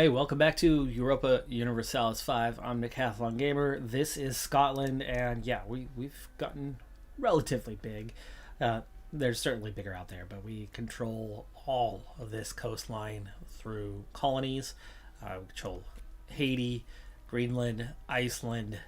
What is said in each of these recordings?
Hey, welcome back to Europa Universalis 5. I'm Decathlon Gamer. This is Scotland, and yeah, we've gotten relatively big. Uh, there's certainly bigger out there, but we control all of this coastline through colonies. We control Haiti, Greenland, Iceland,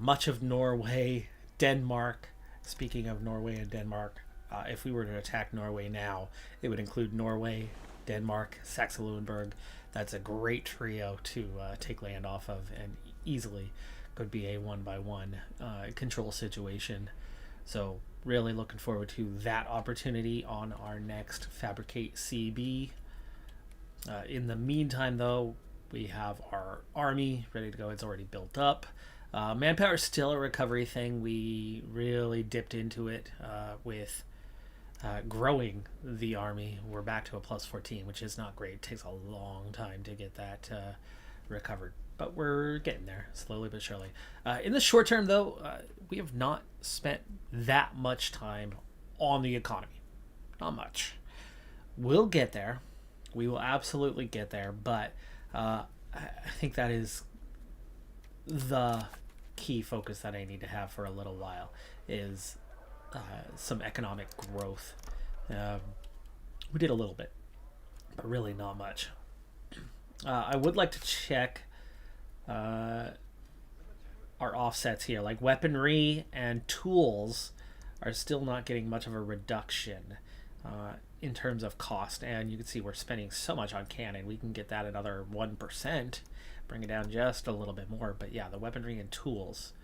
much of Norway, Denmark. Speaking of Norway and Denmark, if we were to attack Norway now, it would include Norway, Denmark, Saxe-Lauenburg. That's a great trio to take land off of, and easily could be a one-by-one control situation. So really looking forward to that opportunity on our next Fabricate CB. In the meantime, though, we have our army ready to go. It's already built up. Manpower is still a recovery thing. We really dipped into it with growing the army. We're back to a plus 14, which is not great. It takes a long time to get that recovered, but we're getting there slowly but surely. In the short term, though, we have not spent that much time on the economy. Not much. We'll get there. We will absolutely get there, but I think that is the key focus that I need to have for a little while is some economic growth. We did a little bit, but really not much. I would like to check our offsets here. Like weaponry and tools are still not getting much of a reduction in terms of cost. And you can see we're spending so much on cannon. We can get that another 1%, bring it down just a little bit more. But yeah, the weaponry and tools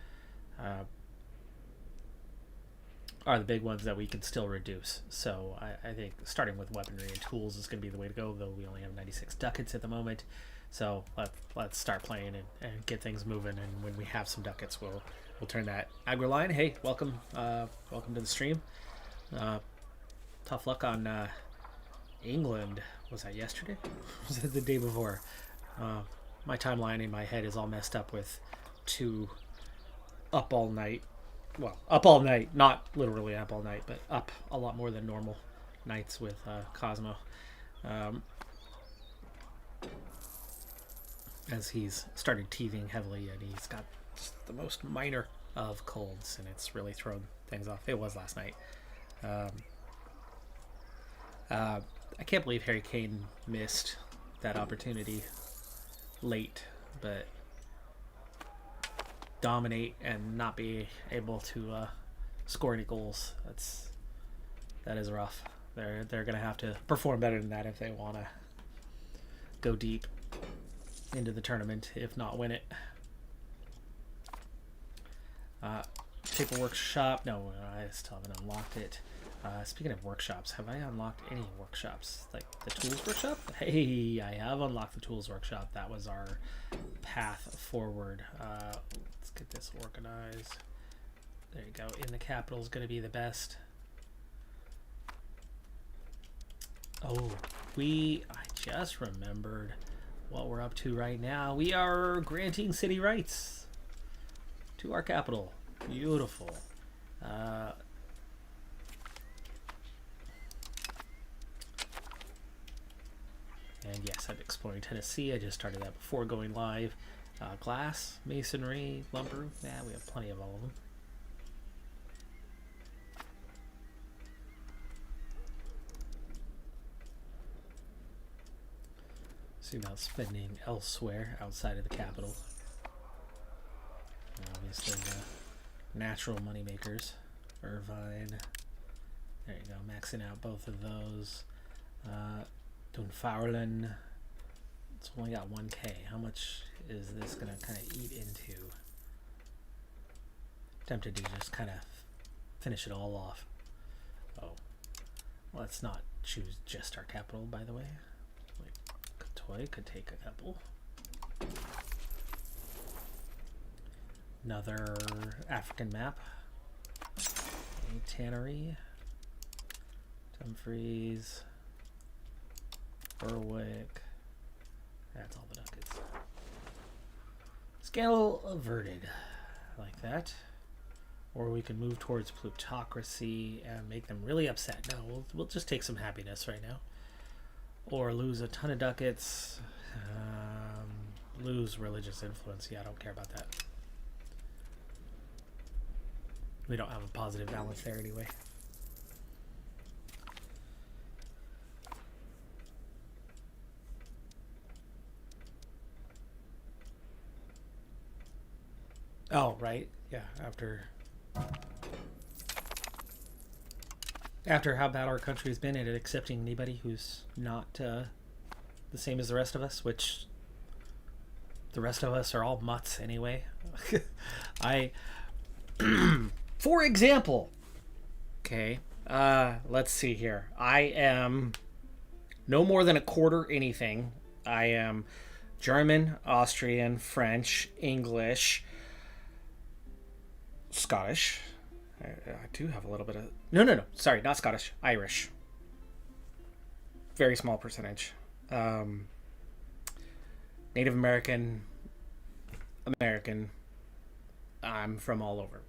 are the big ones that we can still reduce. So I think starting with weaponry and tools is going to be the way to go, though we only have 96 ducats at the moment. So let's start playing and get things moving, and when we have some ducats, we'll turn that. Aggro line, hey, welcome welcome to the stream. Tough luck on England. Was that yesterday? Was it the day before? My timeline in my head is all messed up with two up all night. Well, up all night, not literally up all night, but up a lot more than normal nights with Cosmo. As he's started teething heavily, and he's got the most minor of colds, and it's really thrown things off. It was last night. I can't believe Harry Kane missed that opportunity late, but dominate and not be able to score any goals. That is rough. They're gonna have to perform better than that if they want to go deep into the tournament, if not win it. Paper workshop. No, I still haven't unlocked it. Speaking of workshops, have I unlocked any workshops? Like the tools workshop? Hey, I have unlocked the tools workshop. That was our path forward. Let's get this organized. There you go. In the capital is going to be the best. Oh, I just remembered what we're up to right now. We are granting city rights to our capital. Beautiful. And yes, I'm exploring Tennessee. I just started that before going live. Glass, masonry, lumber. Yeah, we have plenty of all of them. See about spending elsewhere outside of the capital. Obviously, the natural moneymakers. Irvine. There you go, maxing out both of those. Dunfermline. It's only got 1k. How much is this going to kind of eat into? Tempted to just kind of finish it all off. Oh, let's not choose just our capital, by the way. Like, Katoy could take a couple. Another African map. A tannery. Dumfries. Berwick. That's all the ducats. Scandal averted. Like that. Or we can move towards plutocracy and make them really upset. No, we'll just take some happiness right now. Or lose a ton of ducats. Lose religious influence. Yeah, I don't care about that. We don't have a positive balance there anyway. Oh, right. Yeah, after how bad our country's been at accepting anybody who's not the same as the rest of us, which the rest of us are all mutts anyway. I, for example, okay, let's see here. I am no more than a quarter anything. I am German, Austrian, French, English, Scottish. I do have a little bit of no. Sorry, not Scottish. Irish. Very small percentage. Native American, American. I'm from all over,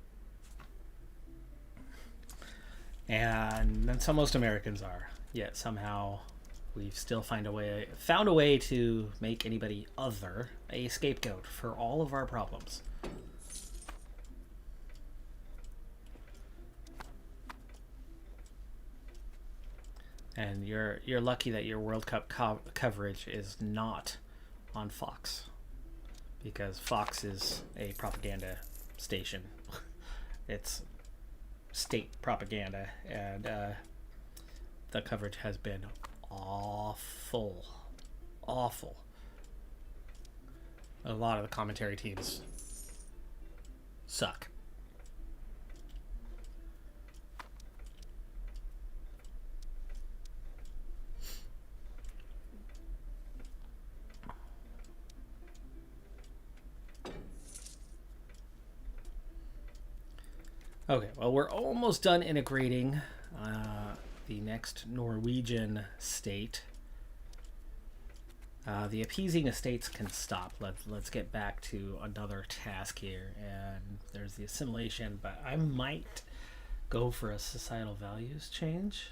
and that's how most Americans are. Yet somehow we've still found a way to make anybody other a scapegoat for all of our problems. And you're lucky that your World Cup coverage is not on Fox, because Fox is a propaganda station. It's state propaganda, and the coverage has been awful. A lot of the commentary teams suck. Okay, well, we're almost done integrating the next Norwegian state. The appeasing estates can stop. Let's get back to another task here. And there's the assimilation, but I might go for a societal values change.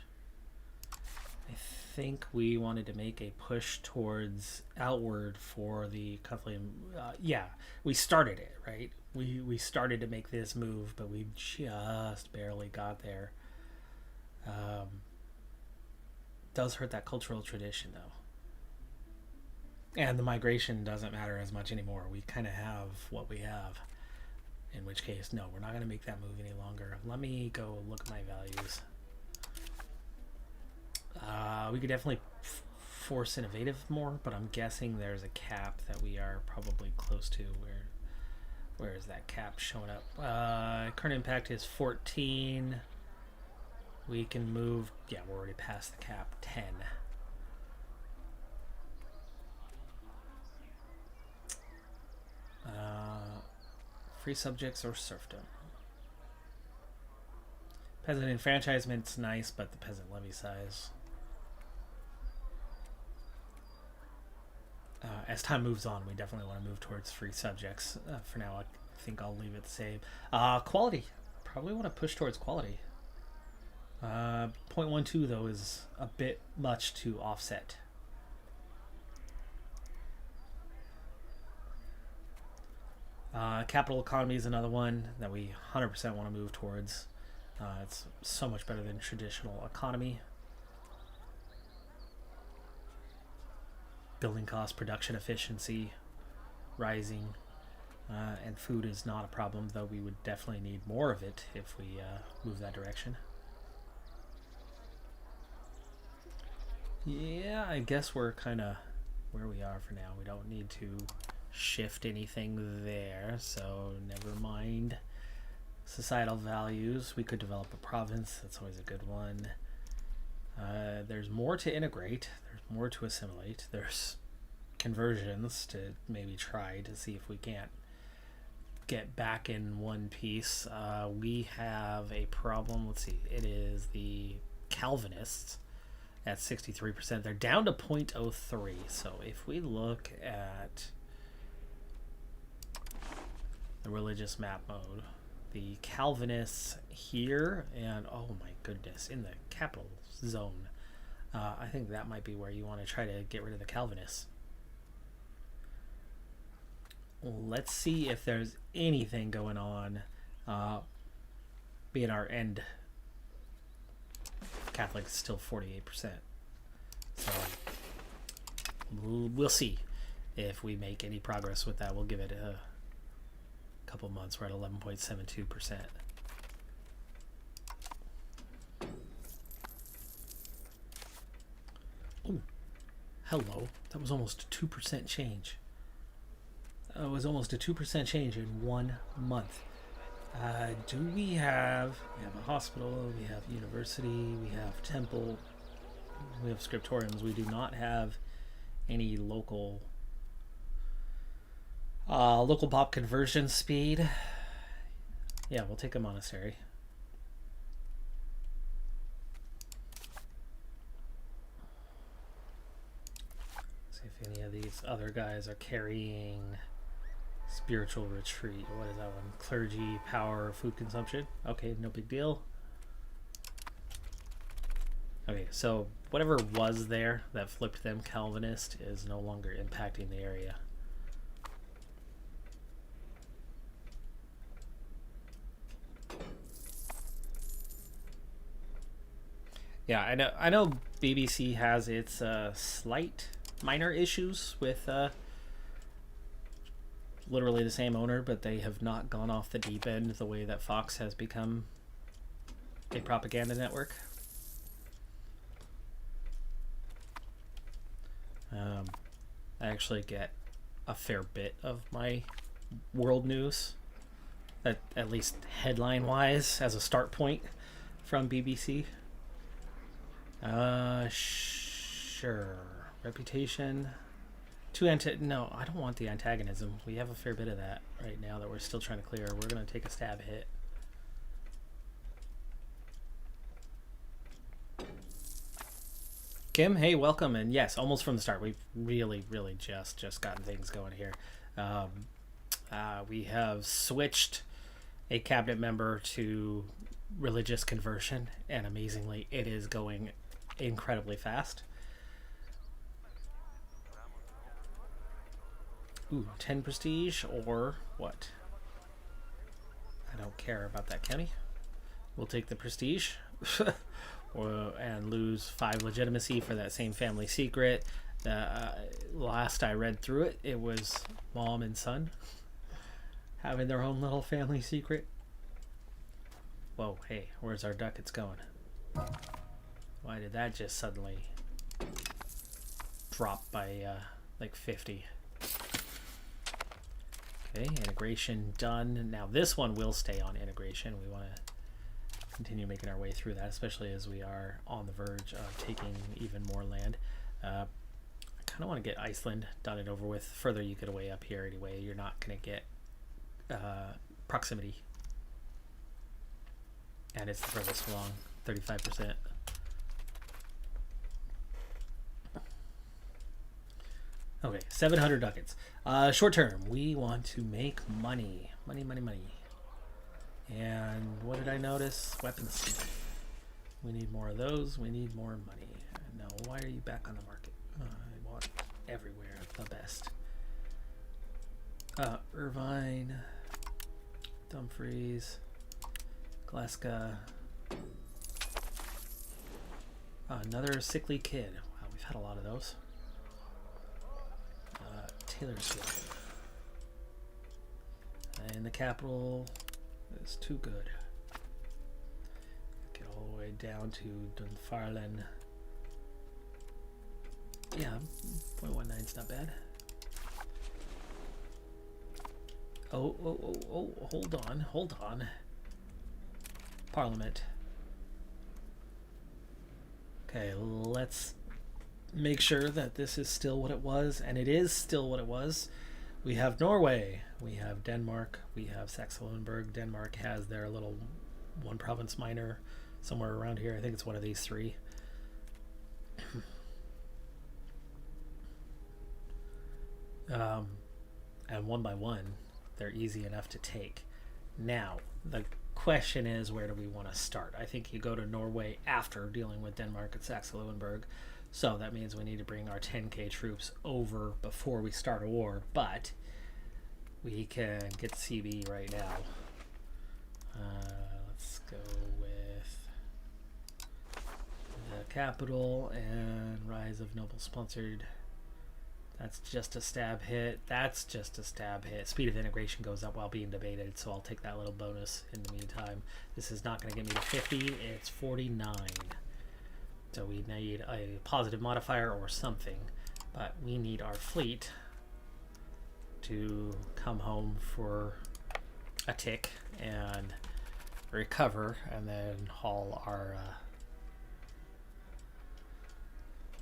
I think we wanted to make a push towards outward for the Decathlon. Yeah, we started it, right? We started to make this move, but we just barely got there. Does hurt that cultural tradition, though. And the migration doesn't matter as much anymore. We kind of have what we have. In which case, no, we're not going to make that move any longer. Let me go look at my values. We could definitely force innovative more, but I'm guessing there's a cap that we are probably close to. Where is that cap showing up? Current impact is 14. We can move. Yeah, we're already past the cap. 10. Free subjects or serfdom. Peasant enfranchisement's nice, but the peasant levy size. As time moves on, we definitely want to move towards free subjects. For now, I think I'll leave it the same. Quality. Probably want to push towards quality. 0.12, though, is a bit much to offset. Capital economy is another one that we 100% want to move towards. It's so much better than traditional economy. Building cost, production efficiency, rising, and food is not a problem, though we would definitely need more of it if we move that direction. Yeah, I guess we're kind of where we are for now. We don't need to shift anything there, so never mind. Societal values, we could develop a province. That's always a good one. There's more to integrate. There's more to assimilate. There's conversions to maybe try to see if we can't get back in one piece. We have a problem. Let's see. It is the Calvinists at 63%. They're down to 0.03. So if we look at the religious map mode, the Calvinists here, and oh my goodness, in the capital zone, I think that might be where you want to try to get rid of the Calvinists. let's see if there's anything going on. Being our end Catholic is still 48%. So we'll see if we make any progress with that. We'll give it a couple months. We're at 11.72%. Oh, hello. That was almost a 2% change. It was almost a 2% change in 1 month. Do we have a hospital, we have university, we have temple, we have scriptoriums. We do not have any local pop conversion speed. Yeah, we'll take a monastery. See if any of these other guys are carrying spiritual retreat. What is that one? Clergy, power, food consumption. Okay, no big deal. Okay, so whatever was there that flipped them Calvinist is no longer impacting the area. Yeah, I know BBC has its slight minor issues with literally the same owner, but they have not gone off the deep end the way that Fox has become a propaganda network. I actually get a fair bit of my world news, at least headline wise, as a start point from BBC. Sure. Reputation. No, I don't want the antagonism. We have a fair bit of that right now that we're still trying to clear. We're going to take a stab hit. Kim, hey, welcome. And yes, almost from the start. We've really just gotten things going here. We have switched a cabinet member to religious conversion, and amazingly, it is going incredibly fast. Ooh, 10 prestige or what? I don't care about that county. We'll take the prestige and lose 5 legitimacy for that same family secret. Last I read through it, it was mom and son having their own little family secret. Whoa, hey, where's our ducats going? Why did that just suddenly drop by like 50? Okay, integration done. Now this one will stay on integration. We want to continue making our way through that, especially as we are on the verge of taking even more land. I kind of want to get Iceland done and over with. Further you get away up here anyway, you're not going to get proximity. And it's the furthest along, 35%. Okay, 700 ducats. Short term, we want to make money. Money. And what did I notice? Weapons. We need more of those. We need more money. No, why are you back on the market? I want everywhere the best. Irvine, Dumfries, Glasgow. Another sickly kid. Wow, we've had a lot of those. Taylorsville. And the capital is too good. Get all the way down to Dunfermline. Yeah, 0.19 is not bad. Oh, hold on. Parliament. Okay, let's make sure that this is still what it was, and it is still what it was. We have Norway, we have Denmark, we have Saxe-Lauenburg. Denmark has their little one province minor somewhere around here. I think it's one of these three. And one by one, they're easy enough to take. Now, the question is, where do we want to start? I think you go to Norway after dealing with Denmark and Saxe-Lauenburg. So that means we need to bring our 10k troops over before we start a war, but we can get CB right now. Let's go with the Capital and Rise of Noble sponsored. That's just a stab hit. That's just a stab hit. Speed of integration goes up while being debated, so I'll take that little bonus in the meantime. This is not going to get me to 50. It's 49. So we need a positive modifier or something. But we need our fleet to come home for a tick and recover, and then haul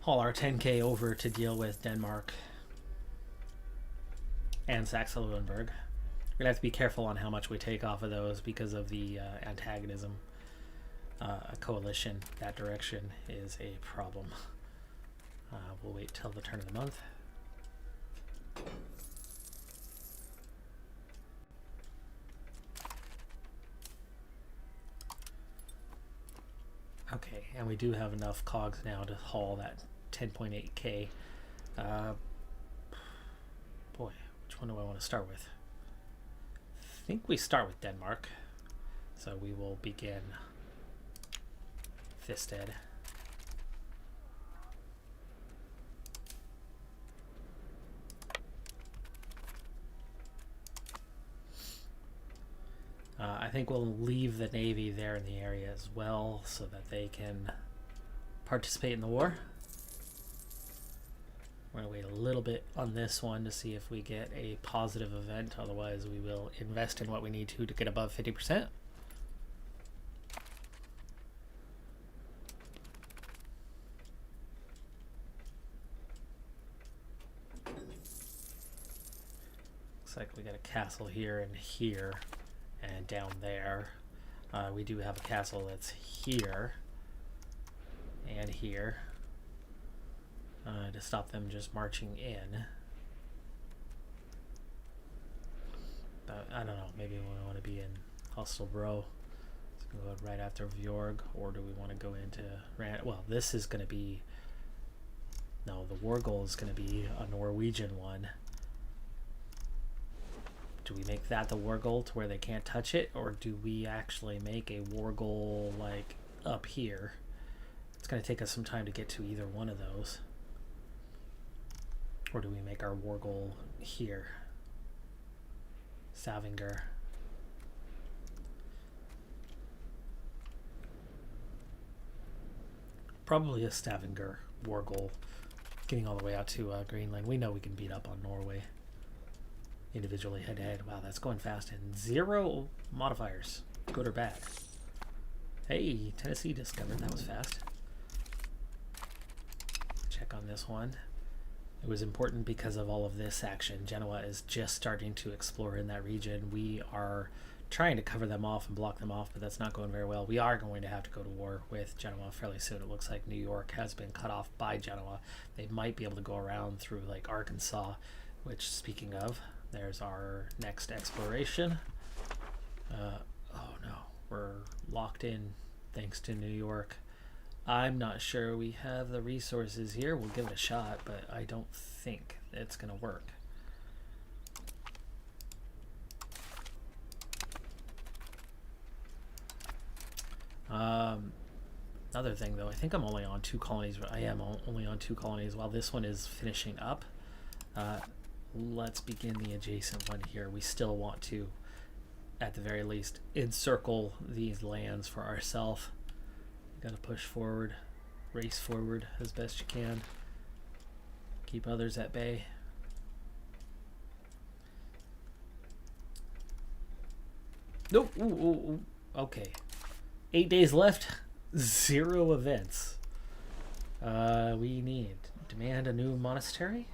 our 10k over to deal with Denmark and Saxe-Lauenburg. We're gonna have to be careful on how much we take off of those because of the antagonism. A coalition that direction is a problem. We'll wait till the turn of the month. Okay, and we do have enough cogs now to haul that 10.8k. Boy, which one do I want to start with? I think we start with Denmark. So we will begin Thisted. I think we'll leave the Navy there in the area as well so that they can participate in the war. We're going to wait a little bit on this one to see if we get a positive event. Otherwise, we will invest in what we need to get above 50%. Looks like we got a castle here and here. And down there, we do have a castle that's here and here to stop them just marching in. But I don't know, maybe we want to be in Hostel Bro. So we go right after Vjorg, or do we want to go into well, this is going to be, no, the war goal is going to be a Norwegian one. Do we make that the war goal to where they can't touch it, or do we actually make a war goal like up here? It's going to take us some time to get to either one of those. Or do we make our war goal here? Stavanger. Probably a Stavanger war goal. Getting all the way out to Greenland. We know we can beat up on Norway. Individually head to head. Wow, that's going fast. And 0 modifiers, good or bad. Hey, Tennessee discovered. That was fast. Check on this one. It was important because of all of this action. Genoa is just starting to explore in that region. We are trying to cover them off and block them off, but that's not going very well. We are going to have to go to war with Genoa fairly soon. It looks like New York has been cut off by Genoa. They might be able to go around through like Arkansas, which, speaking of, there's our next exploration. Oh no, we're locked in thanks to New York. I'm not sure we have the resources here. We'll give it a shot, but I don't think it's going to work. Another thing, though, I think I'm only on 2 colonies. I am only on 2 colonies while this one is finishing up. Let's begin the adjacent one here. We still want to, at the very least, encircle these lands for ourselves. Gotta push forward, race forward as best you can. Keep others at bay. Nope. Ooh. Okay. 8 days left. 0 events. We need demand a new monastery.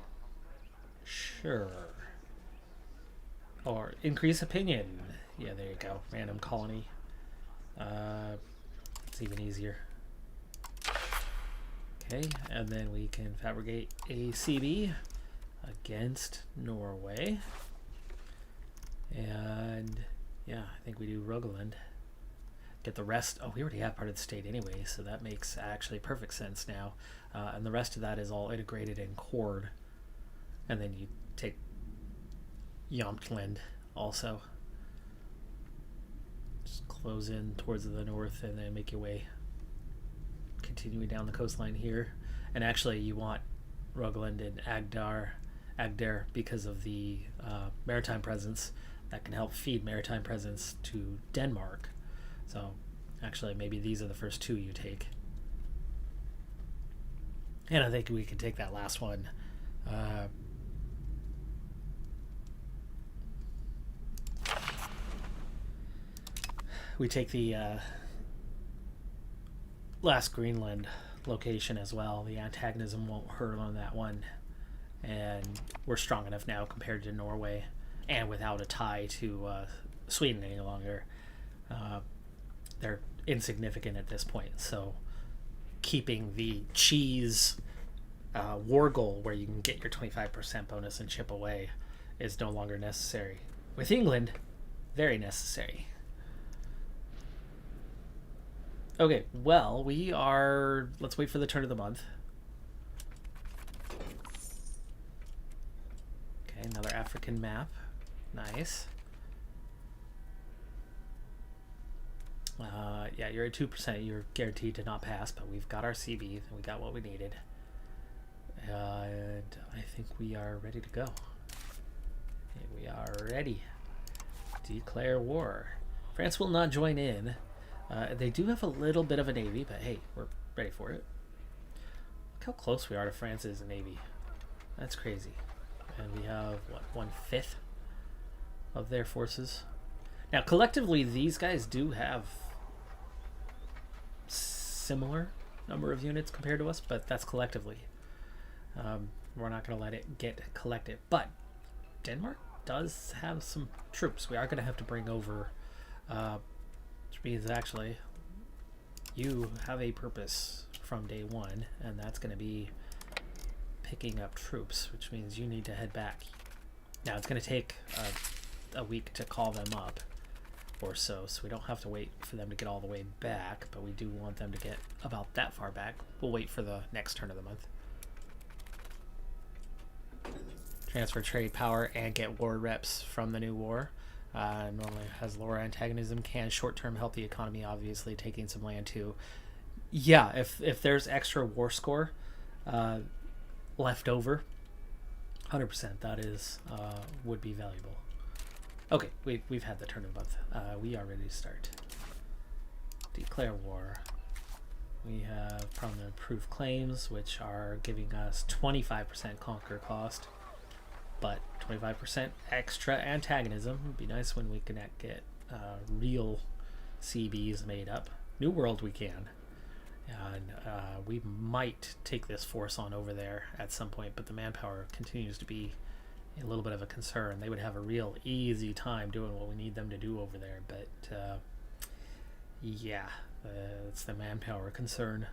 Sure. Or increase opinion. Yeah, there you go. Random colony. It's even easier. Okay, and then we can fabricate a CB against Norway. And yeah, I think we do Rogaland. Get the rest. Oh, we already have part of the state anyway, so that makes actually perfect sense now. And the rest of that is all integrated in Cord. And then you take Jomtland also. Just close in towards the north and then make your way continuing down the coastline here. And actually you want Rogaland and Agder because of the maritime presence that can help feed maritime presence to Denmark. So actually maybe these are the first two you take. And I think we can take that last one. We take the last Greenland location as well. The antagonism won't hurt on that one. And we're strong enough now compared to Norway, and without a tie to Sweden any longer. They're insignificant at this point, so keeping the cheese war goal where you can get your 25% bonus and chip away is no longer necessary. With England, very necessary. Okay, well, let's wait for the turn of the month. Okay, another African map. Nice. Yeah, you're at 2%. You're guaranteed to not pass, but we've got our CB, and we got what we needed. And I think we are ready to go. Okay, we are ready. Declare war. France will not join in. They do have a little bit of a navy, but hey, we're ready for it. Look how close we are to France's navy. That's crazy. And we have, what, 1/5 of their forces. Now, collectively, these guys do have similar number of units compared to us, but that's collectively. We're not going to let it get collected. But Denmark does have some troops. We are going to have to bring over, which means actually you have a purpose from day one, and that's going to be picking up troops, which means you need to head back. Now, it's going to take a week to call them up or so we don't have to wait for them to get all the way back, but we do want them to get about that far back. We'll wait for the next turn of the month. Transfer trade power and get war reps from the new war. Normally has lower antagonism, can short-term help the economy, obviously taking some land too. Yeah, if there's extra war score left over, 100% that is would be valuable. Okay, we've had the turn of the month. We are ready to start. Declare war. We have prominent approved claims, which are giving us 25% conquer cost, but 25% extra antagonism. Would be nice when we can get real CBs made up. New World we can. And we might take this force on over there at some point, but the manpower continues to be a little bit of a concern. They would have a real easy time doing what we need them to do over there, but yeah, it's the manpower concern.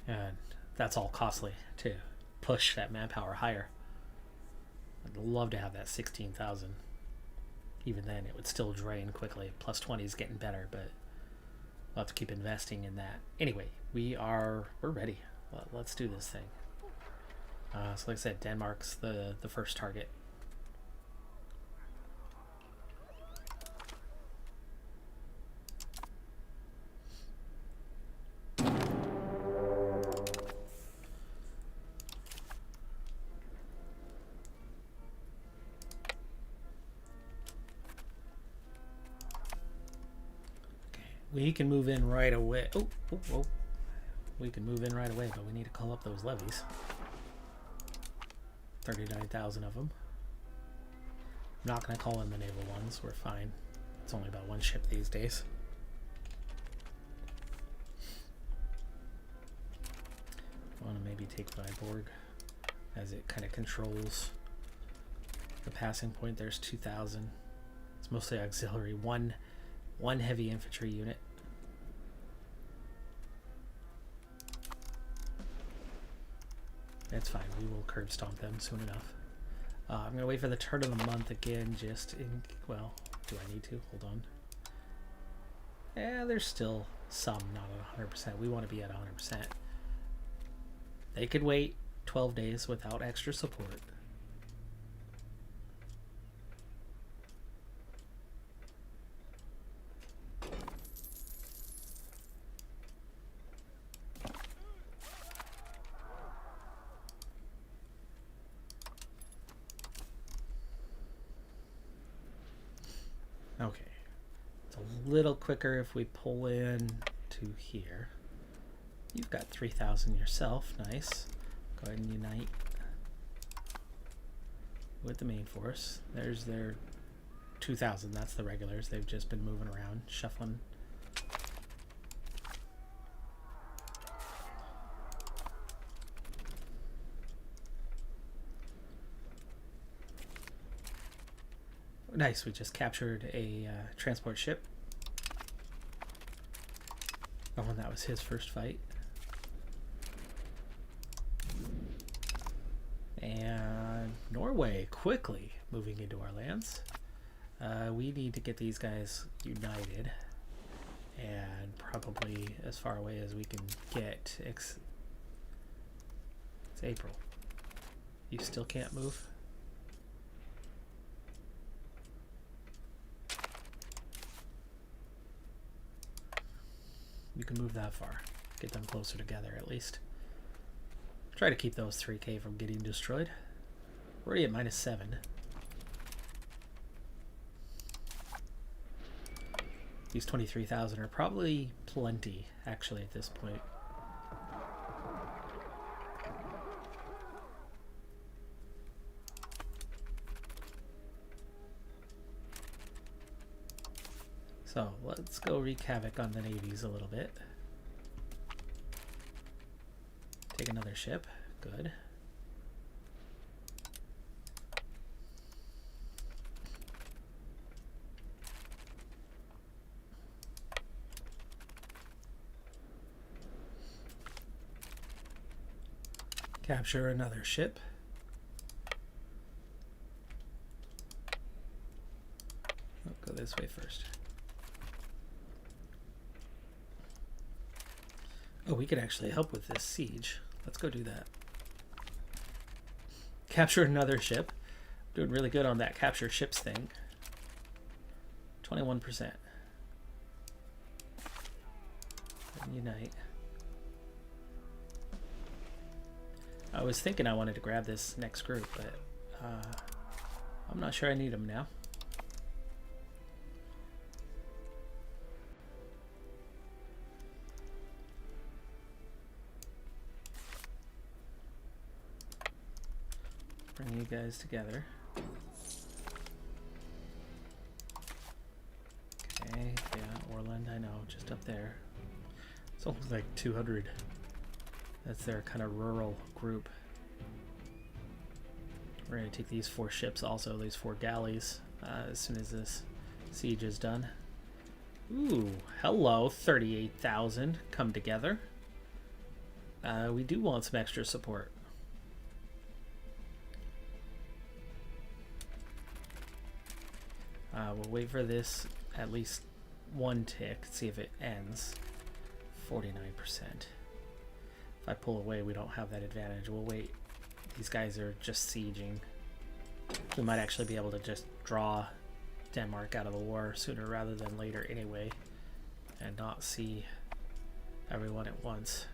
And that's all costly to push that manpower higher. I'd love to have that 16,000. Even then, it would still drain quickly. Plus 20 is getting better, but we'll have to keep investing in that. Anyway, we're ready. Let's do this thing. So like I said, Denmark's the first target. We can move in right away. Oh. We can move in right away, but we need to call up those levies. 39,000 of them. I'm not going to call in the naval ones. We're fine. It's only about one ship these days. I want to maybe take Viborg as it kind of controls the passing point. There's 2,000. It's mostly auxiliary. One heavy infantry unit. It's fine. We will curb stomp them soon enough. I'm going to wait for the turn of the month again, just in... Well, do I need to? Hold on. Yeah, there's still some not at 100%. We want to be at 100%. They could wait 12 days without extra support. Okay. It's a little quicker if we pull in to here. You've got 3,000 yourself. Nice. Go ahead and unite with the main force. There's their 2,000. That's the regulars. They've just been moving around, shuffling. Nice. We just captured a transport ship. Oh, and that was his first fight. And Norway quickly moving into our lands. We need to get these guys united and probably as far away as we can get. It's April. You still can't move? You can move that far. Get them closer together at least. Try to keep those 3K from getting destroyed. We're already at -7. These 23,000 are probably plenty, actually, at this point. So let's go wreak havoc on the navies a little bit. Take another ship. Good. Capture another ship. I'll go this way first. Oh, we could actually help with this siege. Let's go do that. Capture another ship. Doing really good on that capture ships thing. 21%. And unite. I was thinking I wanted to grab this next group, but I'm not sure I need them now. Bring you guys together. Okay, yeah, Orland, I know, just up there. It's almost like 200. That's their kind of rural group. We're going to take these 4 ships also, these 4 galleys, as soon as this siege is done. Ooh, hello, 38,000 come together. We do want some extra support. We'll wait for this at least 1 tick, see if it ends. 49%. If I pull away, we don't have that advantage. We'll wait. These guys are just sieging. We might actually be able to just draw Denmark out of the war sooner rather than later anyway, and not see everyone at once.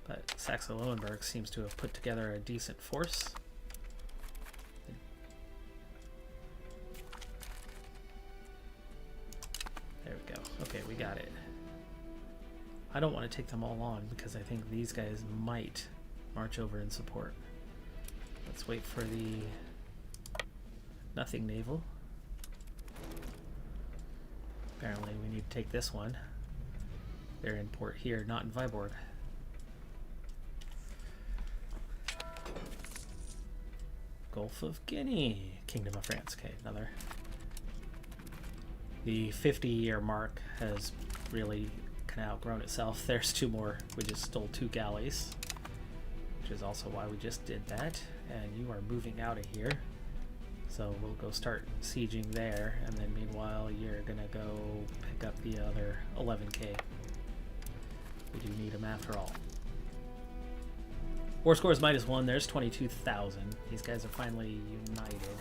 But Saxe-Lauenburg seems to have put together a decent force. There we go. Okay, we got it. I don't want to take them all on because I think these guys might march over in support. Let's wait for the nothing naval. Apparently we need to take this one. They're in port here, not in Viborg. Gulf of Guinea, Kingdom of France. Okay, another. The 50-year mark has really kind of outgrown itself. There's 2 more. We just stole 2 galleys, which is also why we just did that. And you are moving out of here, so we'll go start sieging there, and then meanwhile you're gonna go pick up the other 11K. We do need them after all. War score is -1. There's 22,000. These guys are finally united.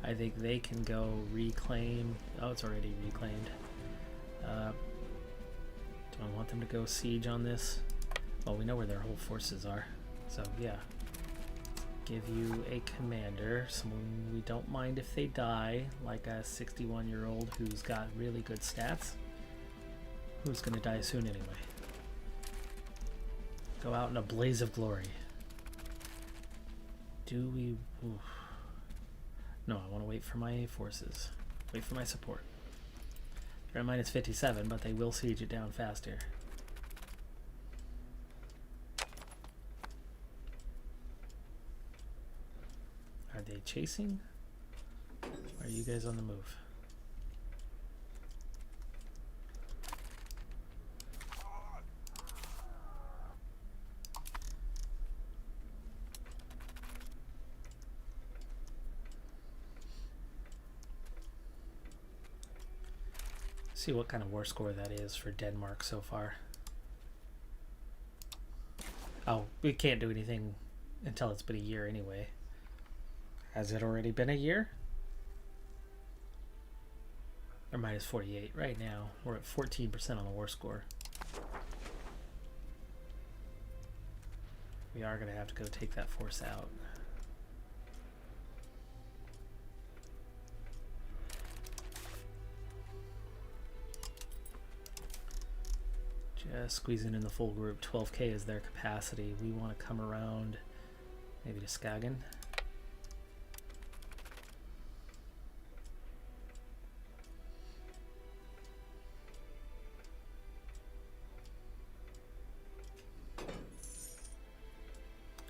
I think they can go reclaim. Oh, it's already reclaimed. Do I want them to go siege on this? Well, we know where their whole forces are. So, yeah. give you a commander, someone we don't mind if they die, like a 61-year-old who's got really good stats. Who's gonna die soon anyway? Go out in a blaze of glory. Do we... Oof. No, I want to wait for my forces. Wait for my support. They're at minus 57, but they will siege it down faster. Are they chasing? Or are you guys on the move? See what kind of war score that is for Denmark so far. Oh, we can't do anything until it's been a year anyway. Has it already been a year? Or minus 48 right now. We're at 14% on the war score. We are going to have to go take that force out. Just squeezing in the full group. 12k is their capacity. We want to come around maybe to Skagen.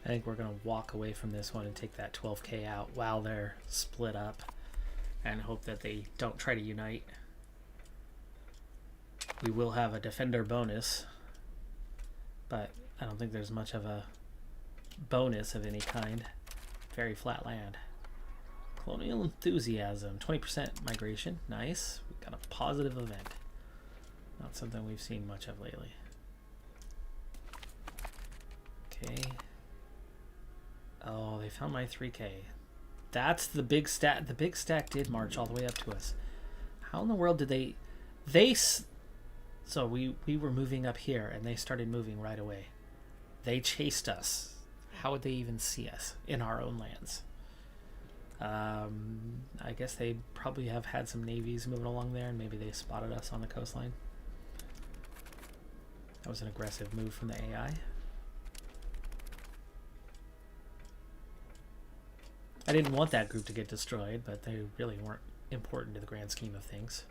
I think we're going to walk away from this one and take that 12k out while they're split up and hope that they don't try to unite. We will have a defender bonus, but I don't think there's much of a bonus of any kind. Very flat land. Colonial enthusiasm, 20% migration, nice. We've got a positive event. Not something we've seen much of lately. Okay. Oh, they found my 3k. That's the big stat. The big stack did march all the way up to us. How in the world did they... So we were moving up here, and they started moving right away. They chased us. How would they even see us in our own lands? I guess they probably have had some navies moving along there, and maybe they spotted us on the coastline. That was an aggressive move from the AI. I didn't want that group to get destroyed, but they really weren't important to the grand scheme of things.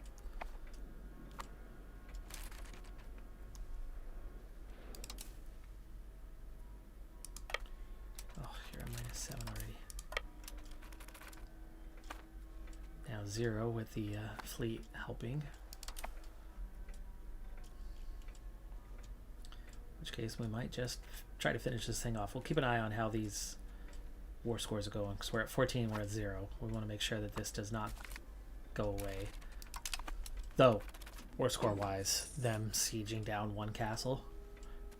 Already. Now 0 with the fleet helping. In which case we might just try to finish this thing off. We'll keep an eye on how these war scores are going, because we're at 14, we're at 0. We want to make sure that this does not go away. Though, war score wise, them sieging down one castle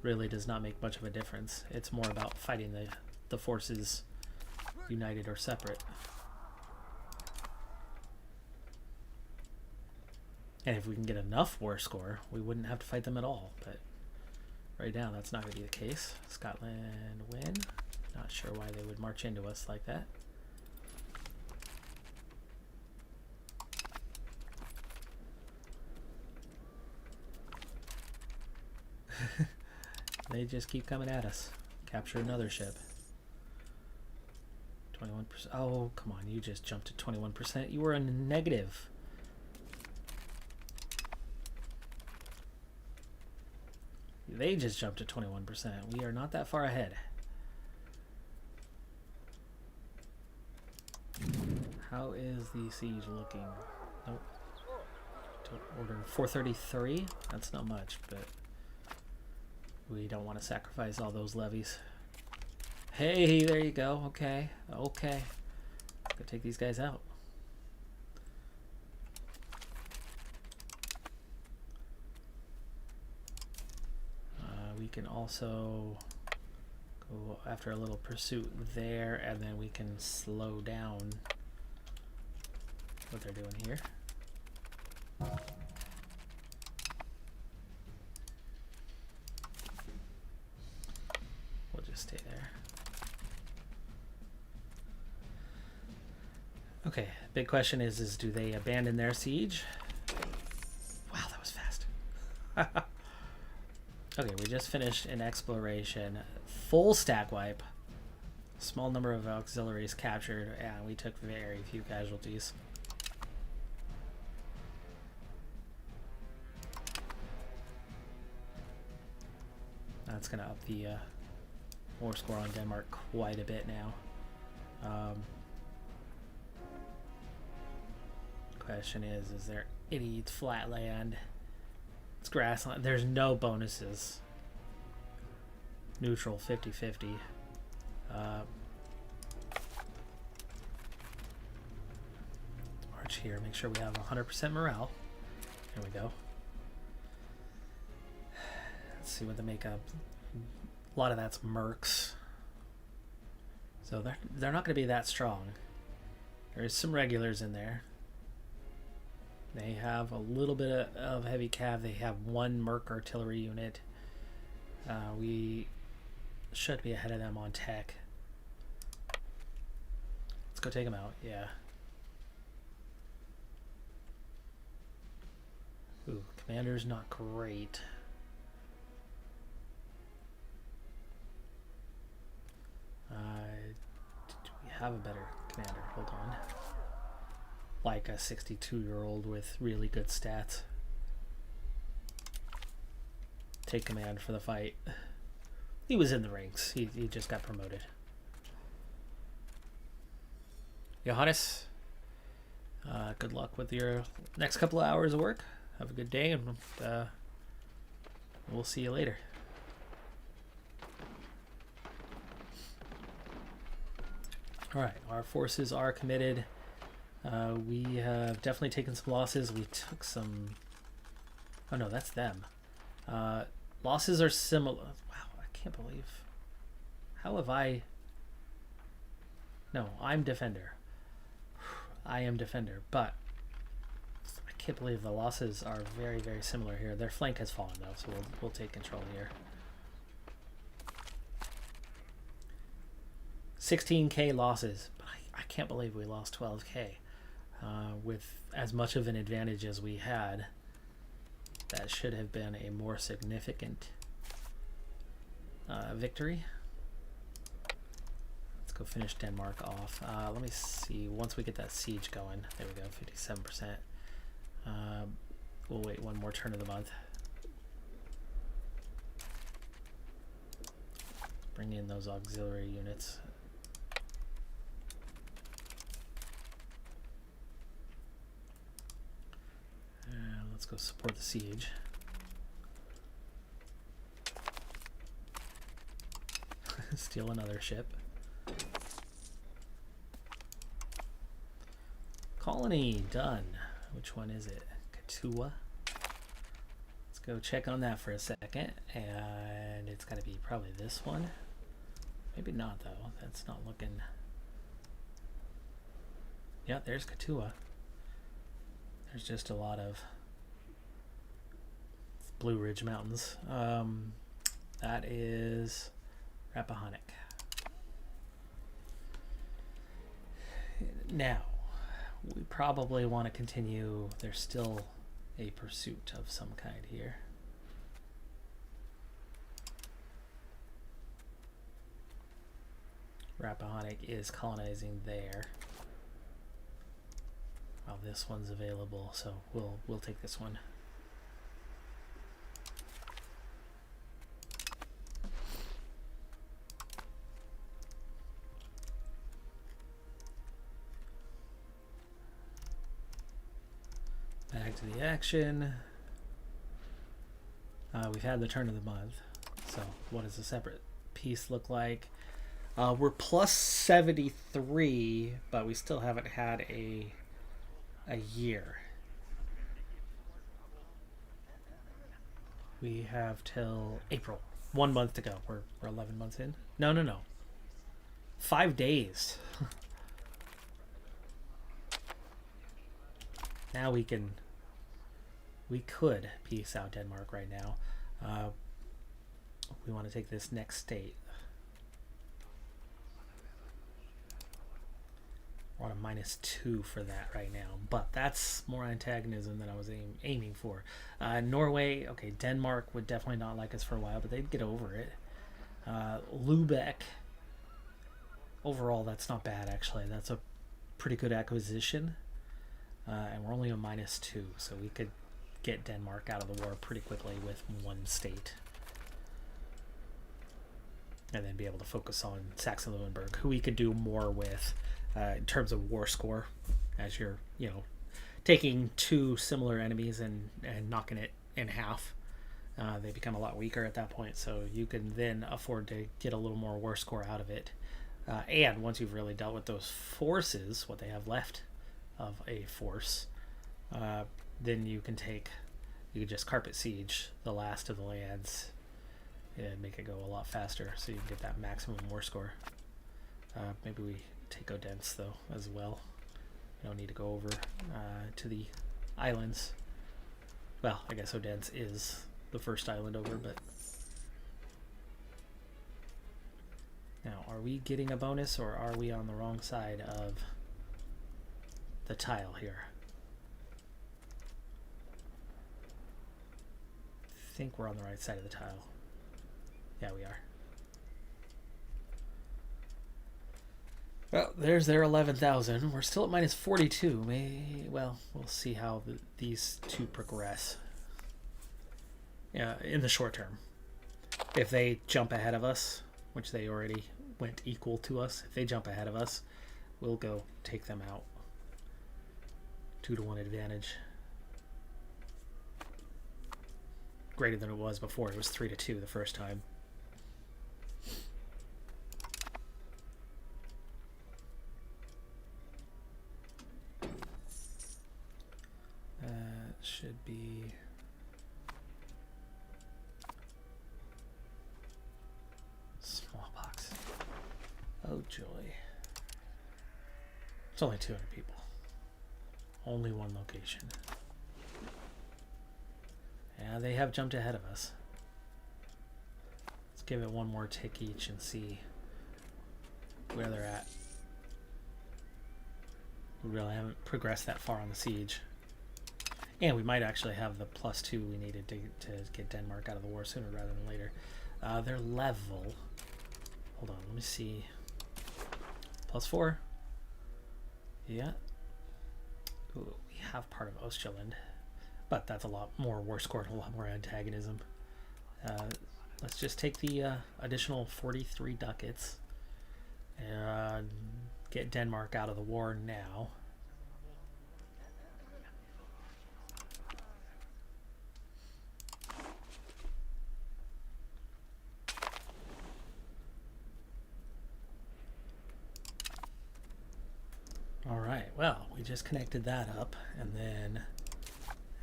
really does not make much of a difference. It's more about fighting the forces united or separate. And if we can get enough war score, we wouldn't have to fight them at all. But right now, that's not going to be the case. Scotland win. Not sure why they would march into us like that. They just keep coming at us. Capture another ship. 21%. Oh, come on. You just jumped to 21%. You were in the negative. They just jumped to 21%. We are not that far ahead. How is the siege looking? Nope. Order 433. That's not much, but we don't want to sacrifice all those levies. Hey, there you go. Okay. Okay. Go take these guys out. We can also go after a little pursuit there, and then we can slow down what they're doing here. We'll just stay there. Okay, big question is do they abandon their siege? Wow, that was fast. Okay, we just finished an exploration. Full stack wipe. Small number of auxiliaries captured, and we took very few casualties. That's going to up the war score on Denmark quite a bit now. Question is there any flat land? It's grassland. There's no bonuses. Neutral 50-50. March here. Make sure we have 100% morale. There we go. Let's see what they make up. A lot of that's mercs. So they're not going to be that strong. There's some regulars in there. They have a little bit of heavy cav. They have one merc artillery unit. We should be ahead of them on tech. Let's go take them out. Yeah. Ooh, commander's not great. Do we have a better commander? Hold on. Like a 62-year-old with really good stats. Take command for the fight. He was in the ranks. He just got promoted. Johannes, good luck with your next couple of hours of work. Have a good day, and we'll see you later. All right, our forces are committed. We have definitely taken some losses. We took some... Oh no, that's them. Losses are similar. Wow, I can't believe... How have I... No, I'm defender. I am defender, but I can't believe the losses are very, very similar here. Their flank has fallen though, so we'll take control here. 16k losses, but I can't believe we lost 12k. With as much of an advantage as we had, that should have been a more significant victory. Let's go finish Denmark off. Let me see, once we get that siege going, there we go, 57%. We'll wait one more turn of the month. Bring in those auxiliary units. Let's go support the siege. Steal another ship. Colony done. Which one is it? Katua. Let's go check on that for a second. And it's got to be probably this one. Maybe not though. That's not looking... Yeah, there's Katua. There's just a lot of Blue Ridge Mountains. That is Rappahannock. Now, we probably want to continue. There's still a pursuit of some kind here. Rappahannock is colonizing there. Well, this one's available, so we'll take this one. Back to the action. We've had the turn of the month. So what does a separate piece look like? We're plus 73, but we still haven't had a year. We have till April. 1 month to go. We're 11 months in. No. 5 days. Now we could peace out Denmark right now. We want to take this next state. We're on a -2 for that right now, but that's more antagonism than I was aiming for. Norway, okay, Denmark would definitely not like us for a while, but they'd get over it. Lubeck, overall, that's not bad, actually. That's a pretty good acquisition, and we're only a -2, so we could get Denmark out of the war pretty quickly with one state. And then be able to focus on Saxon-Lauenburg, who we could do more with in terms of war score, as you're, taking two similar enemies and knocking it in half. They become a lot weaker at that point, so you can then afford to get a little more war score out of it. And once you've really dealt with those forces, what they have left of a force, then you can just carpet siege the last of the lands and make it go a lot faster, so you can get that maximum war score. Maybe we take Odense though as well. You don't need to go over to the islands. Well, I guess Odense is the first island over, but now are we getting a bonus, or are we on the wrong side of the tile here? I think we're on the right side of the tile. Yeah, we are. Well, there's their 11,000. We're still at -42. Well, we'll see how these two progress. Yeah, in the short term. If they jump ahead of us, which they already went equal to us, if they jump ahead of us, we'll go take them out. 2-to-1 advantage. Greater than it was before. It was 3-2 the first time. Should be smallpox. Oh joy. It's only 200 people. Only one location. Yeah, they have jumped ahead of us. Let's give it one more tick each and see where they're at. We really haven't progressed that far on the siege. And we might actually have the +2 we needed to get Denmark out of the war sooner rather than later. Their level. Hold on, let me see. +4. Yeah. Ooh, we have part of Ostjylland. But that's a lot more war score and a lot more antagonism. Let's just take the additional 43 ducats and get Denmark out of the war now. Alright, well, we just connected that up, and then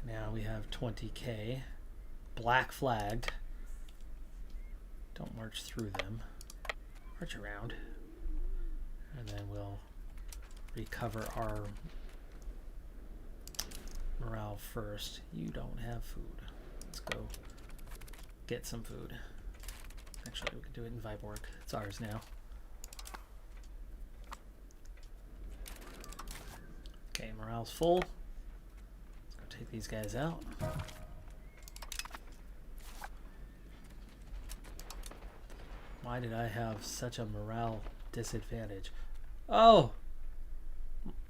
now we have 20k. Black flagged. Don't march through them. March around. And then we'll recover our morale first. You don't have food. Let's go get some food. Actually, we can do it in Viborg. It's ours now. Okay, morale's full. Let's go take these guys out. Why did I have such a morale disadvantage? Oh!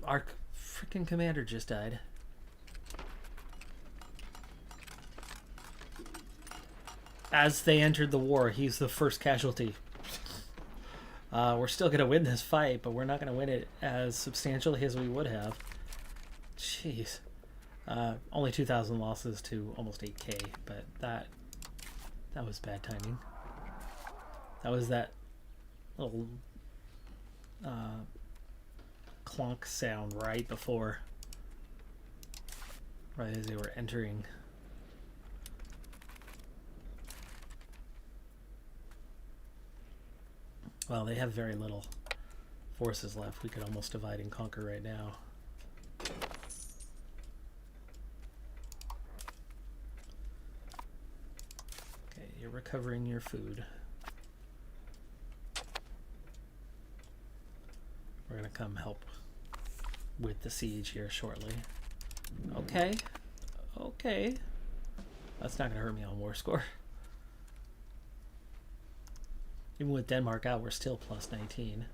Our freaking commander just died. As they entered the war, he's the first casualty. We're still going to win this fight, but we're not going to win it as substantially as we would have. Jeez. Only 2,000 losses to almost 8k, but that was bad timing. That was that little clunk sound right before, right as they were entering. Well, they have very little forces left. We could almost divide and conquer right now. Okay, you're recovering your food. We're gonna come help with the siege here shortly. Okay. Okay. That's not going to hurt me on war score. Even with Denmark out, we're still plus 19.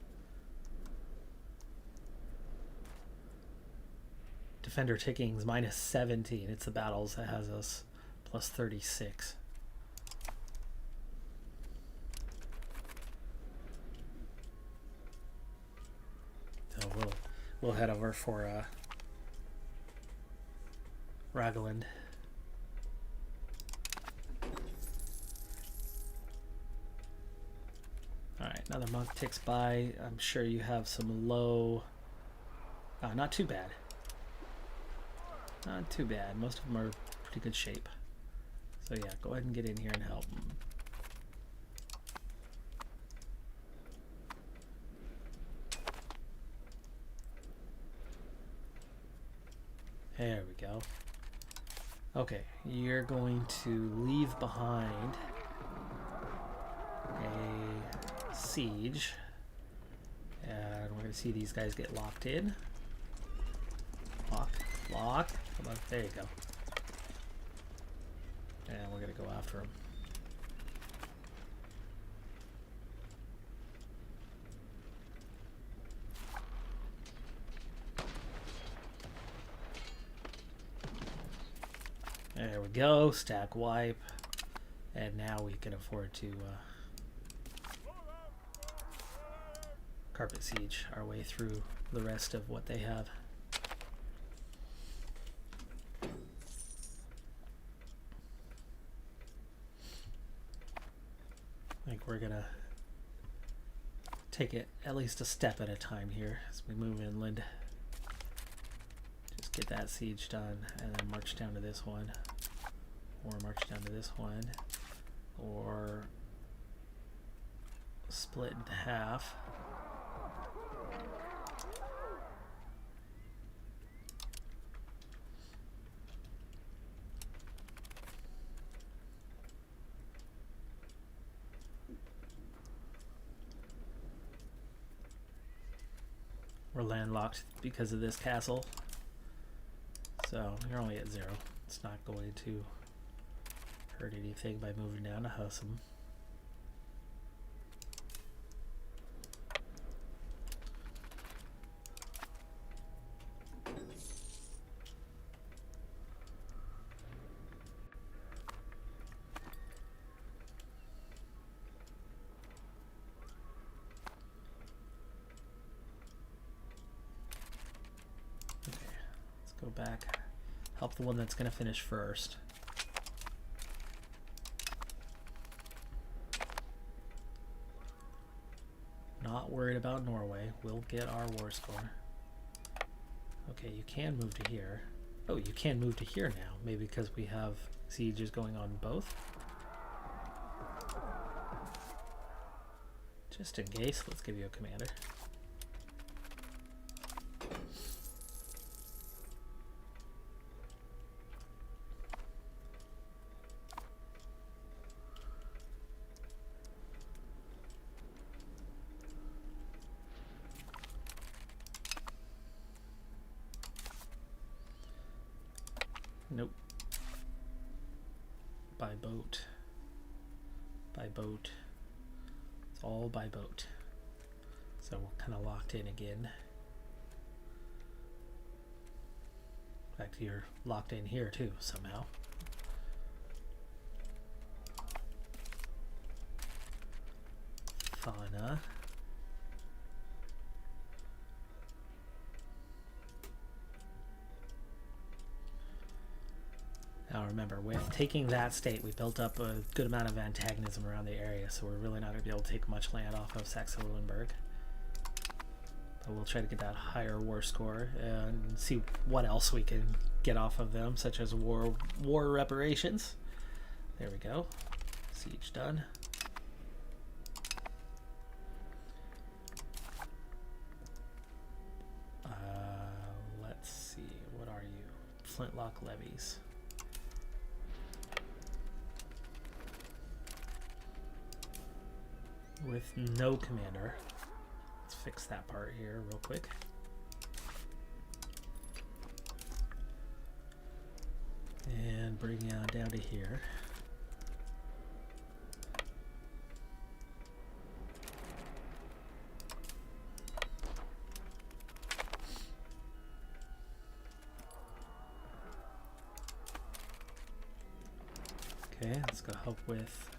Defender ticking's minus 17. It's the battles that has us plus 36. So we'll head over for Ragland. Alright, another monk ticks by. I'm sure you have some low... not too bad. Not too bad. Most of them are pretty good shape. So yeah, go ahead and get in here and help. There we go. Okay, you're going to leave behind a siege. And we're going to see these guys get locked in. Lock. Come on, there you go. And we're going to go after them. There we go, stack wipe. And now we can afford to carpet siege our way through the rest of what they have. I think we're gonna take it at least a step at a time here as we move inland. Just get that siege done and then march down to this one, or march down to this one, or split in half. We're landlocked because of this castle, so you're only at 0. It's not going to hurt anything by moving down to Husum. Go back, help the one that's going to finish first. Not worried about Norway. We'll get our war score. Okay, you can move to here. Oh, you can move to here now. Maybe because we have sieges going on both. Just in case, let's give you a commander. Nope. By boat. By boat. It's all by boat. So we're kind of locked in again. In fact, you're locked in here too, somehow. Fauna. Now remember, with taking that state, we built up a good amount of antagonism around the area, so we're really not going to be able to take much land off of Saxe-Lauenburg. But we'll try to get that higher war score and see what else we can get off of them, such as war reparations. There we go. Siege done. Let's see, what are you? Flintlock levies. With no commander. Let's fix that part here real quick. and bring you down to here. Okay, let's go help with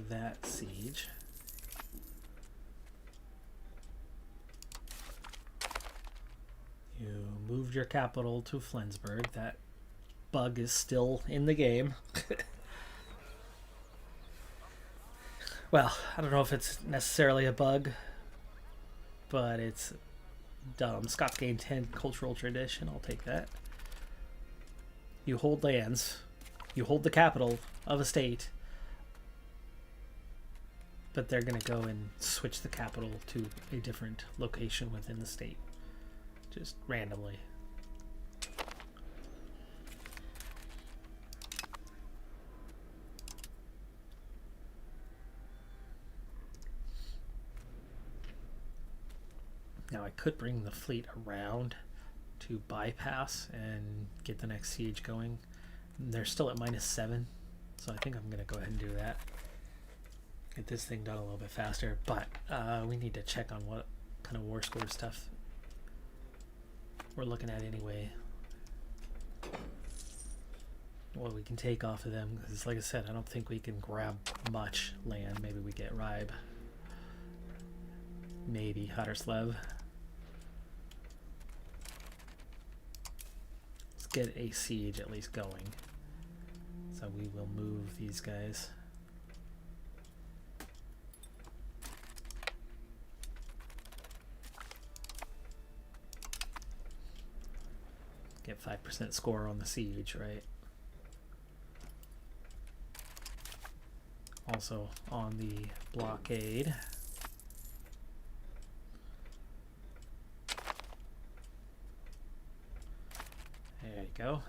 that siege. You moved your capital to Flensburg. That bug is still in the game. Well, I don't know if it's necessarily a bug, but it's dumb. Scots gain 10 cultural tradition. I'll take that. You hold lands. You hold the capital of a state, but they're going to go and switch the capital to a different location within the state, just randomly. Now I could bring the fleet around to bypass and get the next siege going. They're still at -7, so I think I'm going to go ahead and do that. Get this thing done a little bit faster, but we need to check on what kind of war score stuff we're looking at anyway. What we can take off of them, because like I said, I don't think we can grab much land. Maybe we get Ribe. Maybe Haderslev. Let's get a siege at least going. So we will move these guys. Get 5% score on the siege, right? Also on the blockade. There you go.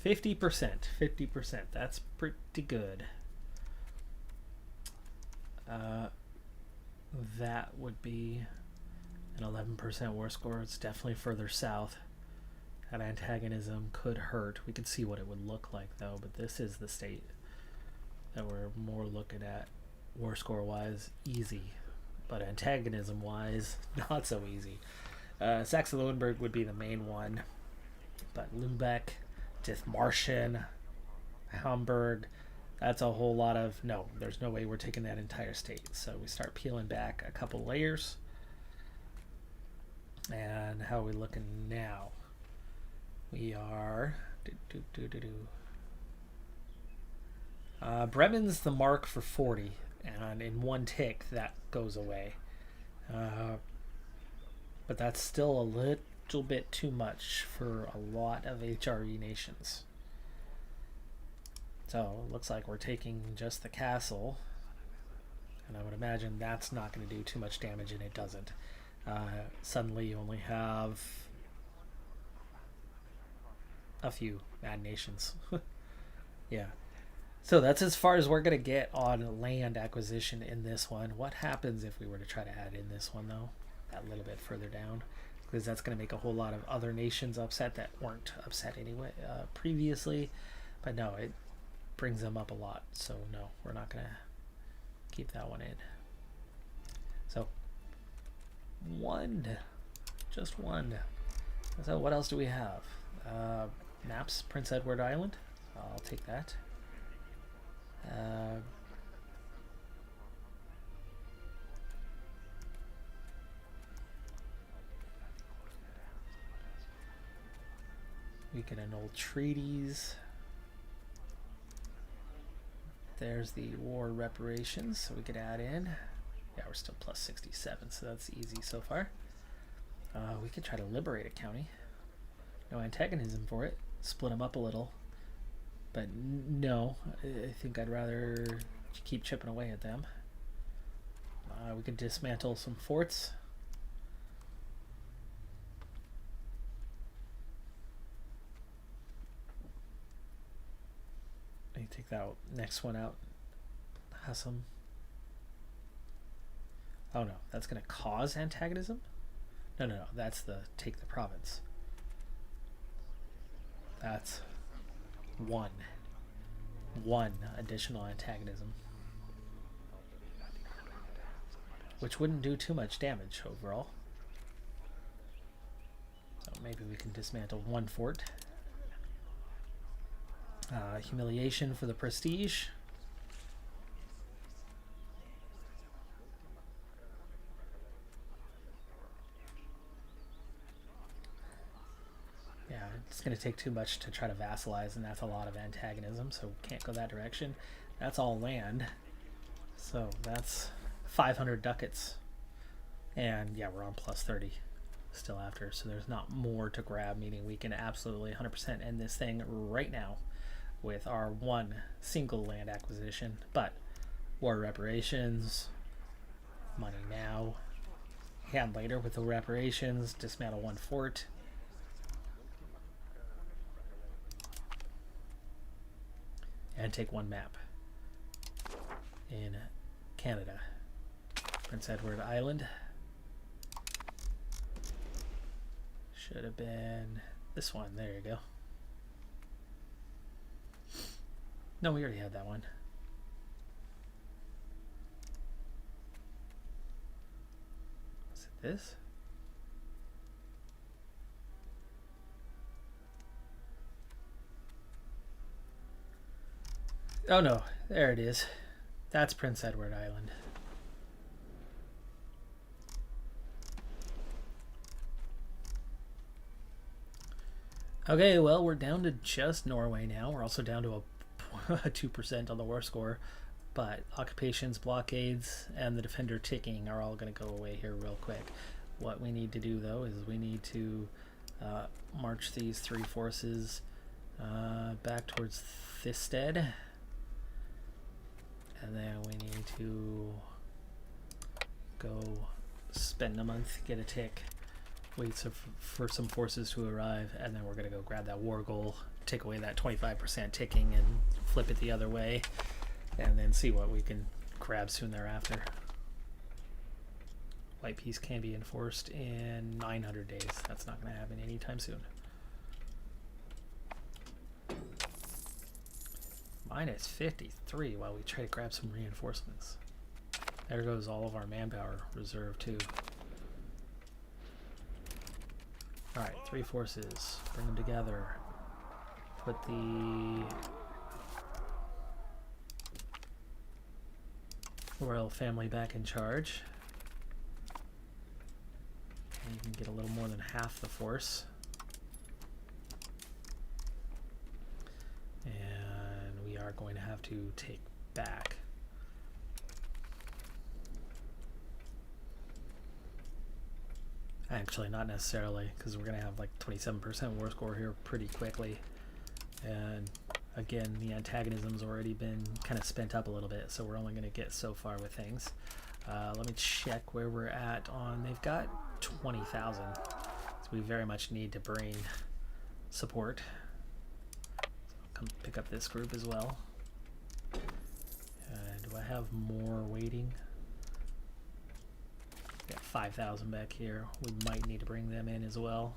50%. 50%. That's pretty good. That would be an 11% war score. It's definitely further south. That antagonism could hurt. We could see what it would look like though, but this is the state that we're more looking at war score wise. Easy, but antagonism wise not so easy. Saxe-Lauenburg would be the main one, but Lubeck, Dithmarschen, Hamburg, that's a whole lot of no. There's no way we're taking that entire state. So we start peeling back a couple layers. And how are we looking now? We are Bremen's the mark for 40, and in one tick that goes away. But that's still a little bit too much for a lot of HRE nations. So it looks like we're taking just the castle, and I would imagine that's not going to do too much damage, and it doesn't. Suddenly you only have a few bad nations. Yeah. So that's as far as we're going to get on land acquisition in this one. What happens if we were to try to add in this one, though? That little bit further down. Because that's going to make a whole lot of other nations upset that weren't upset anyway previously. But no, it brings them up a lot. So no, we're not going to keep that one in. So one. Just one. So what else do we have? Maps, Prince Edward Island. I'll take that. We can annul treaties. There's the war reparations, so we could add in. Yeah, we're still plus 67, so that's easy so far. We could try to liberate a county. No antagonism for it. Split them up a little. But no, I think I'd rather keep chipping away at them. We could dismantle some forts. Let me take that next one out. Hassam. Oh no, that's going to cause antagonism? No, that's the take the province. That's one additional antagonism, which wouldn't do too much damage overall. So maybe we can dismantle one fort. Humiliation for the prestige. Yeah, it's going to take too much to try to vassalize, and that's a lot of antagonism, so can't go that direction. That's all land. So that's 500 ducats. And yeah, we're on plus 30 still after, so there's not more to grab, meaning we can absolutely 100% end this thing right now with our one single land acquisition. But war reparations, money now, hand later with the reparations, dismantle one fort. And take one map in Canada. Prince Edward Island. Should have been this one. There you go. No, we already had that one. Is it this? Oh no, there it is. That's Prince Edward Island. Okay, well, we're down to just Norway now. We're also down to a 2% on the war score, but occupations, blockades, and the defender ticking are all going to go away here real quick. What we need to do, though, is we need to march these three forces back towards Thisted. And then we need to go spend a month, get a tick, wait for some forces to arrive, and then we're going to go grab that war goal, take away that 25% ticking and flip it the other way, and then see what we can grab soon thereafter. White peace can be enforced in 900 days. That's not going to happen anytime soon. Minus 53 while we try to grab some reinforcements. There goes all of our manpower reserve too. Alright, three forces. Bring them together. Put the royal family back in charge. And you can get a little more than half the force. Are going to have to take back. Actually, not necessarily, because we're going to have like 27% war score here pretty quickly. And again, the antagonism's already been kind of spent up a little bit, so we're only going to get so far with things. Let me check where we're at on, they've got 20,000. So we very much need to bring support. Come pick up this group as well. Do I have more waiting? Got 5,000 back here. We might need to bring them in as well.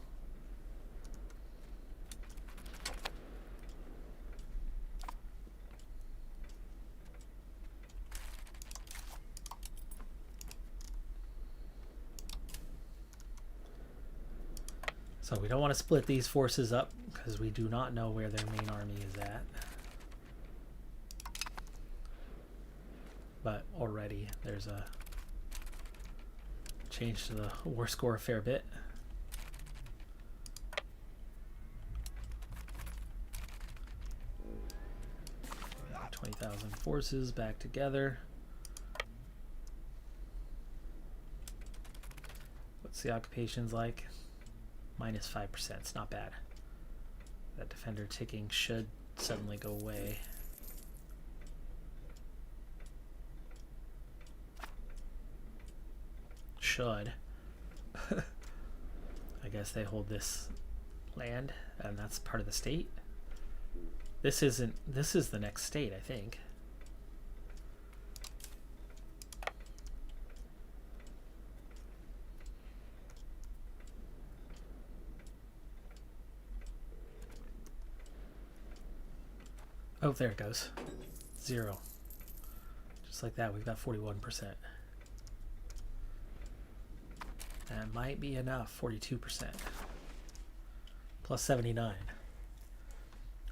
So we don't want to split these forces up because we do not know where their main army is at. But already there's a change to the war score a fair bit. Got 20,000 forces back together. What's the occupations like? Minus 5%, it's not bad. That defender ticking should suddenly go away. Should. I guess they hold this land, and that's part of the state. This isn't, this is the next state, I think. Oh, there it goes. 0. Just like that, we've got 41%. That might be enough, 42%. Plus 79.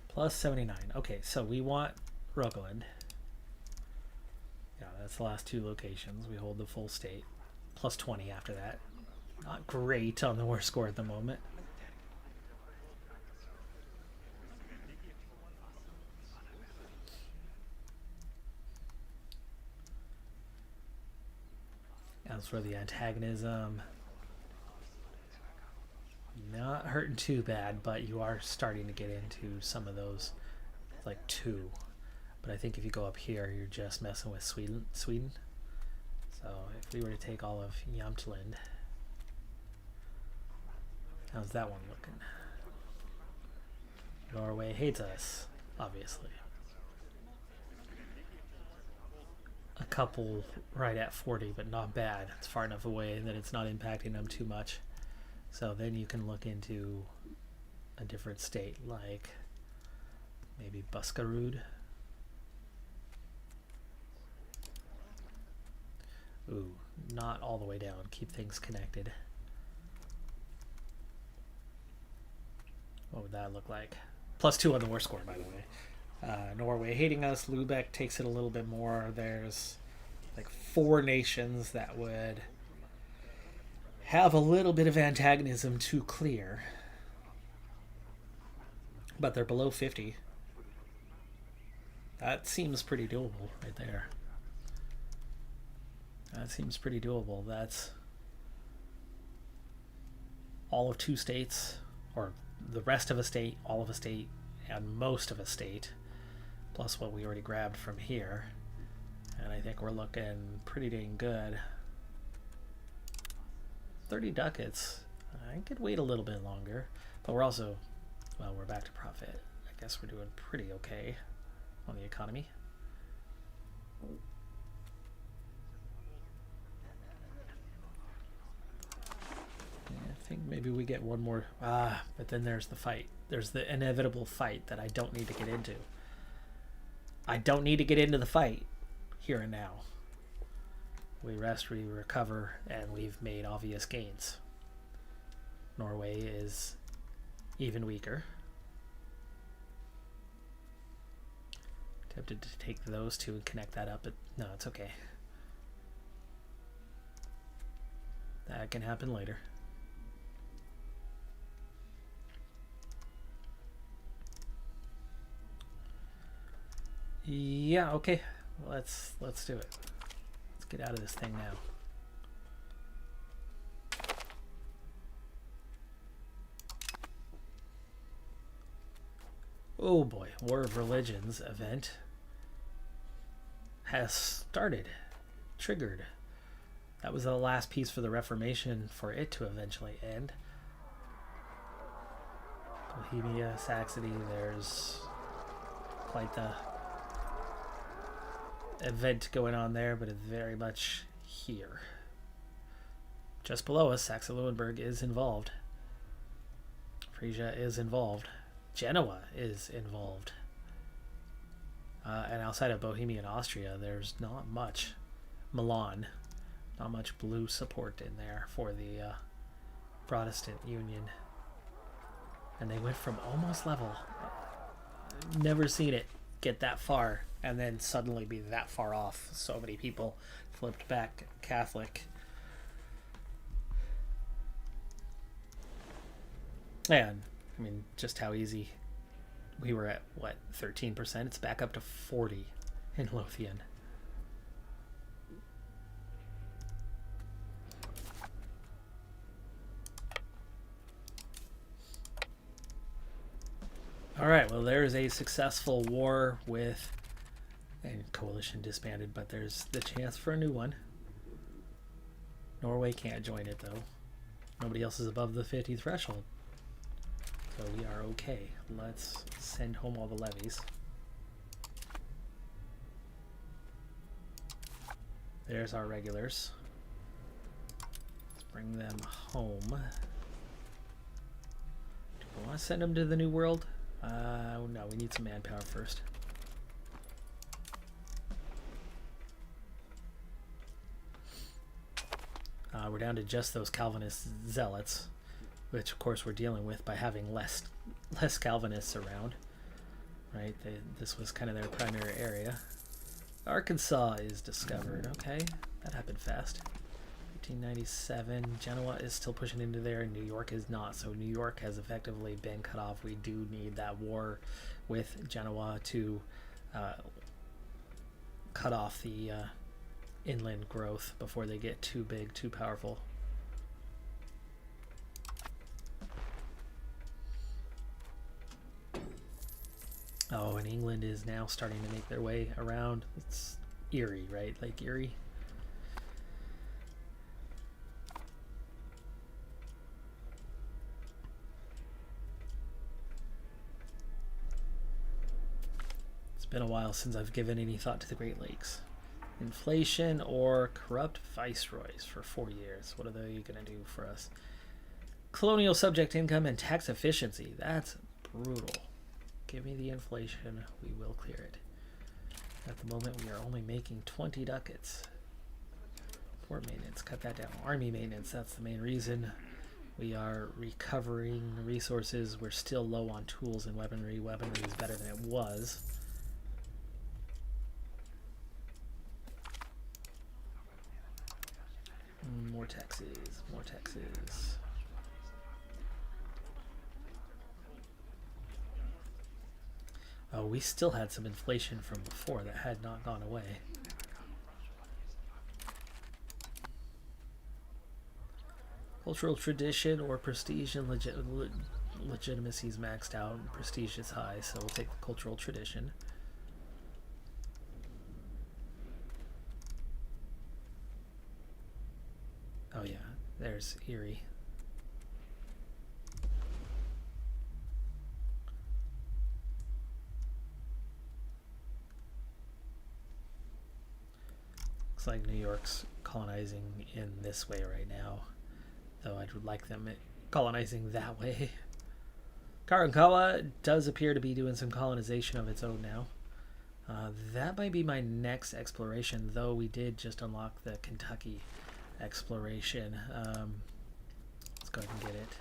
Plus 79. Okay, so we want Rogaland. Yeah, that's the last 2 locations. We hold the full state. Plus 20 after that. Not great on the war score at the moment. As for the antagonism, not hurting too bad, but you are starting to get into some of those, like 2. But I think if you go up here, you're just messing with Sweden. So if we were to take all of Jämtland, how's that one looking? Norway hates us, obviously. A couple right at 40, but not bad. It's far enough away that it's not impacting them too much. So then you can look into a different state, like maybe Buskerud. Ooh, not all the way down. Keep things connected. What would that look like? Plus 2 on the war score, by the way. Norway hating us. Lubeck takes it a little bit more. There's like 4 nations that would have a little bit of antagonism to clear. But they're below 50. That seems pretty doable right there. That seems pretty doable. That's all of 2 states, or the rest of a state, all of a state, and most of a state, plus what we already grabbed from here. And I think we're looking pretty dang good. 30 ducats. I could wait a little bit longer, but we're also, well, we're back to profit. I guess we're doing pretty okay on the economy. I think maybe we get one more. But then there's the fight. There's the inevitable fight that I don't need to get into. I don't need to get into the fight here and now. We rest, we recover, and we've made obvious gains. Norway is even weaker. Tempted to take those 2 and connect that up, but no, it's okay. That can happen later. Yeah, okay. Let's do it. Let's get out of this thing now. Oh boy, War of Religions event has started, triggered. That was the last piece for the Reformation for it to eventually end. Bohemia, Saxony, there's quite the event going on there, but it's very much here. Just below us, Saxe-Lauenburg is involved. Frisia is involved. Genoa is involved. And outside of Bohemia and Austria, there's not much. Milan, not much blue support in there for the Protestant Union. And they went from almost level. Never seen it get that far and then suddenly be that far off. So many people flipped back Catholic. And I mean, just how easy. We were at what, 13%? It's back up to 40 in Lothian. All right, well, there's a successful war with, and coalition disbanded, but there's the chance for a new one. Norway can't join it, though. Nobody else is above the 50 threshold. So we are okay. Let's send home all the levies. There's our regulars. Let's bring them home. Do we want to send them to the New World? No, we need some manpower first. We're down to just those Calvinist zealots, which of course we're dealing with by having less Calvinists around. Right, this was kind of their primary area. Arkansas is discovered. Okay, that happened fast. 1897. Genoa is still pushing into there, and New York is not. So New York has effectively been cut off. We do need that war with Genoa to cut off the inland growth before they get too big, too powerful. Oh, and England is now starting to make their way around. It's Erie, right? Lake Erie. It's been a while since I've given any thought to the Great Lakes. Inflation or corrupt viceroys for 4 years. What are they going to do for us? Colonial subject income and tax efficiency. That's brutal. Give me the inflation. We will clear it. At the moment, we are only making 20 ducats. Port maintenance. Cut that down. Army maintenance. That's the main reason. We are recovering resources. We're still low on tools and weaponry. Weaponry is better than it was. More taxes. More taxes. Oh, we still had some inflation from before that had not gone away. Cultural tradition or prestige and legitimacy is maxed out. And prestige is high, so we'll take the cultural tradition. Oh yeah, there's Erie. Looks like New York's colonizing in this way right now, though I would like them colonizing that way. Karankawa does appear to be doing some colonization of its own now. That might be my next exploration, though we did just unlock the Kentucky exploration. Let's go ahead and get it.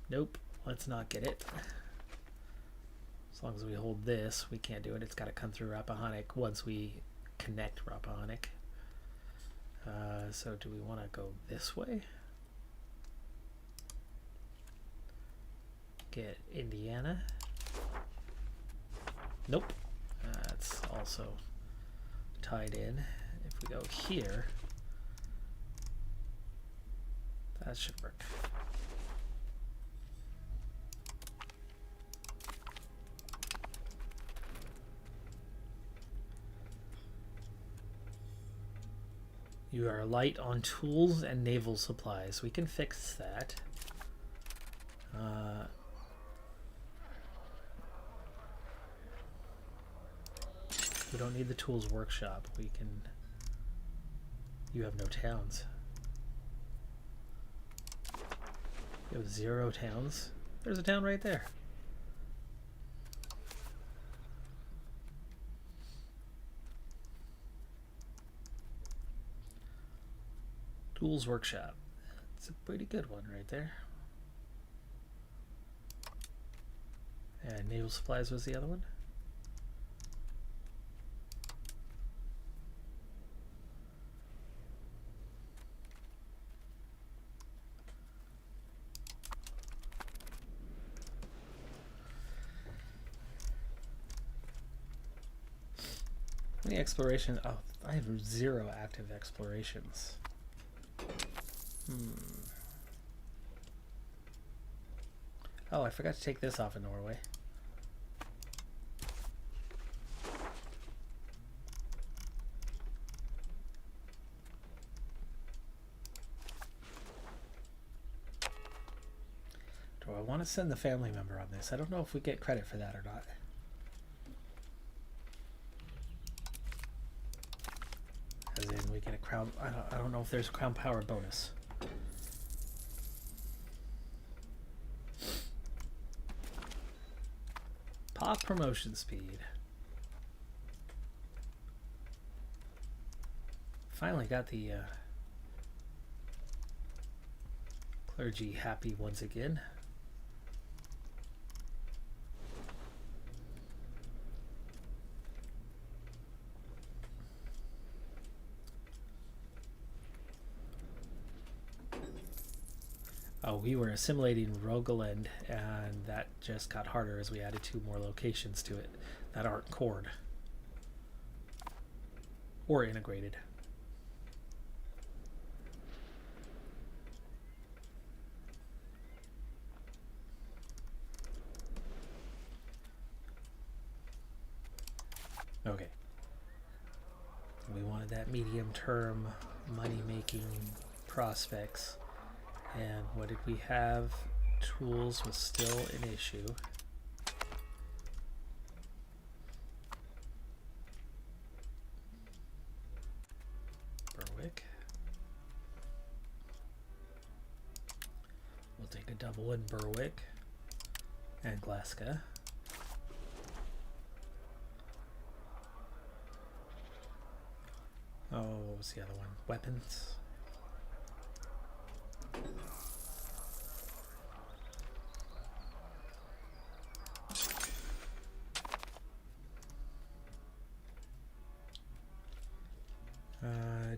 Nope, let's not get it. As long as we hold this, we can't do it. It's got to come through Rappahannock once we connect Rappahannock. So do we want to go this way? Get Indiana. Nope. That's also tied in. If we go here, that should work. You are light on tools and naval supplies. We can fix that. We don't need the tools workshop. We can... You have no towns. You have 0 towns. There's a town right there. Tools workshop. It's a pretty good one right there. And naval supplies was the other one. Any exploration? Oh, I have 0 active explorations. Oh, I forgot to take this off in Norway. Do I want to send the family member on this? I don't know if we get credit for that or not. As in, we get a crown. I don't know if there's a crown power bonus. Pop promotion speed. Finally got the Clergy happy once again. Oh, we were assimilating Rogaland, and that just got harder as we added 2 more locations to it that aren't cored or integrated. Okay. We wanted that medium-term money-making prospects. And what did we have? Tools was still an issue. Berwick. We'll take a double in Berwick and Glasgow. Oh, what was the other one? Weapons.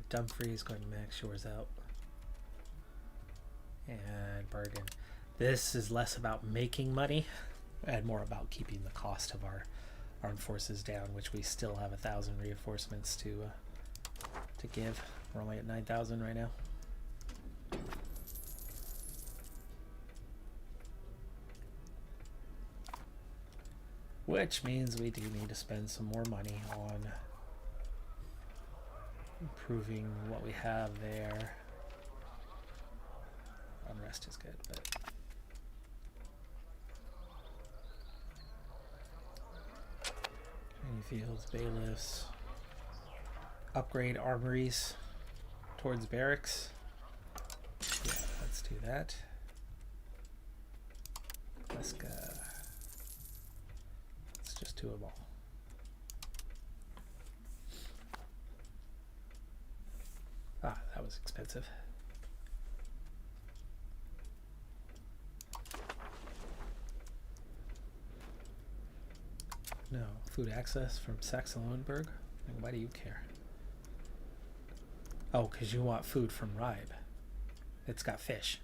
Dumfries, go ahead and max yours out. And bargain. This is less about making money and more about keeping the cost of our armed forces down, which we still have 1,000 reinforcements to give. We're only at 9,000 right now. Which means we do need to spend some more money on improving what we have there. Unrest is good, but training fields, bailiffs, upgrade armories towards barracks. Yeah, let's do that. Let's go. It's just 2 of all. Ah, that was expensive. No, food access from Saxe-Lauenburg? Why do you care? Oh, because you want food from Ribe. It's got fish.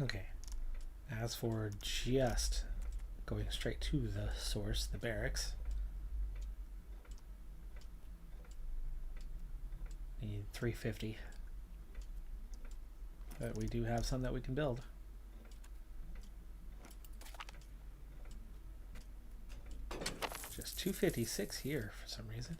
Okay, as for just going straight to the source, the barracks, need 350, but we do have some that we can build. Just 256 here for some reason.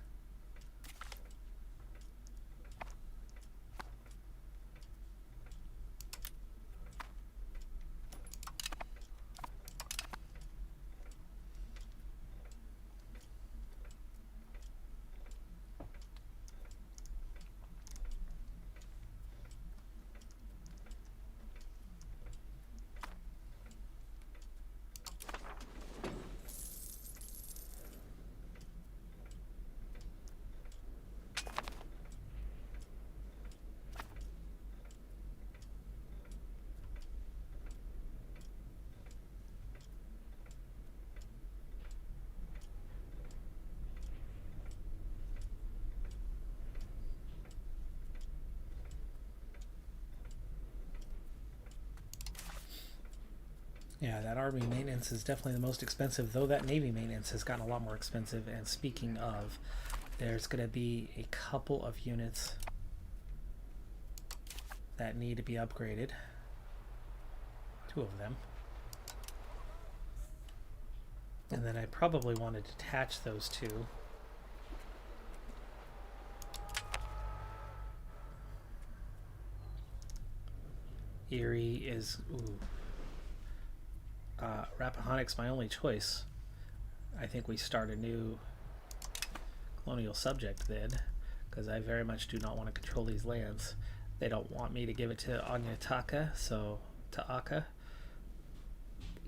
Yeah, that army maintenance is definitely the most expensive, though that navy maintenance has gotten a lot more expensive. And speaking of, there's going to be a couple of units that need to be upgraded 2 of them. And then I probably want to detach those 2. Erie is... Ooh. Rappahannock's my only choice. I think we start a new colonial subject then, because I very much do not want to control these lands. They don't want me to give it to Anyataka, so Ta'aka.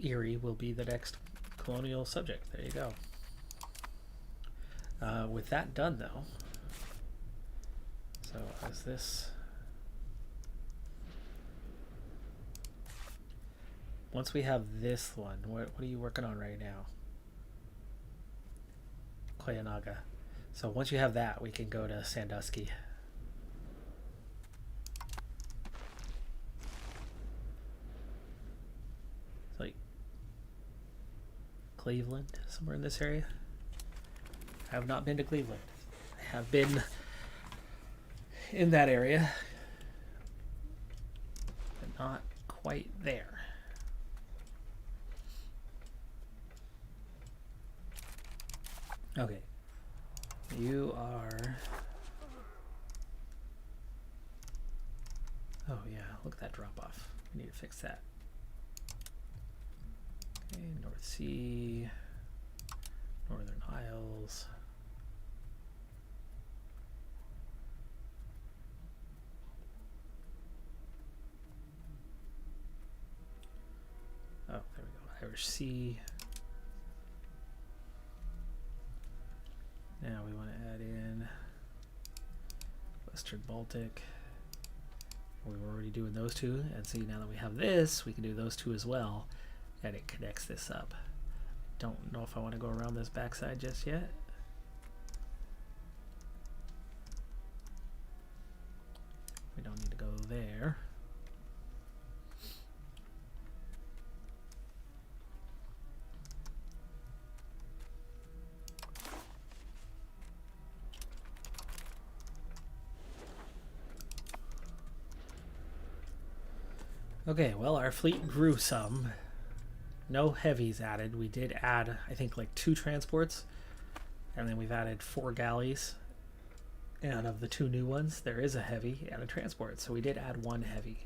Erie will be the next colonial subject. There you go. With that done, though, so as this... Once we have this one, what are you working on right now? Koyanaga. So once you have that, we can go to Sandusky. It's like Cleveland, somewhere in this area. I have not been to Cleveland. I have been in that area, but not quite there. Okay, you are... Oh yeah, look at that drop off. We need to fix that. Okay, North Sea, Northern Isles. Oh, there we go. Irish Sea. Now we want to add in Western Baltic. We were already doing those 2, and see, now that we have this, we can do those 2 as well, and it connects this up. Don't know if I want to go around this backside just yet. We don't need to go there. Okay, well, our fleet grew some. No heavies added. We did add, I think, like 2 transports. And then we've added 4 galleys. And of the 2 new ones, there is a heavy and a transport. So we did add 1 heavy.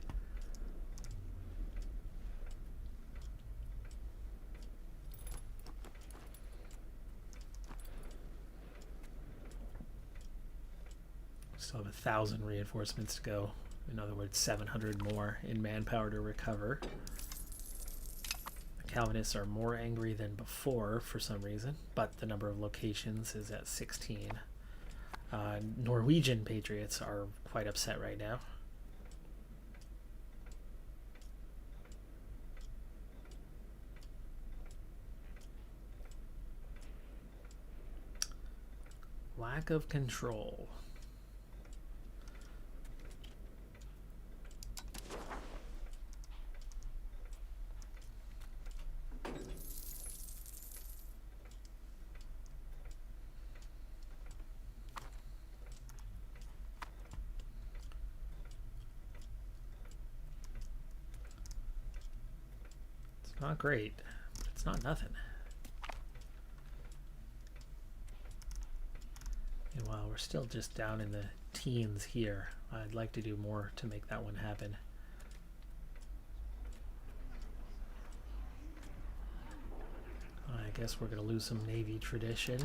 Still have 1,000 reinforcements to go. In other words, 700 more in manpower to recover. The Calvinists are more angry than before for some reason, but the number of locations is at 16. Norwegian patriots are quite upset right now. Lack of control. Not great, but it's not nothing. And while we're still just down in the teens here, I'd like to do more to make that one happen. I guess we're going to lose some Navy tradition. For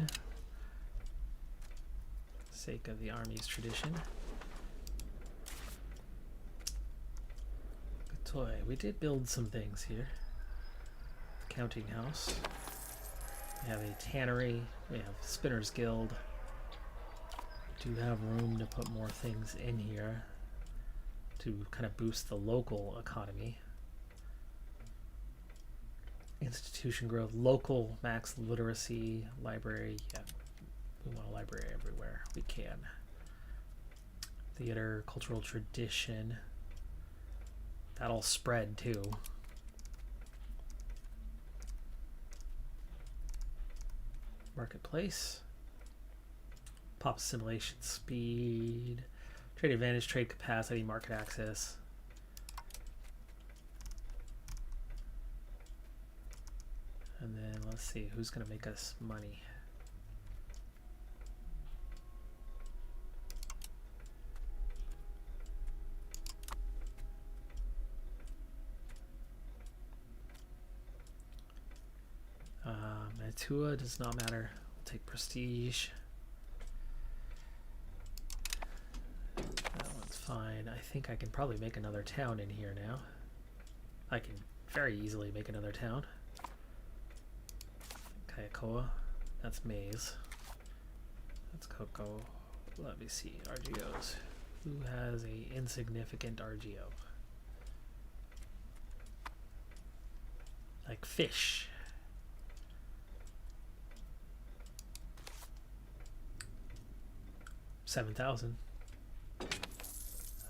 the sake of the Army's tradition. Good toy. We did build some things here. Counting house. We have a tannery. We have Spinner's Guild. We do have room to put more things in here to kind of boost the local economy. Institution growth, local max literacy, library. Yeah, we want a library everywhere we can. Theater, cultural tradition. That'll spread too. Marketplace, pop assimilation speed, trade advantage, trade capacity, market access. And then let's see who's going to make us money. Mantua does not matter. We'll take prestige. That one's fine. I think I can probably make another town in here now. I can very easily make another town. Kayakoa. That's maize. That's cocoa. Let me see. RGOs. Who has a insignificant RGO? Like fish. 7,000.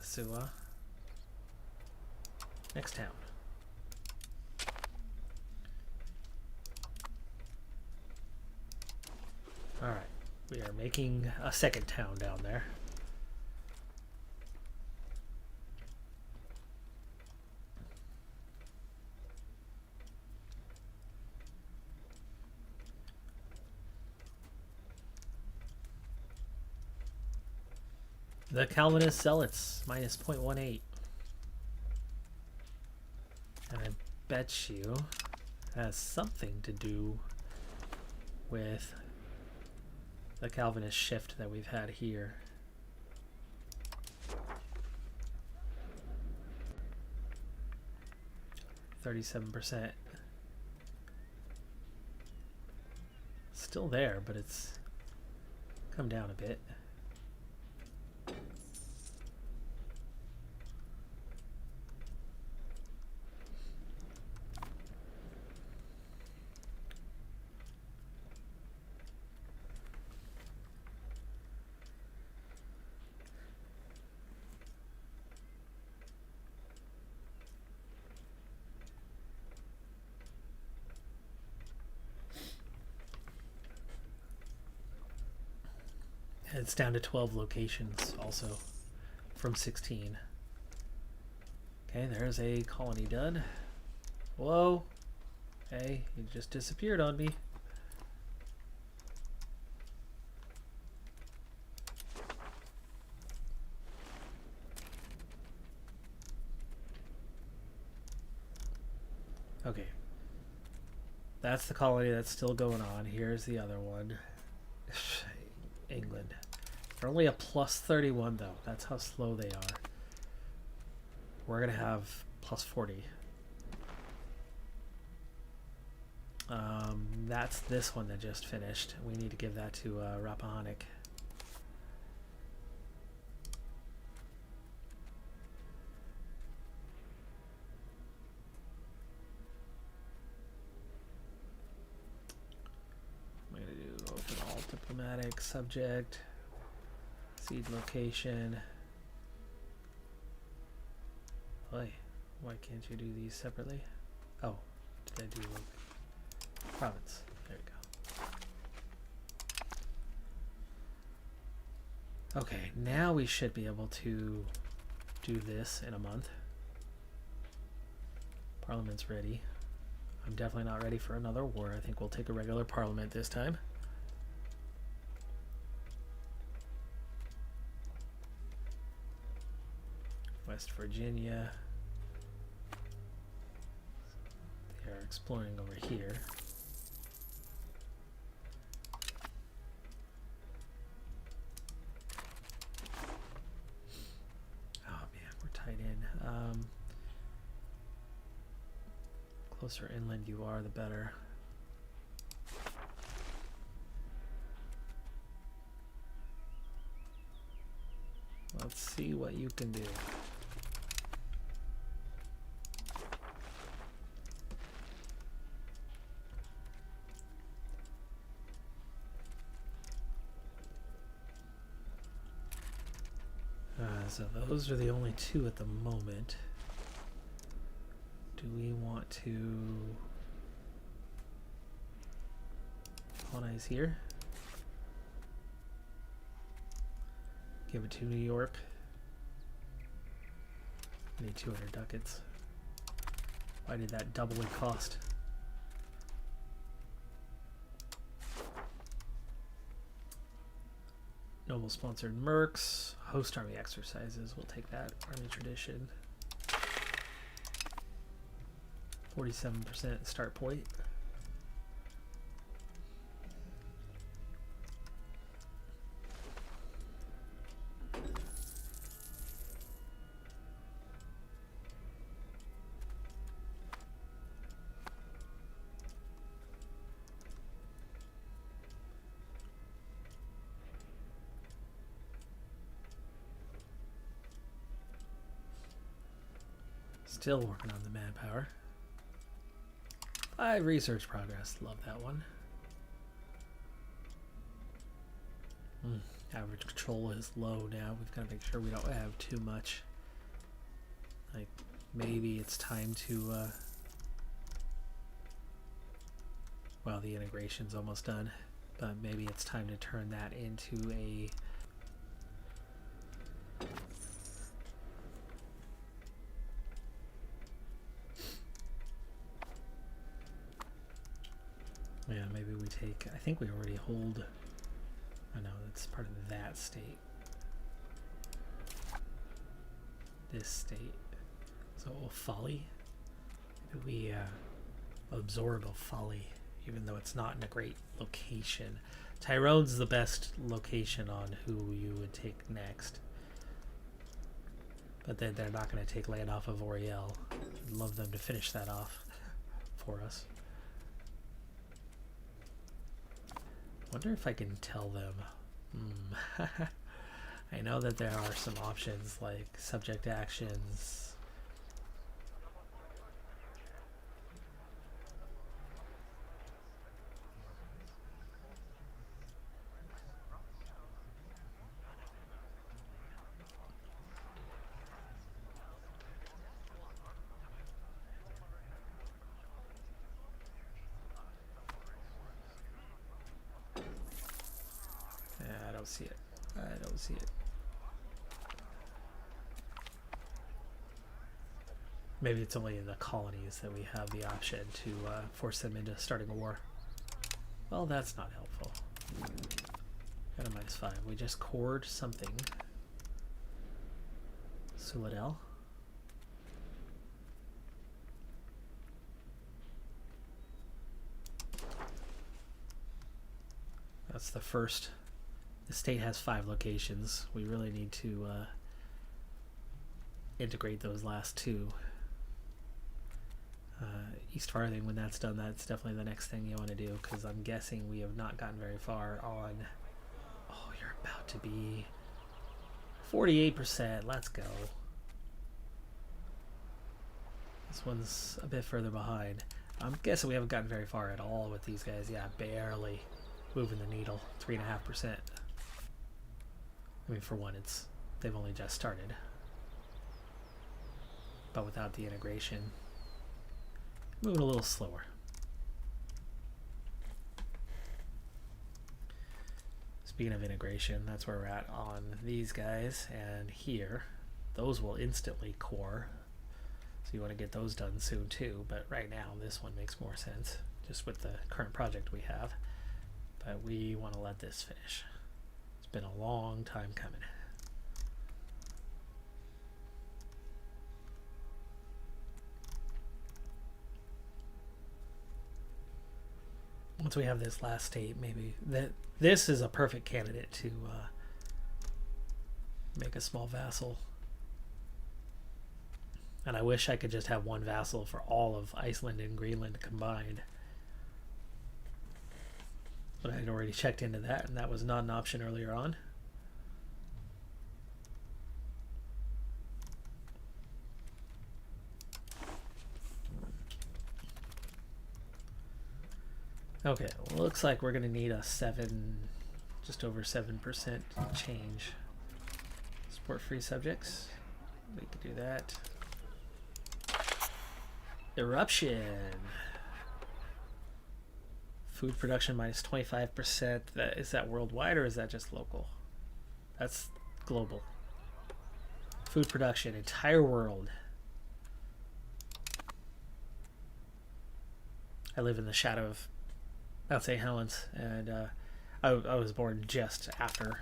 Suwa. Next town. Alright, we are making a second town down there. The Calvinist Zealots, minus 0.18. And I bet you has something to do with the Calvinist shift that we've had here. %. Still there, but it's come down a bit. It's down to 12 locations also from 16. Okay, there's a colony done. Whoa. Hey, you just disappeared on me. Okay. That's the colony that's still going on. Here's the other one. England. They're only a plus 31 though. That's how slow they are. We're gonna have plus 40. That's this one that just finished. We need to give that to Rappahannock. I'm gonna do open all diplomatic subject. Seed location. Why can't you do these separately? Oh, did I do province? There we go. Okay, now we should be able to do this in a month. Parliament's ready. I'm definitely not ready for another war. I think we'll take a regular parliament this time. West Virginia. They are exploring over here. Oh man, we're tied in. Closer inland you are, the better. Let's see what you can do. So those are the only two at the moment. Do we want to colonize here? Give it to New York. I need 200 ducats. Why did that double in cost? Noble sponsored mercs. Host army exercises. We'll take that. Army tradition. 47% start point. Still working on the manpower. 5 research progress. Love that one. Average control is low now. We've got to make sure we don't have too much. Like, maybe it's time to... well, the integration's almost done. But maybe it's time to turn that into a... yeah, maybe we take... I think we already hold... I know, that's part of that state. This state. So, folly. Maybe we absorb a folly, even though it's not in a great location. Tyrone's the best location on who you would take next. But then they're not going to take land off of Oriel. I'd love them to finish that off for us. Wonder if I can tell them. I know that there are some options like subject actions. I don't see it. I don't see it. Maybe it's only in the colonies that we have the option to force them into starting a war. Well, that's not helpful. Got a -5. We just cored something. Suladel. That's the first. The state has 5 locations. We really need to integrate those last 2. East Farthing, when that's done, that's definitely the next thing you want to do, because I'm guessing we have not gotten very far on... Oh, you're about to be 48%. Let's go. This one's a bit further behind. I'm guessing we haven't gotten very far at all with these guys. Yeah, barely moving the needle. 3.5%. I mean, for one, they've only just started. But without the integration, moving a little slower. Speaking of integration, that's where we're at on these guys. And here, those will instantly core. So you want to get those done soon too. But right now, this one makes more sense, just with the current project we have. But we want to let this finish. It's been a long time coming. Once we have this last state, maybe this is a perfect candidate to make a small vassal. And I wish I could just have one vassal for all of Iceland and Greenland combined. But I had already checked into that, and that was not an option earlier on. Okay, well, looks like we're going to need a just over 7% change. Support free subjects. We could do that. Eruption. Food production minus 25%. Is that worldwide or is that just local? That's global. Food production, entire world. I live in the shadow of Mount St. Helens, and I was born just after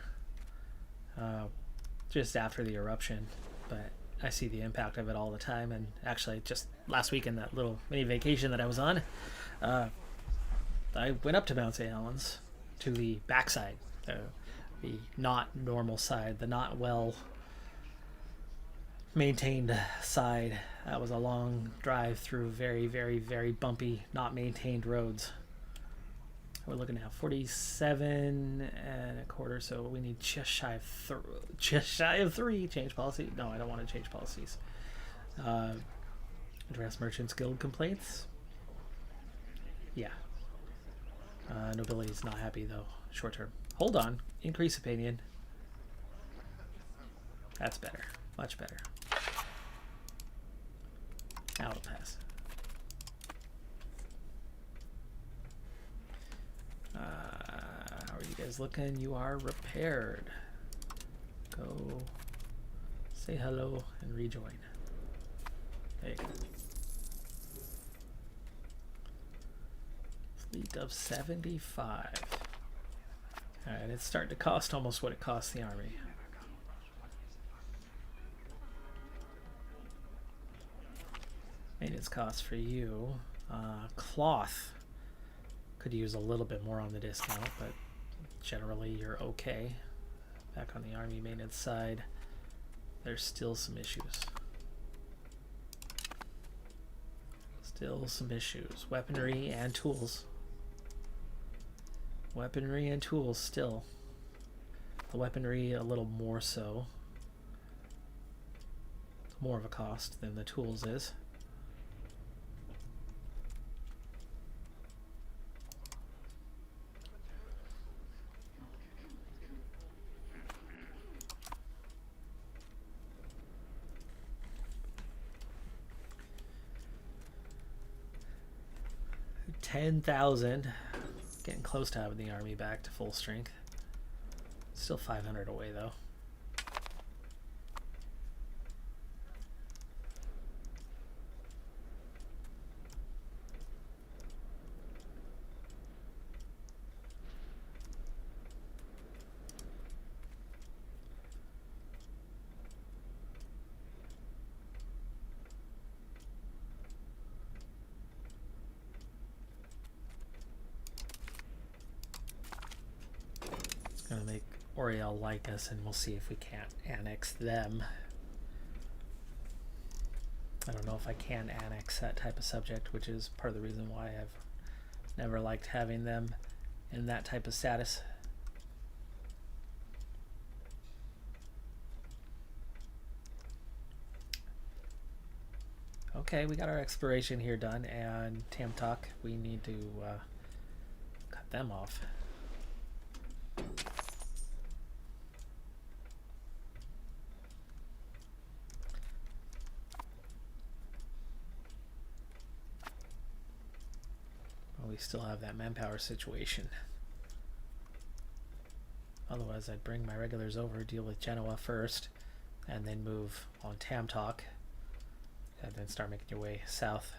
just after the eruption, but I see the impact of it all the time. And actually, just last week in that little mini vacation that I was on, I went up to Mount St. Helens to the backside, the not normal side, the not well maintained side. That was a long drive through very, very, very bumpy, not maintained roads. We're looking at 47 and a quarter, so we need just shy of three. Change policy. No, I don't want to change policies. Address Merchants Guild complaints. Yeah. Nobility's not happy though. Short term. Hold on. Increase opinion. That's better. Much better. Now it'll pass. How are you guys looking? You are repaired. Go say hello and rejoin. There you go. Fleet of 75. Alright, it's starting to cost almost what it costs the army. Maintenance costs for you. Cloth could use a little bit more on the discount, but generally you're okay. Back on the army maintenance side, there's still some issues. Still some issues. Weaponry and tools. Weaponry and tools still. The weaponry a little more so. It's more of a cost than the tools is. $10,000. Getting close to having the army back to full strength. Still 500 away though. Gonna make Oriel like us, and we'll see if we can't annex them. I don't know if I can annex that type of subject, which is part of the reason why I've never liked having them in that type of status. Okay, we got our exploration here done, and Tamtok, we need to cut them off. We still have that manpower situation. Otherwise, I'd bring my regulars over, deal with Genoa first, and then move on Tamtok, and then start making your way south,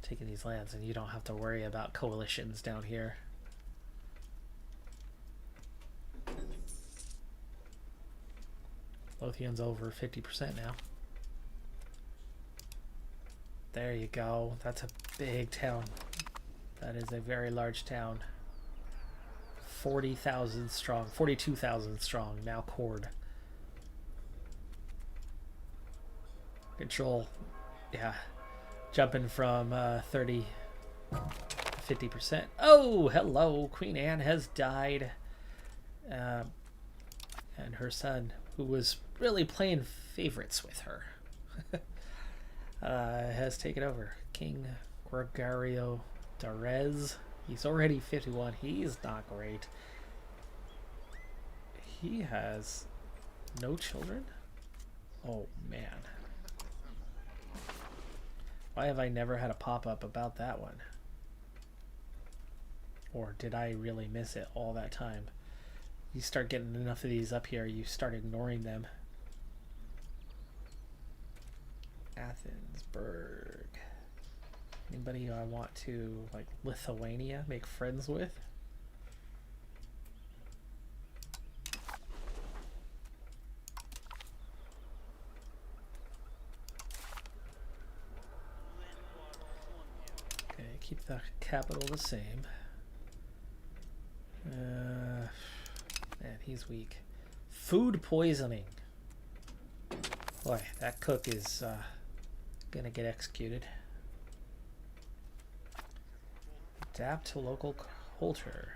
taking these lands, and you don't have to worry about coalitions down here. Lothian's over 50% now. There you go. That's a big town. That is a very large town. 40,000 strong. 42,000 strong. Now cored. Control. Yeah. Jumping from 30 to 50%. Oh, hello. Queen Anne has died. And her son, who was really playing favorites with her, has taken over. King Gregorio Darez. He's already 51. He's not great. He has no children? Oh, man. Why have I never had a pop-up about that one? Or did I really miss it all that time? You start getting enough of these up here, you start ignoring them. Athensburg. Anybody I want to, like, Lithuania, make friends with? keep the capital the same. Man, he's weak. Food poisoning. Boy, that cook is gonna get executed. Adapt to local culture.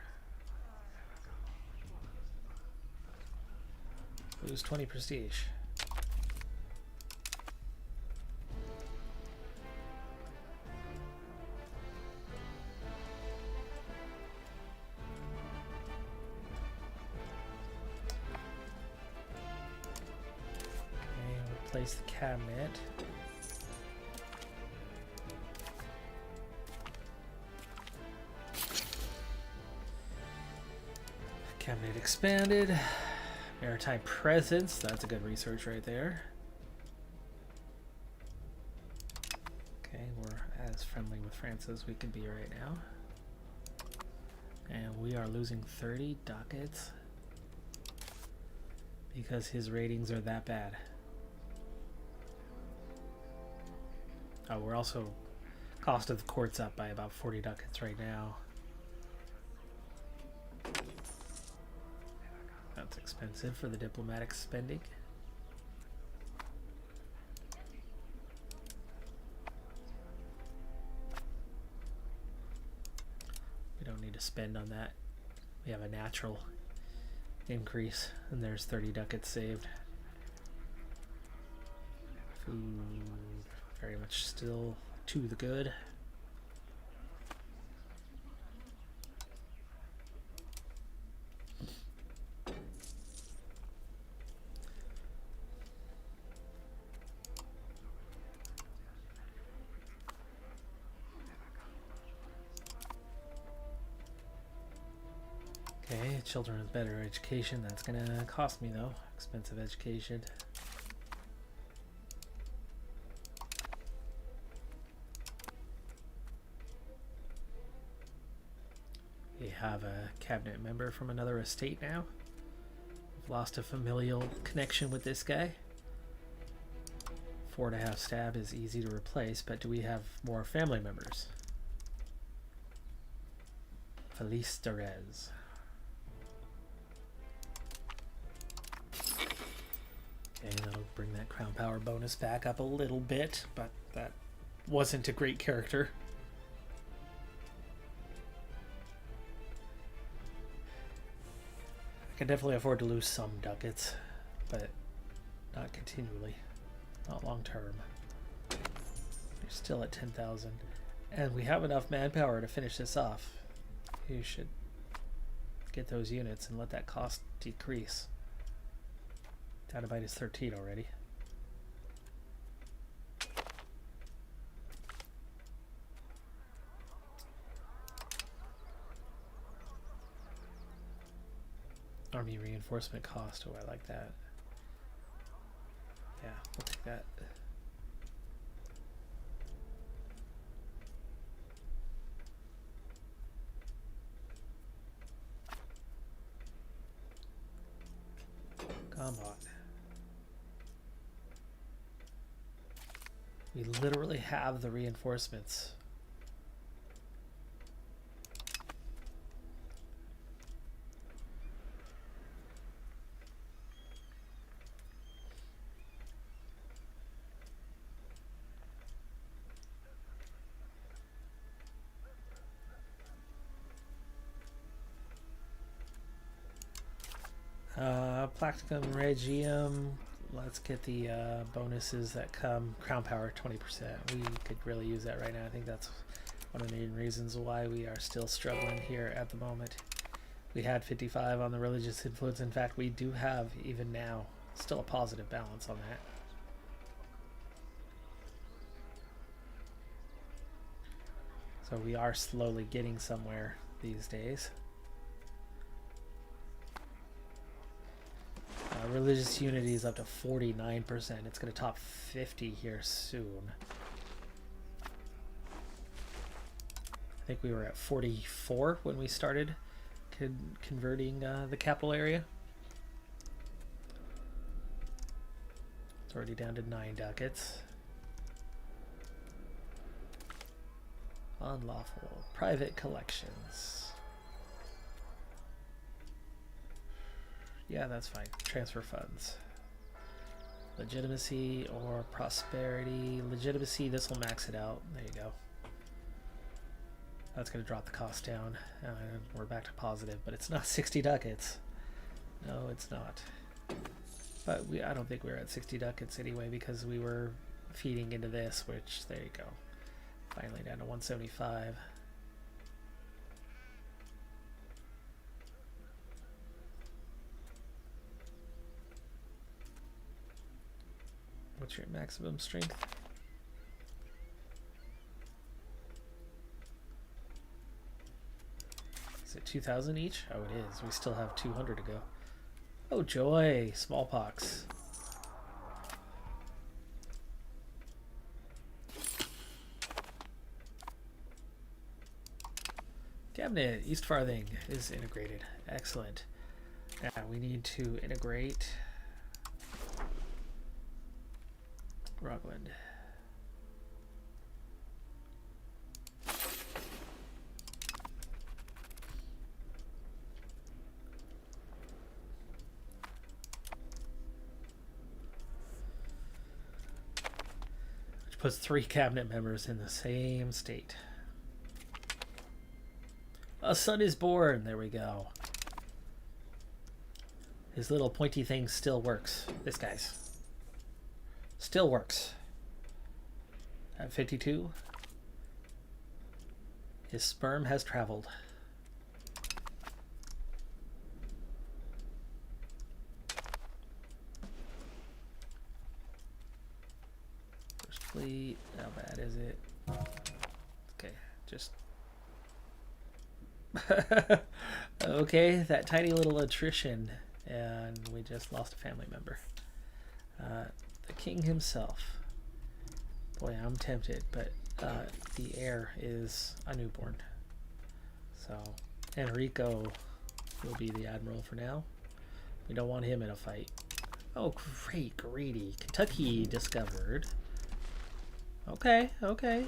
Lose 20 prestige. Replace the cabinet. Cabinet expanded. Maritime presence. That's a good research right there. Okay, we're as friendly with France as we can be right now. And we are losing 30 ducats because his ratings are that bad. Oh, we're also cost of the court's up by about 40 ducats right now. That's expensive for the diplomatic spending. We don't need to spend on that. We have a natural increase, and there's 30 ducats saved. Food. Very much still to the good. Okay, children with better education. That's gonna cost me though. Expensive education. We have a cabinet member from another estate now. We've lost a familial connection with this guy. 4.5 stab is easy to replace, but do we have more family members? Felice Derez. Okay, that'll bring that crown power bonus back up a little bit, but that wasn't a great character. I can definitely afford to lose some ducats, but not continually, not long term. We're still at 10,000, and we have enough manpower to finish this off. You should get those units and let that cost decrease. Down to minus 13 already. Army reinforcement cost. Oh, I like that. Yeah, we'll take that. Come on. We literally have the reinforcements. Practicum Regium. Let's get the bonuses that come. Crown Power 20%. We could really use that right now. I think that's one of the main reasons why we are still struggling here at the moment. We had 55 on the religious influence. In fact, we do have, even now, still a positive balance on that. So we are slowly getting somewhere these days. Religious unity is up to 49%. It's going to top 50 here soon. I think we were at 44 when we started converting the capital area. It's already down to 9 ducats. Unlawful. Private collections. Yeah, that's fine. Transfer funds. Legitimacy or prosperity. Legitimacy, this will max it out. There you go. That's going to drop the cost down. And we're back to positive, but it's not 60 ducats. No, it's not. But I don't think we were at 60 ducats anyway because we were feeding into this, which, there you go. Finally down to 175. What's your maximum strength? Is it 2,000 each? Oh, it is. We still have 200 to go. Oh, joy! Smallpox. Cabinet, East Farthing is integrated. Excellent. Now we need to integrate Rockland. Which puts 3 cabinet members in the same state. A son is born. There we go. His little pointy thing still works. This guy's. Still works. At 52. His sperm has traveled. First fleet. How bad is it? Okay, just... okay, that tiny little attrition, and we just lost a family member. The king himself. Boy, I'm tempted, but the heir is a newborn. So Enrico will be the admiral for now. We don't want him in a fight. Oh, great, greedy. Kentucky discovered. Okay, okay.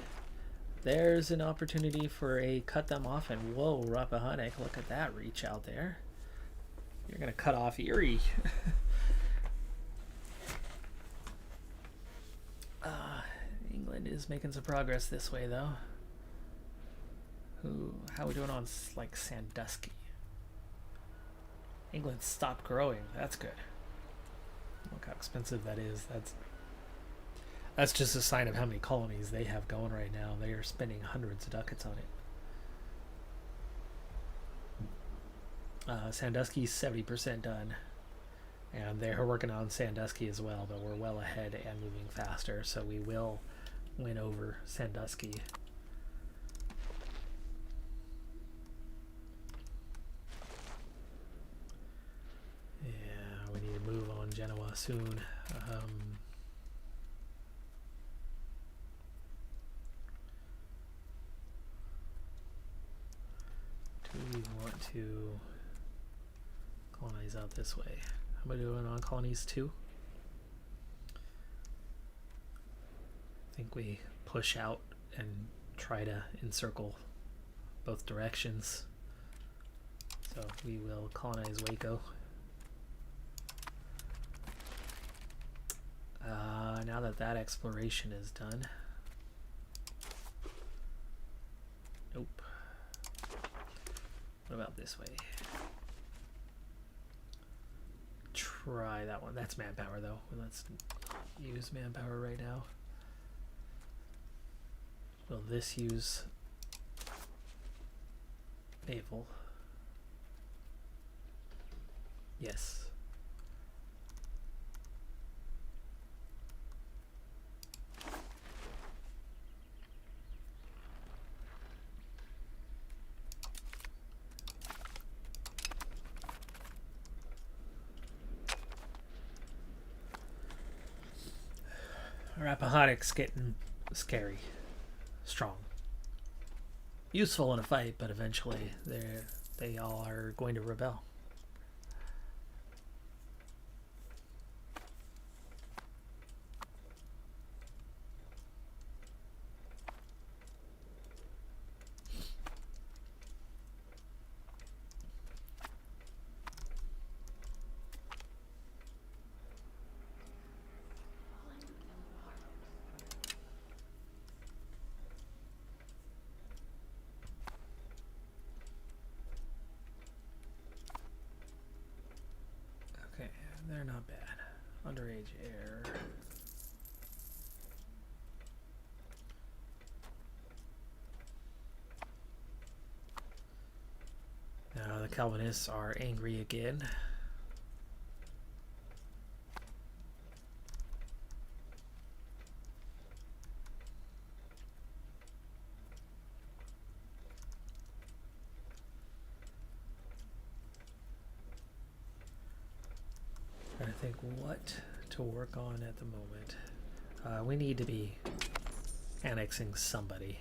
There's an opportunity for a cut them off, and whoa, Rappahannock, look at that reach out there. You're going to cut off Erie. England is making some progress this way, though. How are we doing on, like, Sandusky? England stopped growing. That's good. Look how expensive that is. That's just a sign of how many colonies they have going right now. They are spending hundreds of ducats on it. Sandusky's 70% done. And they're working on Sandusky as well, but we're well ahead and moving faster, so we will win over Sandusky. Yeah, we need to move on Genoa soon. Do we want to colonize out this way? How am I doing on colonies 2? I think we push out and try to encircle both directions. So we will colonize Waco. Now that exploration is done. Nope. What about this way? Try that one. That's manpower, though. Let's use manpower right now. Will this use naval? Yes. Rappahannock's getting scary. Strong. Useful in a fight, but eventually they all are going to rebel. Underage air. Now the Calvinists are angry again. I think what to work on at the moment. We need to be annexing somebody.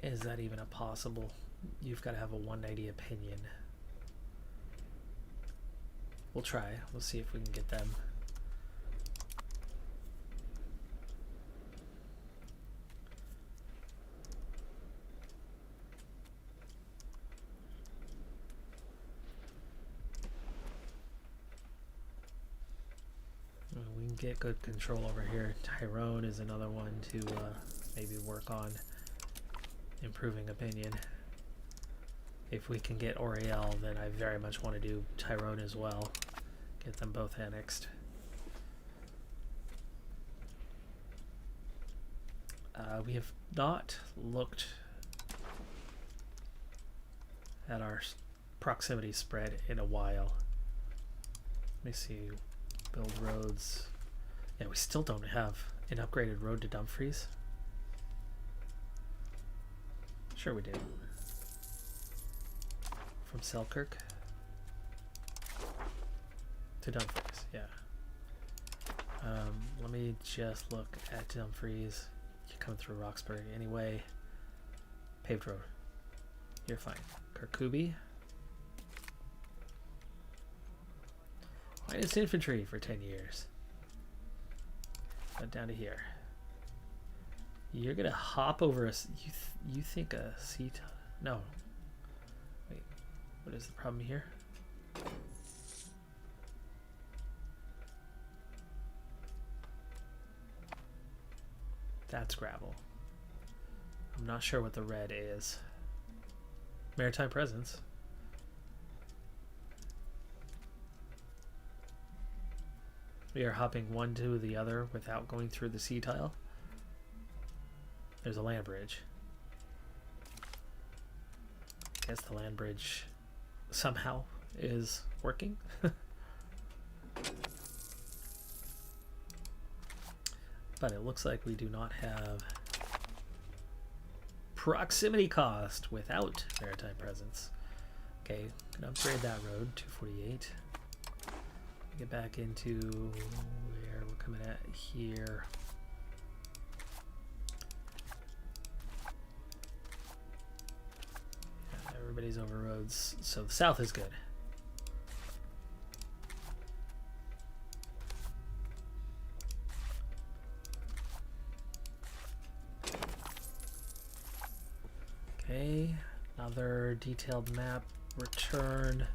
Is that even a possible? You've got to have a 190 opinion. We'll try. We'll see if we can get them. We can get good control over here. Tyrone is another one to maybe work on improving opinion. If we can get Oriel, then I very much want to do Tyrone as well. Get them both annexed. We have not looked at our proximity spread in a while. Let me see. Build roads. Yeah, we still don't have an upgraded road to Dumfries. Sure we do. From Selkirk to Dumfries, yeah. Let me just look at Dumfries. You come through Roxbury anyway. Paved road. You're fine. Kirkcudbright. Minus infantry for 10 years. Down to here. You're gonna hop over a. You think a seat? No. Wait. What is the problem here? That's gravel. I'm not sure what the red is. Maritime presence. We are hopping one to the other without going through the sea tile. There's a land bridge. Guess the land bridge somehow is working. But it looks like we do not have proximity cost without maritime presence. Okay, gonna upgrade that road, 248. Get back into where we're coming at here. Yeah, everybody's over roads, so the south is good. Okay, another detailed map return.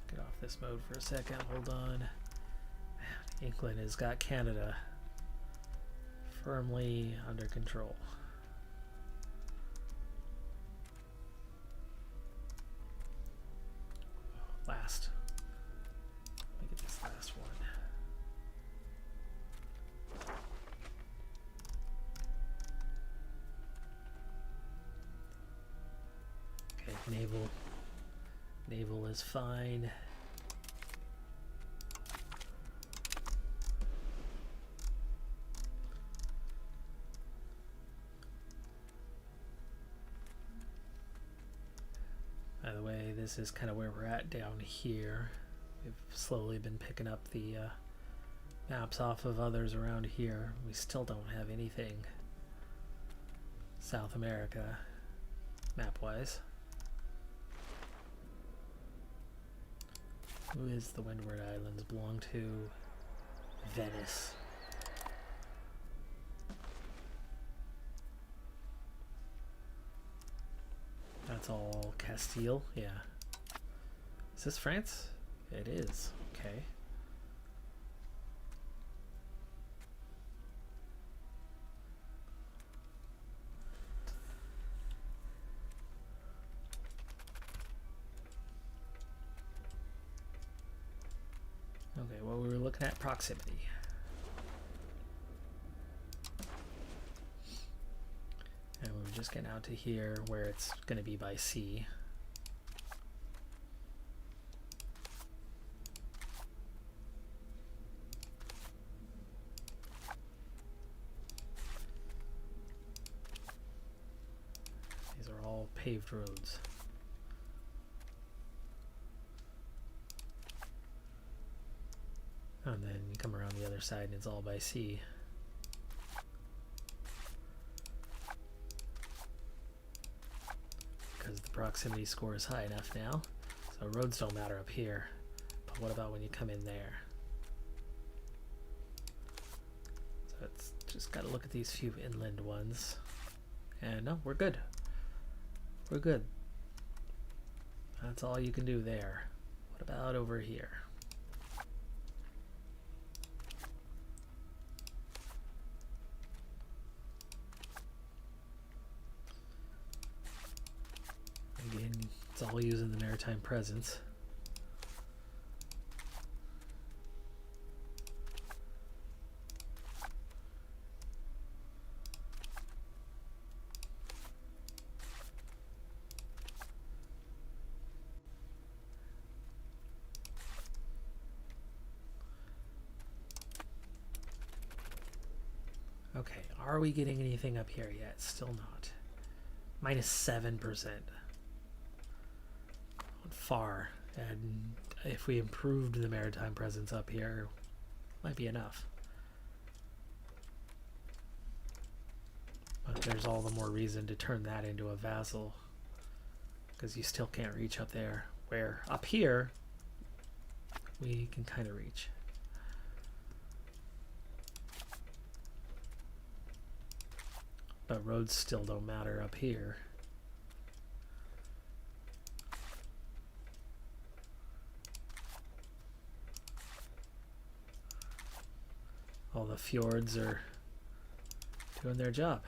Get off this mode for a second. Hold on. Man, England has got Canada firmly under control. Last. Let me get this last one. Okay, naval. Naval is fine. By the way, this is kind of where we're at down here. We've slowly been picking up the maps off of others around here. We still don't have anything South America map-wise. Who is the Windward Islands belong to? Venice. That's all Castile, yeah. Is this France? It is, okay. Okay, well, we were looking at proximity. And we were just getting out to here where it's going to be by sea. These are all paved roads. And then you come around the other side and it's all by sea. Because the proximity score is high enough now. So roads don't matter up here. But what about when you come in there? So it's just got to look at these few inland ones. And no, we're good. We're good. That's all you can do there. What about over here? Again, it's all using the maritime presence. Okay, are we getting anything up here yet? Still not. Minus 7%. Far, and if we improved the maritime presence up here, might be enough. But there's all the more reason to turn that into a vassal, because you still can't reach up there, where up here we can kind of reach. But roads still don't matter up here. All the fjords are doing their job.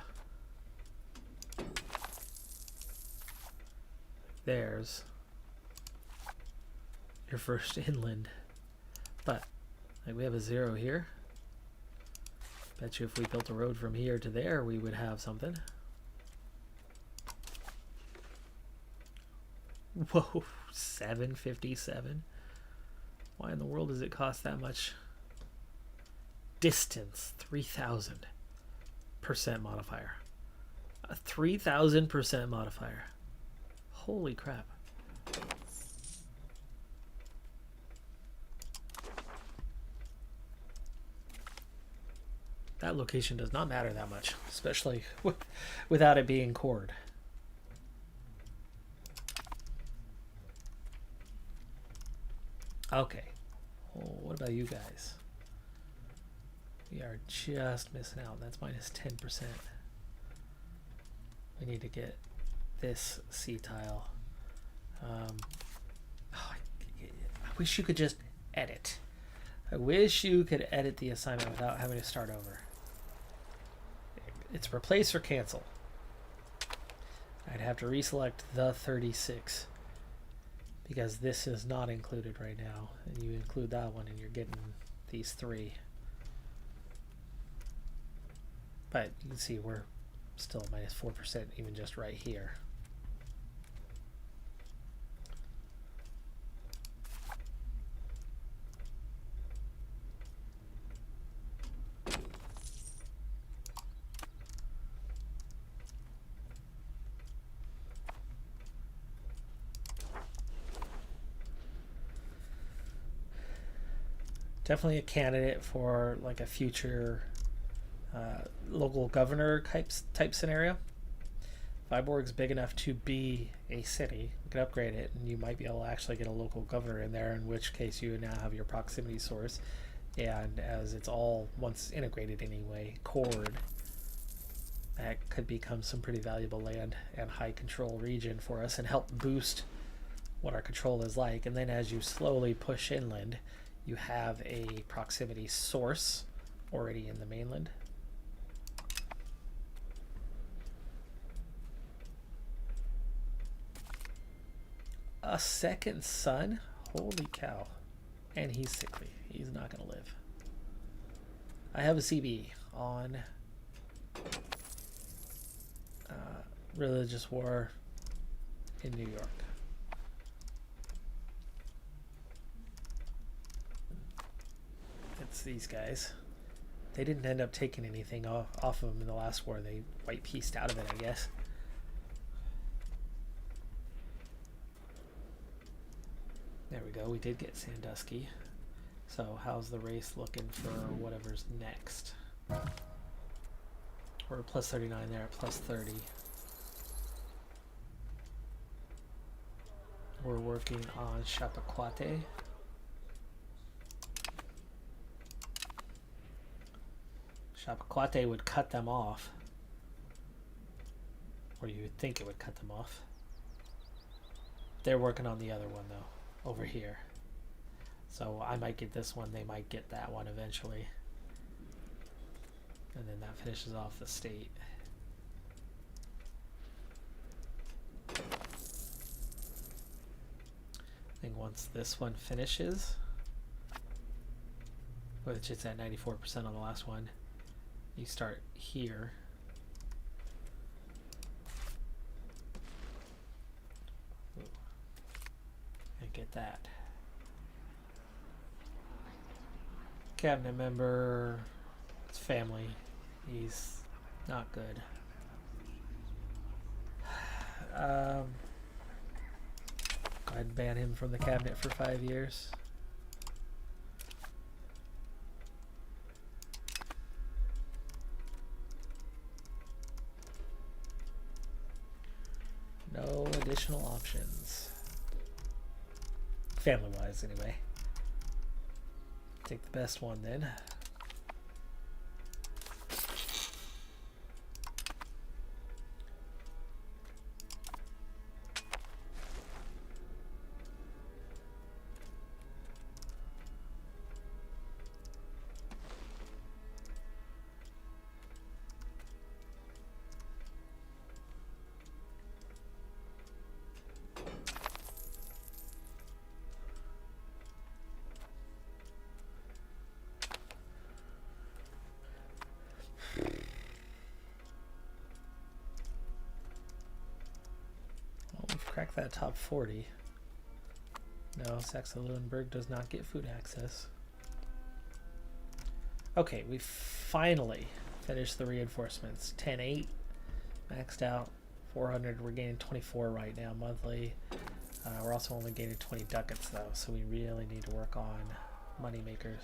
There's your first inland. But like we have a 0 here. Bet you if we built a road from here to there, we would have something. Whoa, 757. Why in the world does it cost that much? Distance, 3,000% modifier. A 3,000% modifier. Holy crap. That location does not matter that much, especially without it being cored. Okay. Oh, what about you guys? We are just missing out. That's minus 10%. We need to get this sea tile. I wish you could just edit. I wish you could edit the assignment without having to start over. It's replace or cancel. I'd have to reselect the 36 because this is not included right now. And you include that one and you're getting these 3. But you can see we're still minus 4% even just right here. Definitely a candidate for like a future local governor type scenario. Viborg's big enough to be a city. You can upgrade it and you might be able to actually get a local governor in there, in which case you now have your proximity source. And as it's all once integrated anyway, cored, that could become some pretty valuable land and high control region for us and help boost what our control is like. And then as you slowly push inland, you have a proximity source already in the mainland. A second sun? Holy cow. And he's sickly. He's not going to live. I have a CB on religious war in New York. It's these guys. They didn't end up taking anything off of them in the last war. They white pieced out of it, I guess. There we go. We did get Sandusky. So how's the race looking for whatever's next? We're at plus 39 there, at plus 30. We're working on Chappaqua. Chappaqua would cut them off. Or you would think it would cut them off. They're working on the other one though, over here. So I might get this one, they might get that one eventually. And then that finishes off the state. I think once this one finishes, which it's at 94% on the last one, you start here. Ooh. And get that. Cabinet member, it's family. He's not good. Go ahead and ban him from the cabinet for 5 years. No additional options. Family-wise, anyway. Take the best one then. Crack that top 40. No, Saxe-Lauenburg does not get food access. Okay, we finally finished the reinforcements. 10-8, maxed out. 400, we're gaining 24 right now monthly. We're also only gaining 20 ducats though, so we really need to work on money makers.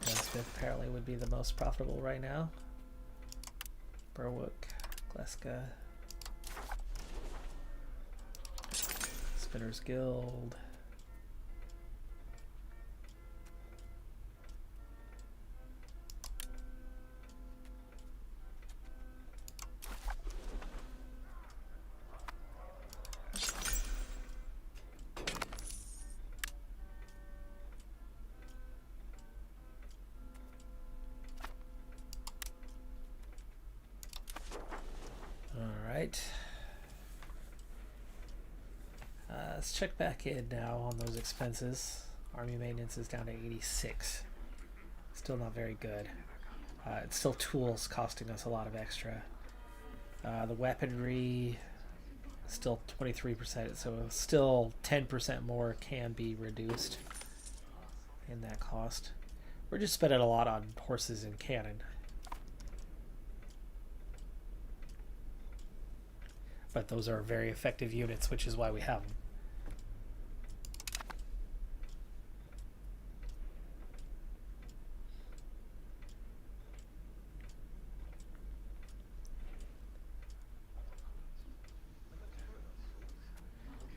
Smith apparently would be the most profitable right now. Berwick. Gleska, Spinners Guild, let's check back in now on those expenses. Army maintenance is down to 86. Still not very good. It's still tools costing us a lot of extra. The weaponry still 23%, so still 10% more can be reduced in that cost. We're just spending a lot on horses and cannon. But those are very effective units, which is why we have them.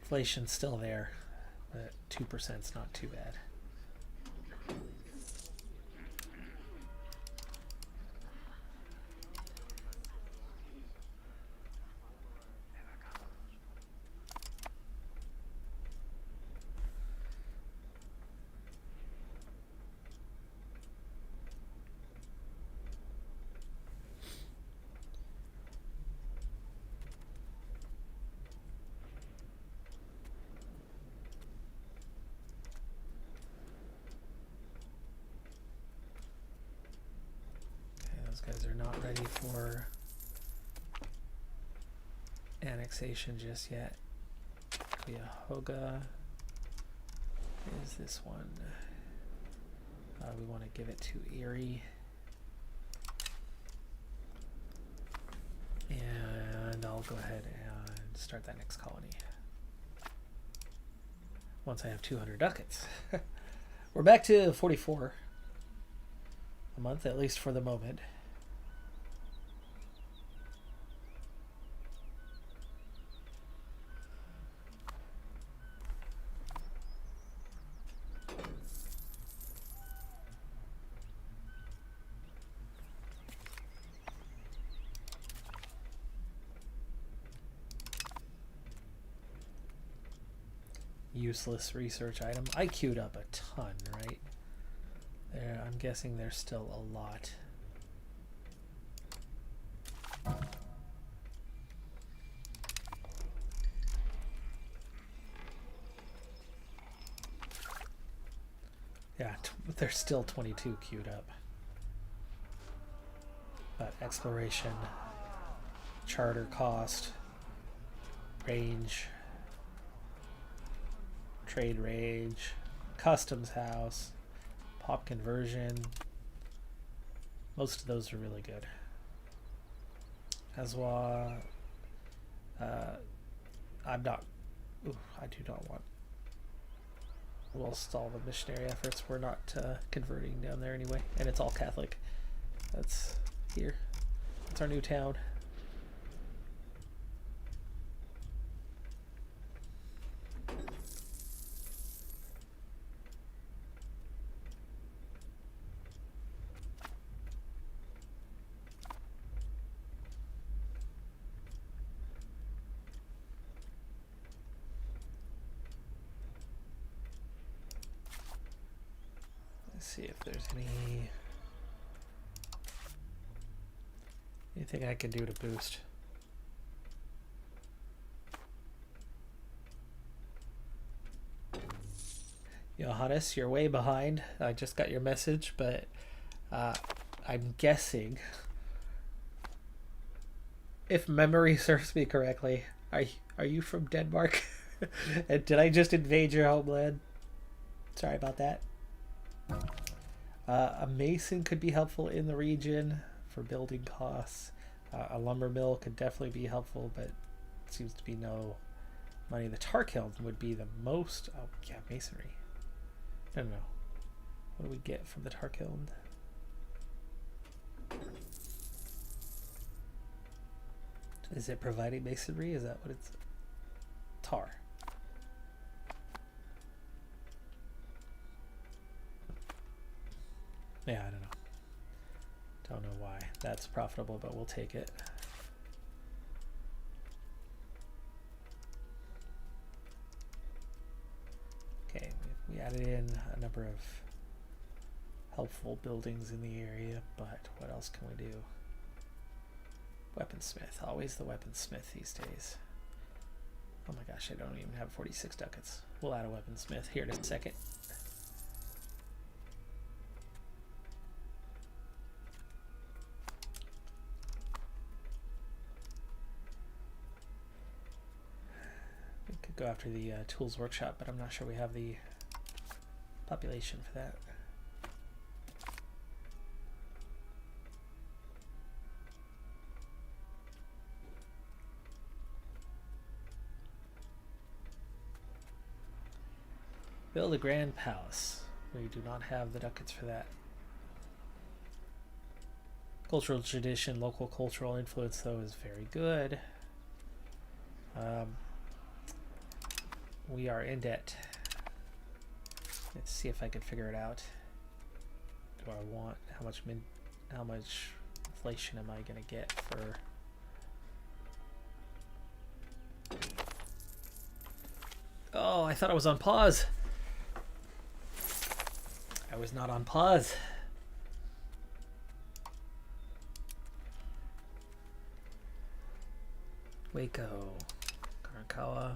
Inflation's still there, but 2% is not too bad. ready for annexation just yet. Cuyahoga is this one. We want to give it to Erie. And I'll go ahead and start that next colony once I have 200 ducats. We're back to 44 a month, at least for the moment. Useless research item. I queued up a ton, right? There, I'm guessing there's still a lot. Yeah, there's still 22 queued up. But exploration, charter cost, range, trade range, customs house, pop conversion. Most of those are really good. Aswa, I'm not. Ooh, I do not want. We'll stall the missionary efforts. We're not converting down there anyway, and it's all Catholic. That's here. It's our new town. See if there's anything I can do to boost. Johannes, you're way behind. I just got your message, but I'm guessing, if memory serves me correctly, are you from Denmark? And did I just invade your homeland? Sorry about that. A mason could be helpful in the region for building costs. A lumber mill could definitely be helpful, but seems to be no money. The tar kiln would be the most. Oh yeah, masonry. I don't know. What do we get from the tar kiln? Is it providing masonry? Is that what it's? Tar. Yeah, I don't know. Don't know why that's profitable, but we'll take it. Okay, we added in a number of helpful buildings in the area, but what else can we do? Weaponsmith, always the weaponsmith these days. Oh my gosh, I don't even have 46 ducats. We'll add a weaponsmith here in a second. Go after the tools workshop, but I'm not sure we have the population for that. Build a grand palace. We do not have the ducats for that. Cultural tradition, local cultural influence, though, is very good. We are in debt. Let's see if I can figure it out. Do I want how much inflation am I gonna get for? Oh, I thought I was on pause. I was not on pause. Waco, Karankawa.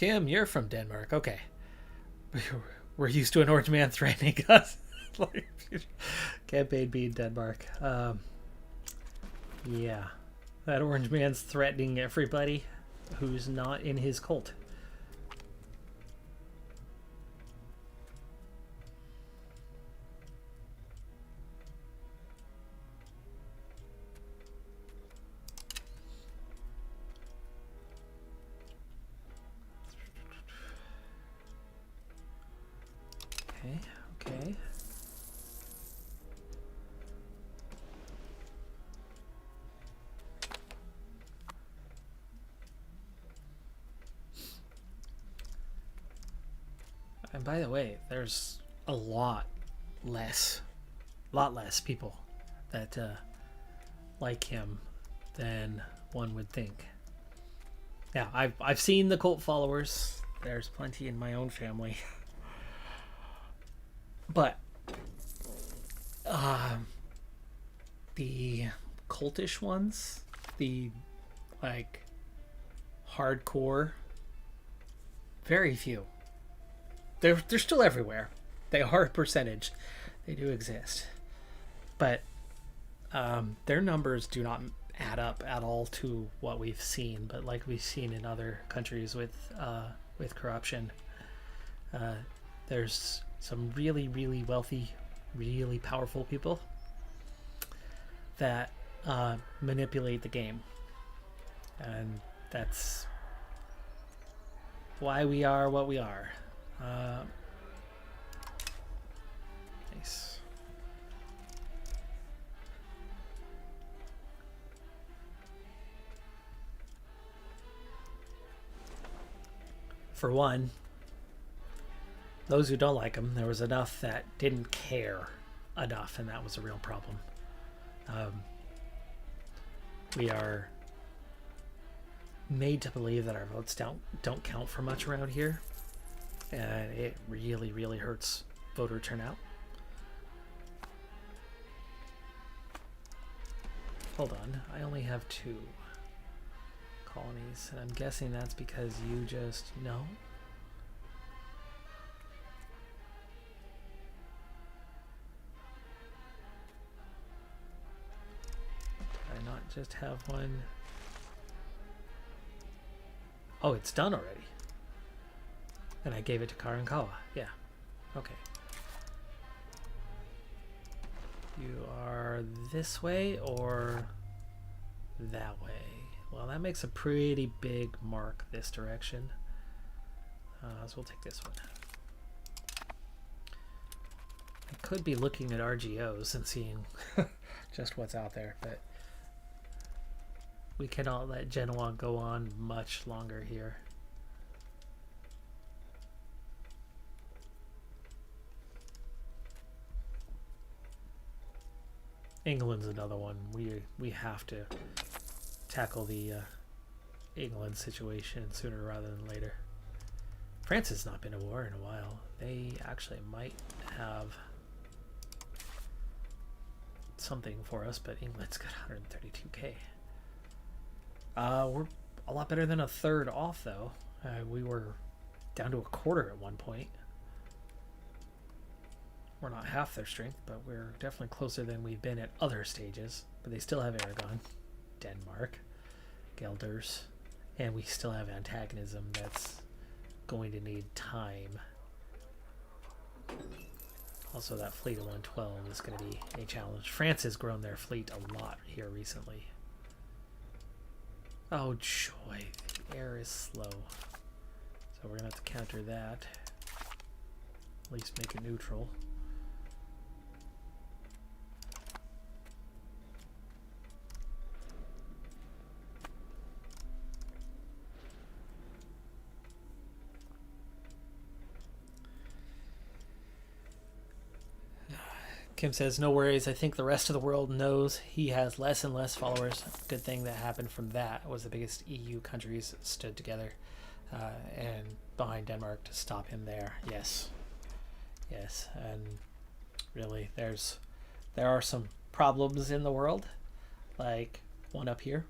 Kim, you're from Denmark. Okay. We're used to an orange man threatening us. Campaign be in Denmark. Yeah. That orange man's threatening everybody who's not in his cult. Okay. And by the way, there's a lot less people that like him than one would think. Now, I've seen the cult followers. There's plenty in my own family. But the cultish ones, the like hardcore, very few. They're still everywhere. They are a percentage. They do exist. But their numbers do not add up at all to what we've seen. But like we've seen in other countries with corruption, there's some really, really wealthy, really powerful people that manipulate the game. And that's why we are what we are. Nice. For one, those who don't like him, there was enough that didn't care enough, and that was a real problem. We are made to believe that our votes don't count for much around here, and it really, really hurts voter turnout. Hold on, I only have 2 colonies, and I'm guessing that's because you just know. Did I not just have one? Oh, it's done already. And I gave it to Karankawa. Yeah. Okay. You are this way or that way? Well, that makes a pretty big mark this direction. So we'll take this one. I could be looking at RGOs and seeing just what's out there, but we cannot let Genoa go on much longer here. England's another one. We have to tackle the England situation sooner rather than later. France has not been at war in a while. They actually might have something for us, but England's got 132k. We're a lot better than a third off, though. We were down to a quarter at one point. We're not half their strength, but we're definitely closer than we've been at other stages. But they still have Aragon, Denmark, Gelders, and we still have antagonism that's going to need time. Also, that fleet of 112 is going to be a challenge. France has grown their fleet a lot here recently. Oh, joy. The air is slow. So we're going to have to counter that. At least make it neutral. Kim says, no worries. I think the rest of the world knows he has less and less followers. Good thing that happened from that was the biggest EU countries stood together and behind Denmark to stop him there. Yes. Yes. And really, there are some problems in the world, like one up here,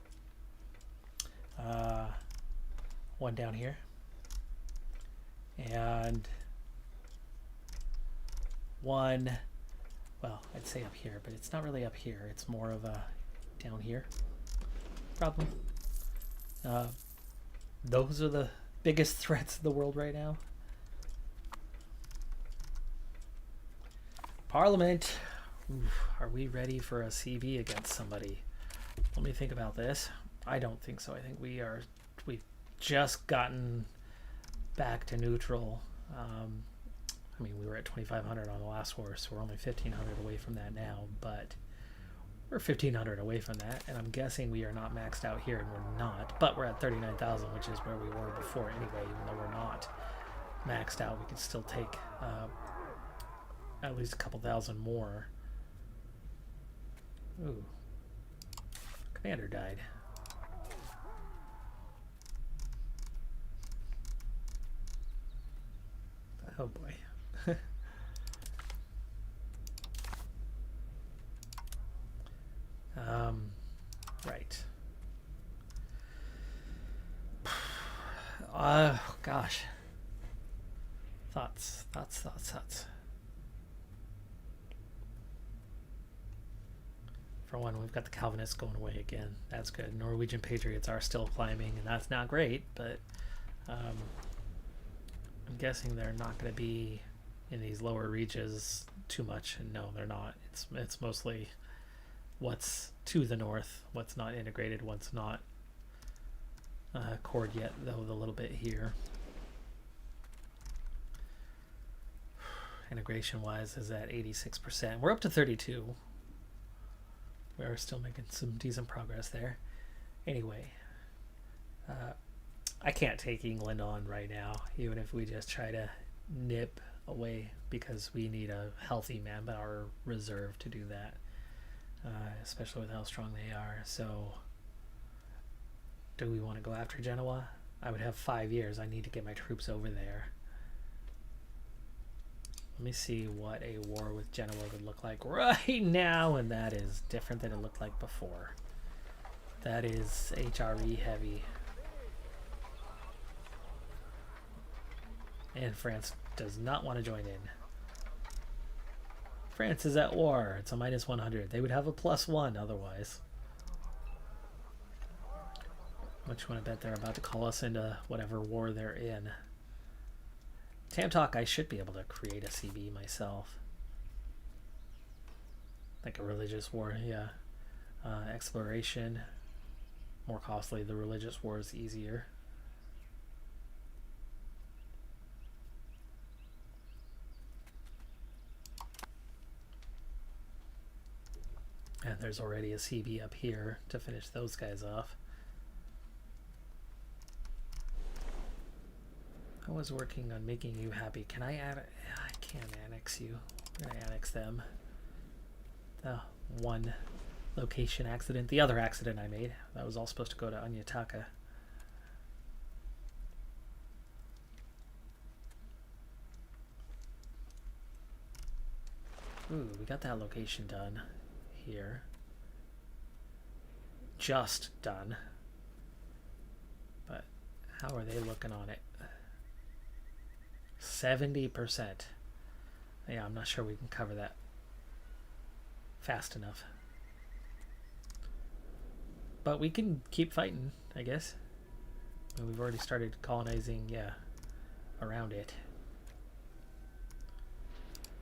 one down here, and one, well, I'd say up here, but it's not really up here. It's more of a down here, probably. Those are the biggest threats in the world right now. Parliament. Oof, are we ready for a CV against somebody? Let me think about this. I don't think so. I think we've just gotten back to neutral. I mean, we were at 2,500 on the last war, so we're only 1,500 away from that now, but we're 1,500 away from that, and I'm guessing we are not maxed out here, and we're not, but we're at 39,000, which is where we were before anyway. Even though we're not maxed out, we can still take at least a couple thousand more. Ooh. Commander died. Oh boy. Right. Gosh. Thoughts. For one, we've got the Calvinists going away again. That's good. Norwegian Patriots are still climbing, and that's not great, but I'm guessing they're not going to be in these lower reaches too much. And no, they're not. It's mostly what's to the north, what's not integrated, what's not cored yet, though a little bit here. Integration-wise is at 86%. We're up to 32. We're still making some decent progress there. Anyway, I can't take England on right now, even if we just try to nip away, because we need a healthy manpower reserve to do that, especially with how strong they are. So, do we want to go after Genoa? I would have 5 years. I need to get my troops over there. Let me see what a war with Genoa would look like right now, and that is different than it looked like before. That is HRE heavy. And France does not want to join in. France is at war. It's a minus 100. They would have a +1 otherwise. Much want to bet they're about to call us into whatever war they're in. Tam Talk, I should be able to create a CB myself. Like a religious war, yeah. Exploration, more costly. The religious war is easier. And there's already a CB up here to finish those guys off. I was working on making you happy. Can I add? I can't annex you. I'm gonna annex them. The one location accident. The other accident I made. That was all supposed to go to Anyataka. Ooh, we got that location done here. Just done. But how are they looking on it? 70%. Yeah, I'm not sure we can cover that fast enough. But we can keep fighting, I guess. And we've already started colonizing, yeah, around it.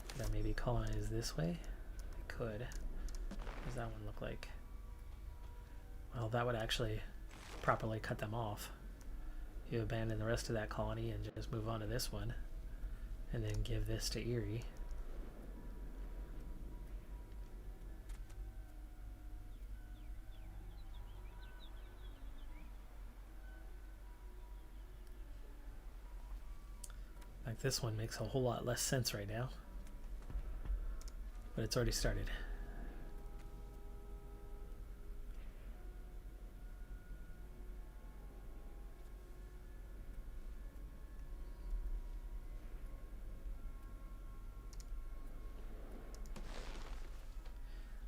Could I maybe colonize this way? I could. What does that one look like? Well, that would actually properly cut them off. You abandon the rest of that colony and just move on to this one. And then give this to Erie. Like this one makes a whole lot less sense right now. But it's already started.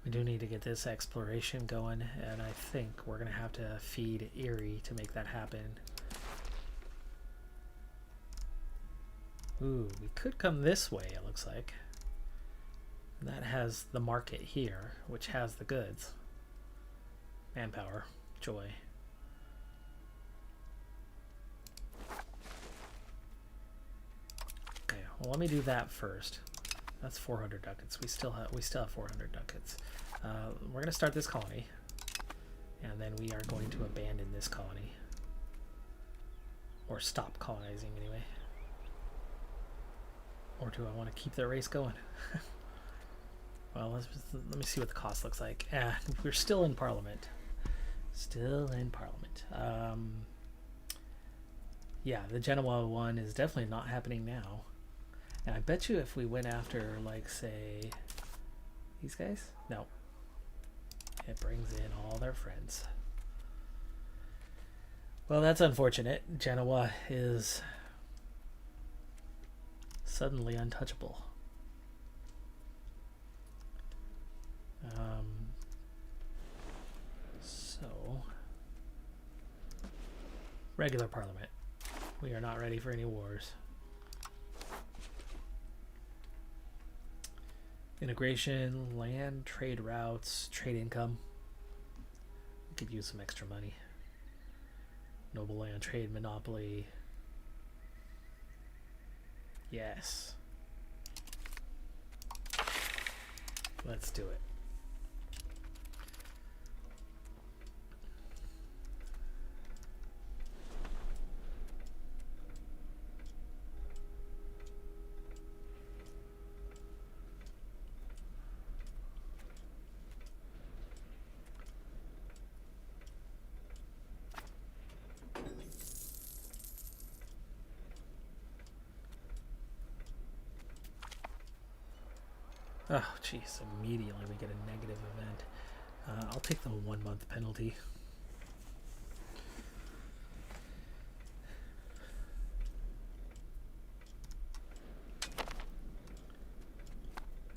We do need to get this exploration going, and I think we're going to have to feed Erie to make that happen. Ooh, we could come this way, it looks like. And that has the market here, which has the goods. Manpower, joy. Okay, well let me do that first. That's 400 ducats. We still have 400 ducats. We're gonna start this colony, and then we are going to abandon this colony, or stop colonizing anyway. Or do I want to keep the race going? Well, let me see what the cost looks like. We're still in Parliament. Still in Parliament. Yeah, the Genoa one is definitely not happening now. And I bet you if we went after, like, say, these guys? No. It brings in all their friends. Well, that's unfortunate. Genoa is suddenly untouchable. So, regular Parliament. We are not ready for any wars. Integration, land, trade routes, trade income. We could use some extra money. Noble land, trade, monopoly. Yes. Let's do it. Oh, jeez, immediately we get a negative event. I'll take the 1 month penalty.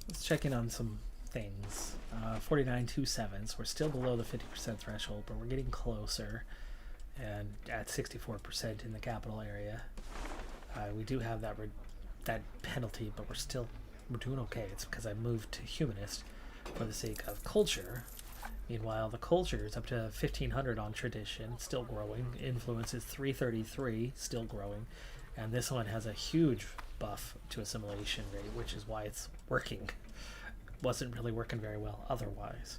Let's check in on some things. 49.27s. We're still below the 50% threshold, but we're getting closer. And at 64% in the capital area. We do have that penalty, but we're doing okay. It's because I moved to humanist for the sake of culture. Meanwhile, the culture is up to 1500 on tradition, still growing. Influence is 333, still growing. And this one has a huge buff to assimilation rate, which is why it's working. Wasn't really working very well otherwise.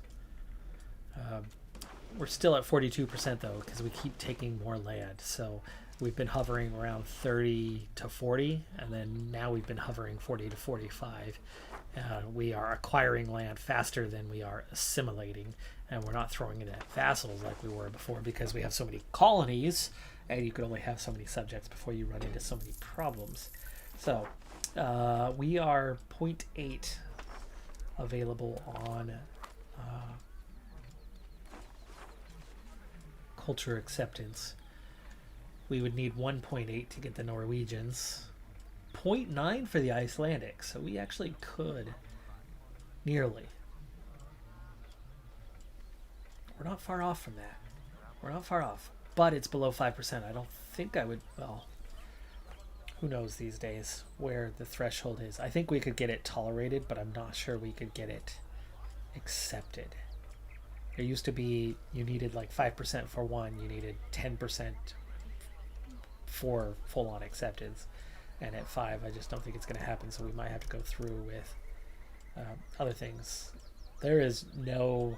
We're still at 42% though, because we keep taking more land. So we've been hovering around 30 to 40, and then now we've been hovering 40 to 45. We are acquiring land faster than we are assimilating, and we're not throwing it at vassals like we were before because we have so many colonies, and you could only have so many subjects before you run into so many problems. So we are 0.8 available on culture acceptance. We would need 1.8 to get the Norwegians. 0.9 for the Icelandic, so we actually could nearly. We're not far off from that. We're not far off, but it's below 5%. I don't think I would, well, who knows these days where the threshold is. I think we could get it tolerated, but I'm not sure we could get it accepted. There used to be, you needed like 5% for one, you needed 10% for full-on acceptance, and at 5 I just don't think it's going to happen, so we might have to go through with other things. There is no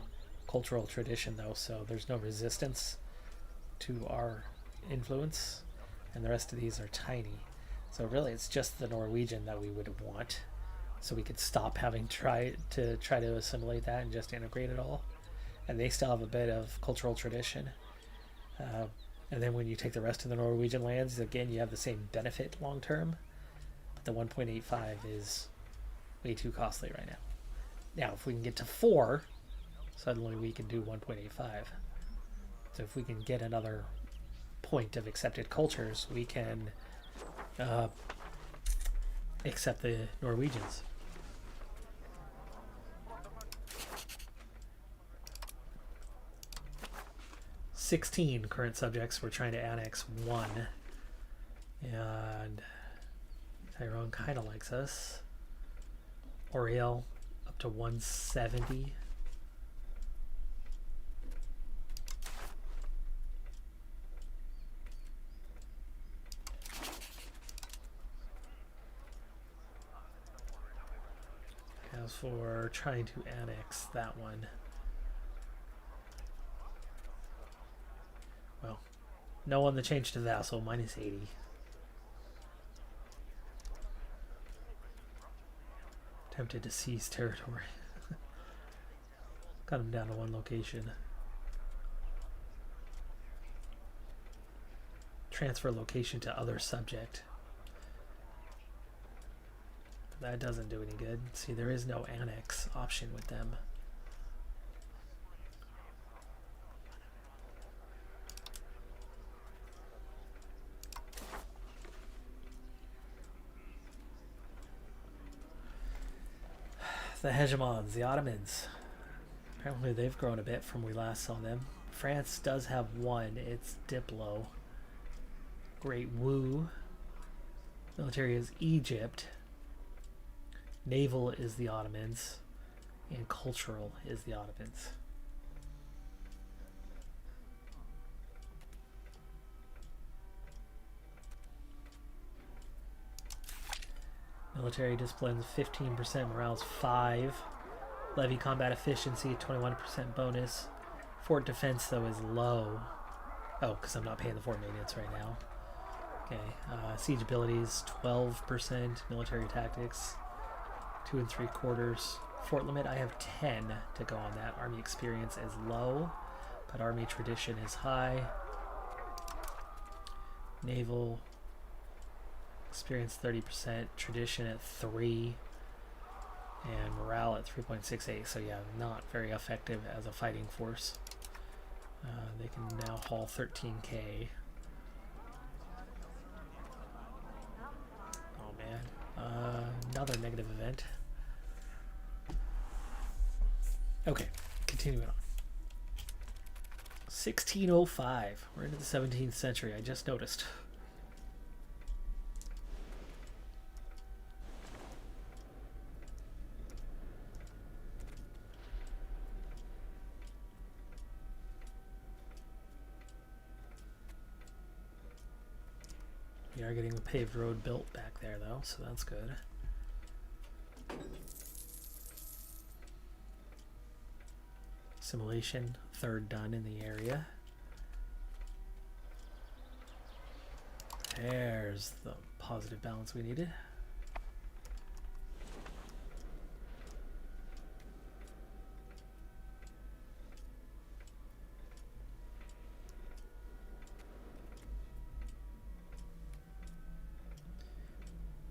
cultural tradition though, so there's no resistance to our influence, and the rest of these are tiny, so really it's just the Norwegian that we would want, so we could stop having try to assimilate that and just integrate it all. And they still have a bit of cultural tradition. And then when you take the rest of the Norwegian lands, again, you have the same benefit long term. But the 1.85 is way too costly right now. Now, if we can get to 4, suddenly we can do 1.85. So if we can get another point of accepted cultures, we can accept the Norwegians. "16 current subjects. We're trying to annex 1, and Tyrone kind of likes us. Oriel up to 170. As for trying to annex that one, well, no one that changed to vassal, minus 80. Tempted to seize territory. Got him down to one location. Transfer location to other subject. That doesn't do any good. See, there is no annex option with them. The hegemons, the Ottomans. Apparently they've grown a bit from we last saw them. France does have one. It's Diplo. Great Wu. Military is Egypt. Naval is the Ottomans. And cultural is the Ottomans. Military disciplines 15%, morale's 5. Levy combat efficiency 21% bonus. Fort defense though is low. Oh, because I'm not paying the fort maintenance right now. Okay, siege abilities 12%. Military tactics 2 3/4. Fort limit I have 10 to go on that. Army experience is low, but army tradition is high. Naval experience 30%, tradition at 3, and morale at 3.68. So yeah, not very effective as a fighting force. They can now haul 13k. Oh man, another negative event. Okay, continuing on. 1605. We're into the 17th century. I just noticed. We are getting the paved road built back there, though, so that's good. Simulation, 3rd done in the area. There's the positive balance we needed.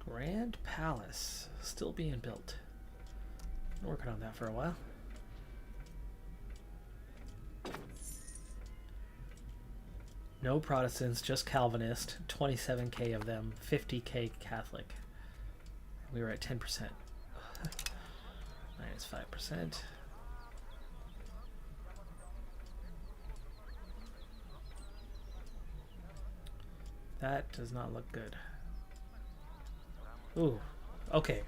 Grand Palace, still being built. Been working on that for a while. No Protestants, just Calvinist. 27k of them, 50k Catholic. We were at 10%. Minus 5%. That does not look good. Ooh, okay.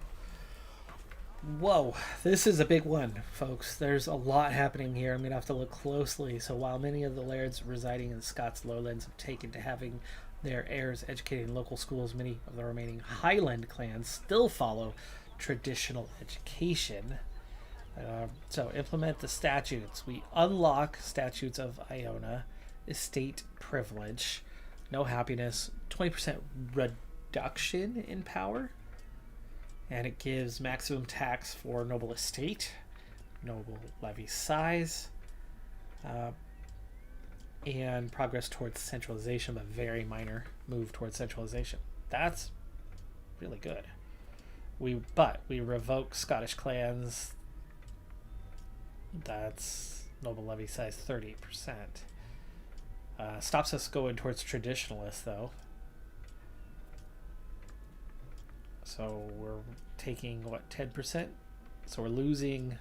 Whoa, this is a big one, folks. There's a lot happening here. I'm going to have to look closely. So while many of the lairds residing in the Scots lowlands have taken to having their heirs educated in local schools, many of the remaining Highland clans still follow traditional education. So implement the statutes. We unlock statutes of Iona, estate privilege, no happiness, 20% reduction in power. And it gives maximum tax for noble estate, noble levy size, and progress towards centralization, but very minor move towards centralization. That's really good. But we revoke Scottish clans. That's noble levy size 30%. Stops us going towards traditionalists though. So we're taking, what, 10%? So we're losing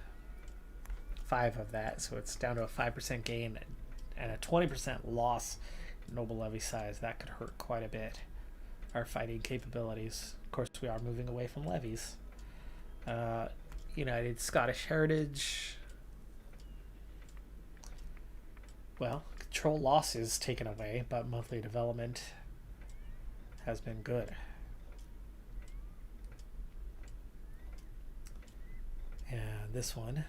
5 of that. So it's down to a 5% gain and a 20% loss in noble levy size. That could hurt quite a bit. our fighting capabilities. Of course, we are moving away from levies. United Scottish Heritage. Well, control losses taken away, but monthly development has been good. And this one,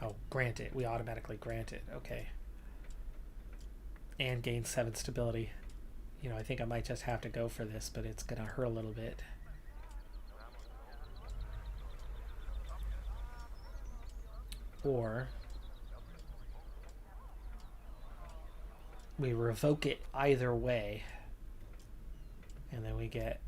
oh, grant it. We automatically grant it. Okay. And gain 7 stability. I think I might just have to go for this, but it's gonna hurt a little bit. Or we revoke it either way, and then we get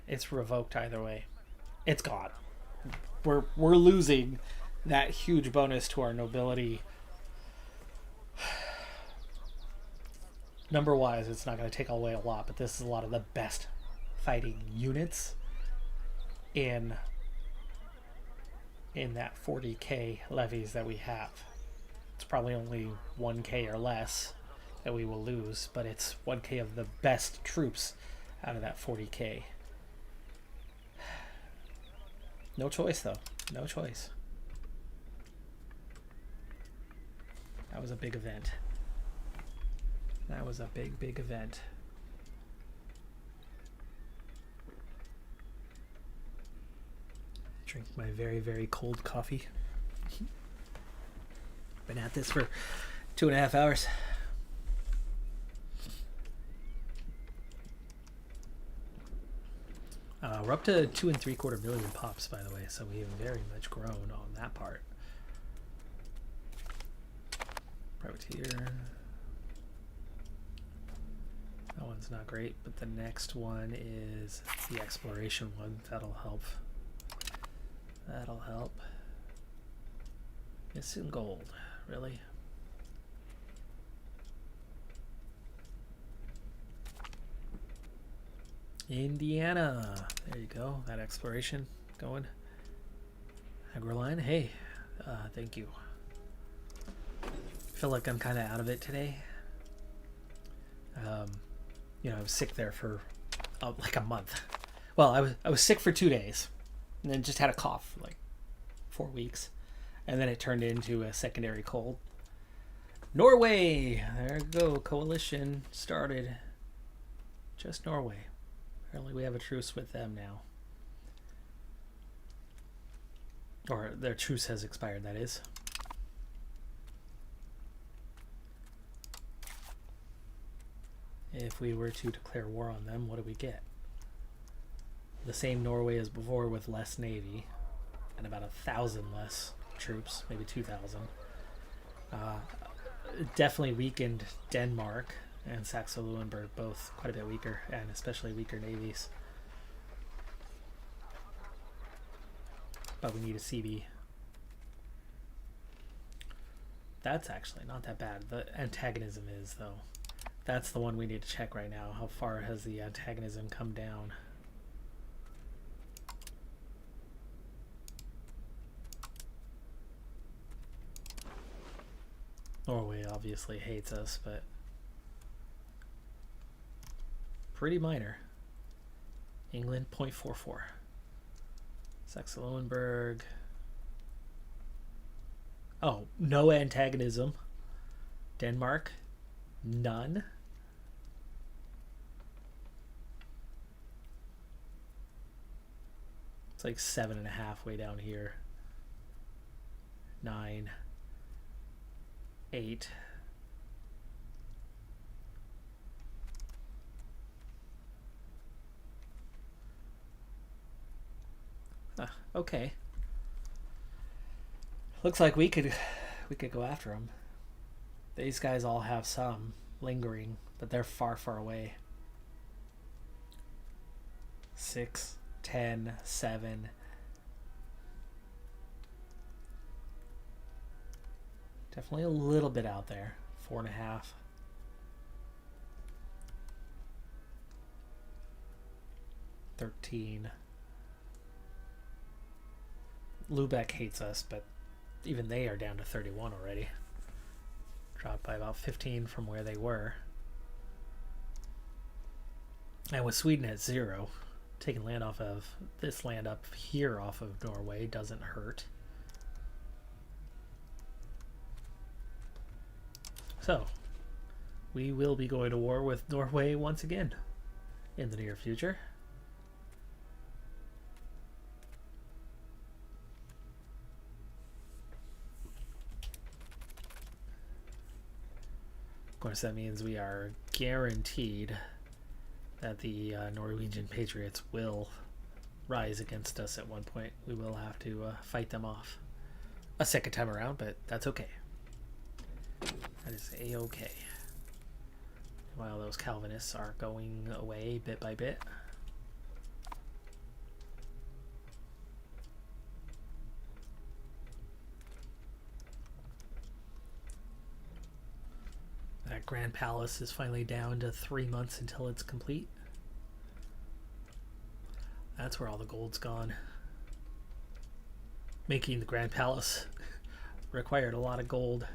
it's revoked either way. It's gone. We're losing that huge bonus to our nobility. Number wise, it's not going to take away a lot, but this is a lot of the best fighting units in that 40k levies that we have. It's probably only 1k or less that we will lose, but it's 1k of the best troops out of that 40k. No choice, though. No choice. That was a big event. That was a big, big event. Drink my very, very cold coffee. Been at this for 2.5 hours. We're up to 2 3/4 million pops, by the way, so we have very much grown on that part. Privateer. That one's not great, but the next one is the exploration one. That'll help. That'll help. Missing gold, really? Indiana. There you go. That exploration going. Agroline. Hey, thank you. Feel like I'm kind of out of it today. I was sick there for like a month. Well, I was sick for 2 days, and then just had a cough for like 4 weeks, and then it turned into a secondary cold. Norway. There you go. Coalition started. Just Norway. Apparently we have a truce with them now. Or their truce has expired, that is. If we were to declare war on them, what do we get? The same Norway as before with less navy and about 1,000 less troops, maybe 2,000. Definitely weakened Denmark and Saxo-Lauenburg, both quite a bit weaker, and especially weaker navies. But we need a CB. That's actually not that bad. The antagonism is, though. That's the one we need to check right now. How far has the antagonism come down? Norway obviously hates us, but pretty minor. England 0.44. Saxo-Lauenburg. Oh, no antagonism. Denmark, none. It's like 7.5 way down here. 9, 8. Okay. Looks like we could go after them. These guys all have some lingering, but they're far, far away. 6, 10, 7. Definitely a little bit out there. 4.5. $13. Lubeck hates us, but even they are down to 31 already. Dropped by about 15 from where they were. And with Sweden at 0, taking land off of this land up here off of Norway doesn't hurt. So, we will be going to war with Norway once again in the near future. Of course, that means we are guaranteed that the Norwegian patriots will rise against us at one point. We will have to fight them off a second time around, but that's okay. That is a-okay. While those Calvinists are going away bit by bit. That Grand Palace is finally down to 3 months until it's complete. That's where all the gold's gone. Making the Grand Palace required a lot of gold.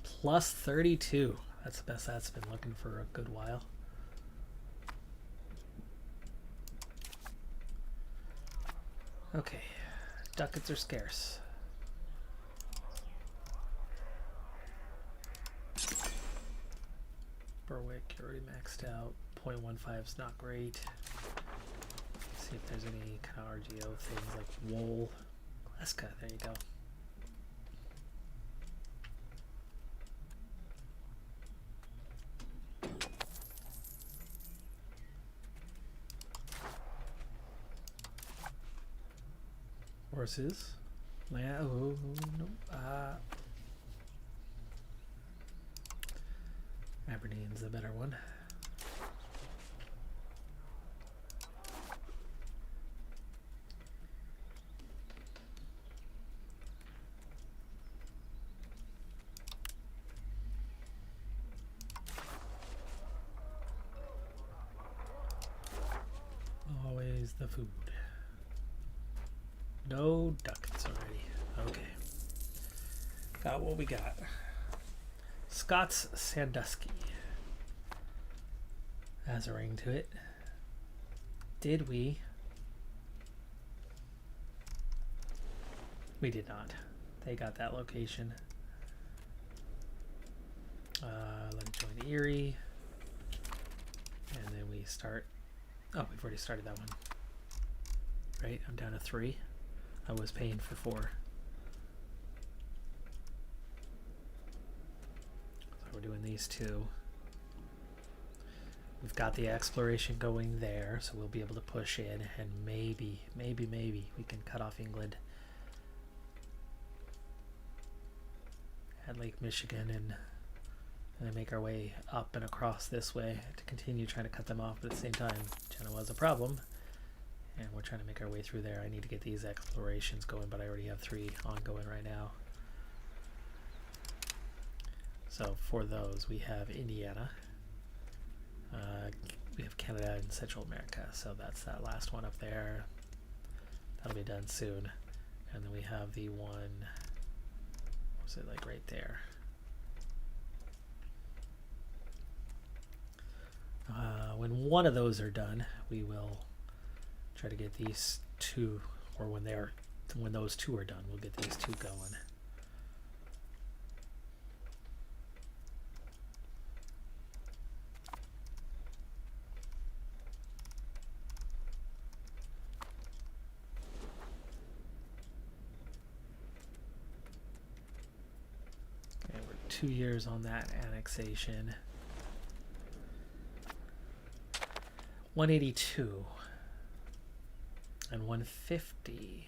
Plus 32. That's the best that's been looking for a good while. Okay, ducats are scarce. Berwick, you're already maxed out. 0.15 is not great. Let's see if there's any kind of RGO things like wool. Gleska, there you go. Horses. Yeah, oh, no. Aberdeen's the better one. Always the food. No ducats already. Okay. Got what we got. Scots Sandusky has a ring to it. Did we? We did not. They got that location. Let me join Erie. And then we start. Oh, we've already started that one. Right? I'm down to 3. I was paying for 4. So we're doing these 2. We've got the exploration going there, so we'll be able to push in, and maybe we can cut off England at Lake Michigan and then make our way up and across this way to continue trying to cut them off. But at the same time, Genoa is a problem. And we're trying to make our way through there. I need to get these explorations going, but I already have 3 ongoing right now. So for those, we have Indiana. We have Canada and Central America. So that's that last one up there. That'll be done soon. And then we have the one, what's it like right there? When one of those are done, we will try to get these 2, or when those 2 are done, we'll get these 2 going. Okay, we're 2 years on that annexation. 182. And 150.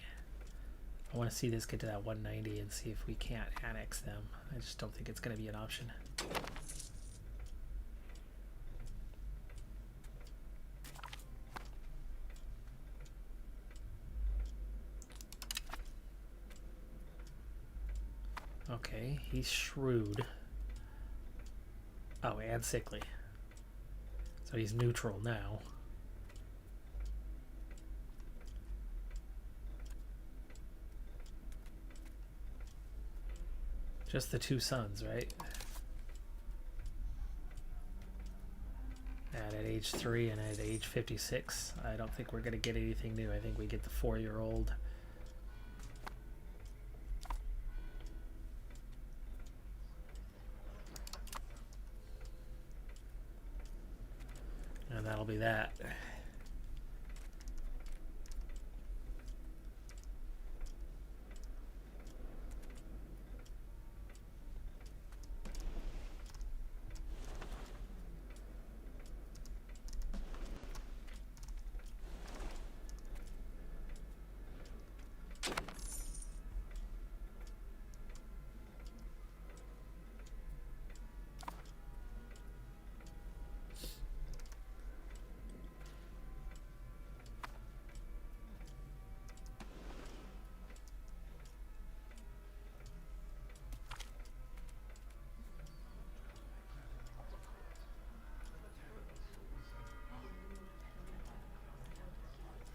I want to see this get to that 190 and see if we can't annex them. I just don't think it's going to be an option. Okay, he's shrewd. Oh, and sickly. So he's neutral now. Just the two suns, right? And at age 3 and at age 56, I don't think we're going to get anything new. I think we get the 4-year-old. And that'll be that.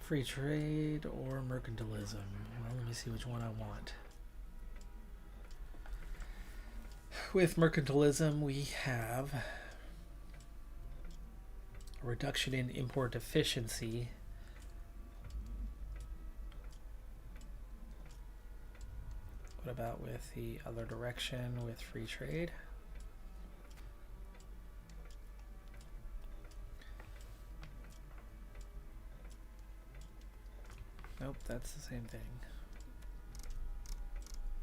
Free trade or mercantilism? Well, let me see which one I want. With mercantilism, we have a reduction in import efficiency. What about with the other direction with free trade? Nope, that's the same thing.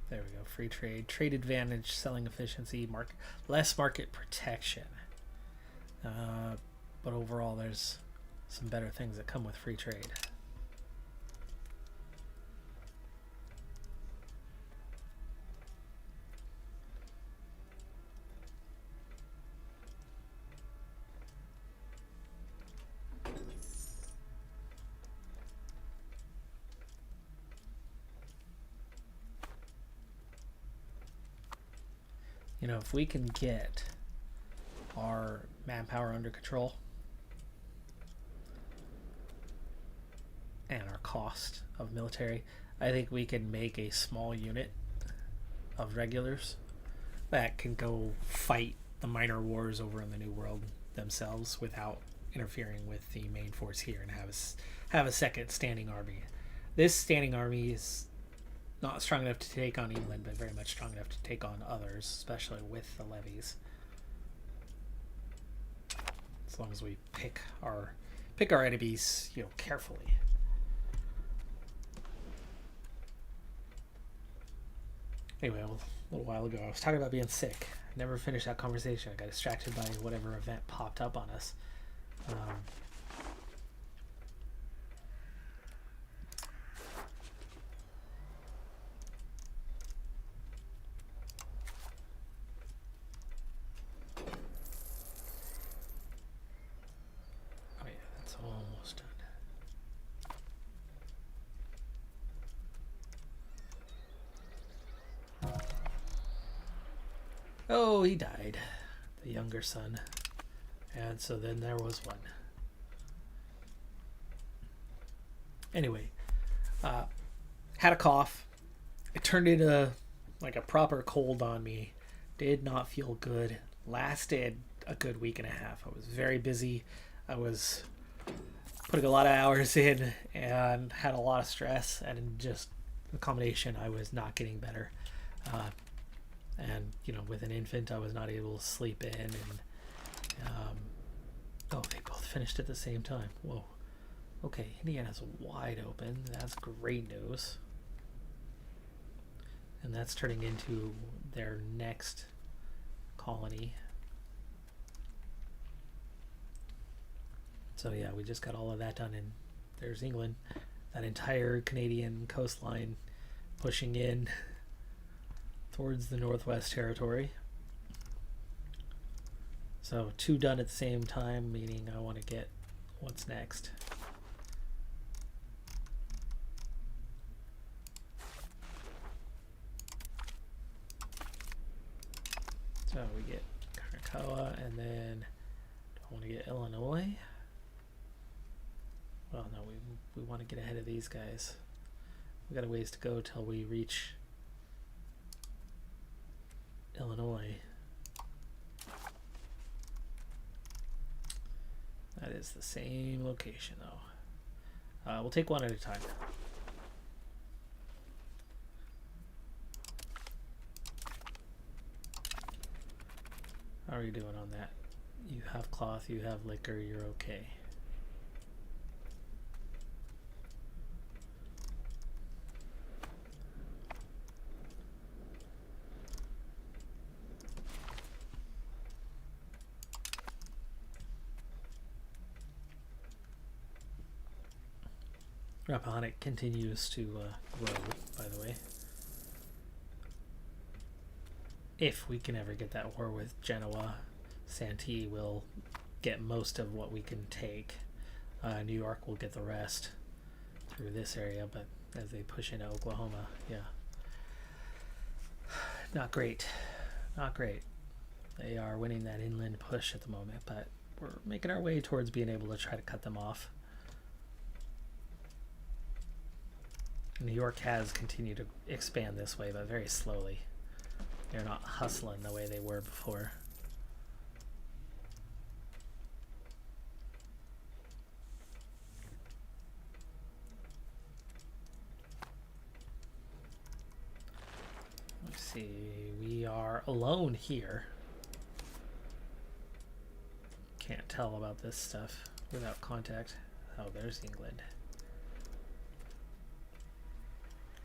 There we go. Free trade, trade advantage, selling efficiency, less market protection. But overall, there's some better things that come with free trade. You know, if we can get our manpower under control and our cost of military, I think we can make a small unit of regulars that can go fight the minor wars over in the New World themselves without interfering with the main force here, and have a second standing army. This standing army is not strong enough to take on England, but very much strong enough to take on others, especially with the levies. As long as we pick our enemies, you know, carefully. Anyway, a little while ago, I was talking about being sick. I never finished that conversation. I got distracted by whatever event popped up on us. Almost done. Oh, he died, the younger son. And so then there was one. Anyway, had a cough. It turned into like a proper cold on me. Did not feel good. Lasted a good week and a half. I was very busy. I was putting a lot of hours in and had a lot of stress, and just the combination, I was not getting better. And you know, with an infant, I was not able to sleep in, and oh, they both finished at the same time. Whoa. Okay, Indiana's wide open. That's great news. And that's turning into their next colony. So yeah, we just got all of that done, and there's England. That entire Canadian coastline pushing in towards the Northwest Territory. So 2 done at the same time, meaning I want to get what's next. So we get Krakatoa, and then want to get Illinois. Well, no, we want to get ahead of these guys. We got a ways to go till we reach Illinois. That is the same location, though. We'll take one at a time. How are you doing on that? You have cloth, you have liquor, you're okay. Rappahannock continues to grow, by the way. If we can ever get that war with Genoa, Santee will get most of what we can take. New York will get the rest through this area, but as they push into Oklahoma, yeah. Not great. Not great. They are winning that inland push at the moment, but we're making our way towards being able to try to cut them off. New York has continued to expand this way, but very slowly. They're not hustling the way they were before. Let's see, we are alone here. Can't tell about this stuff without contact. Oh, there's England.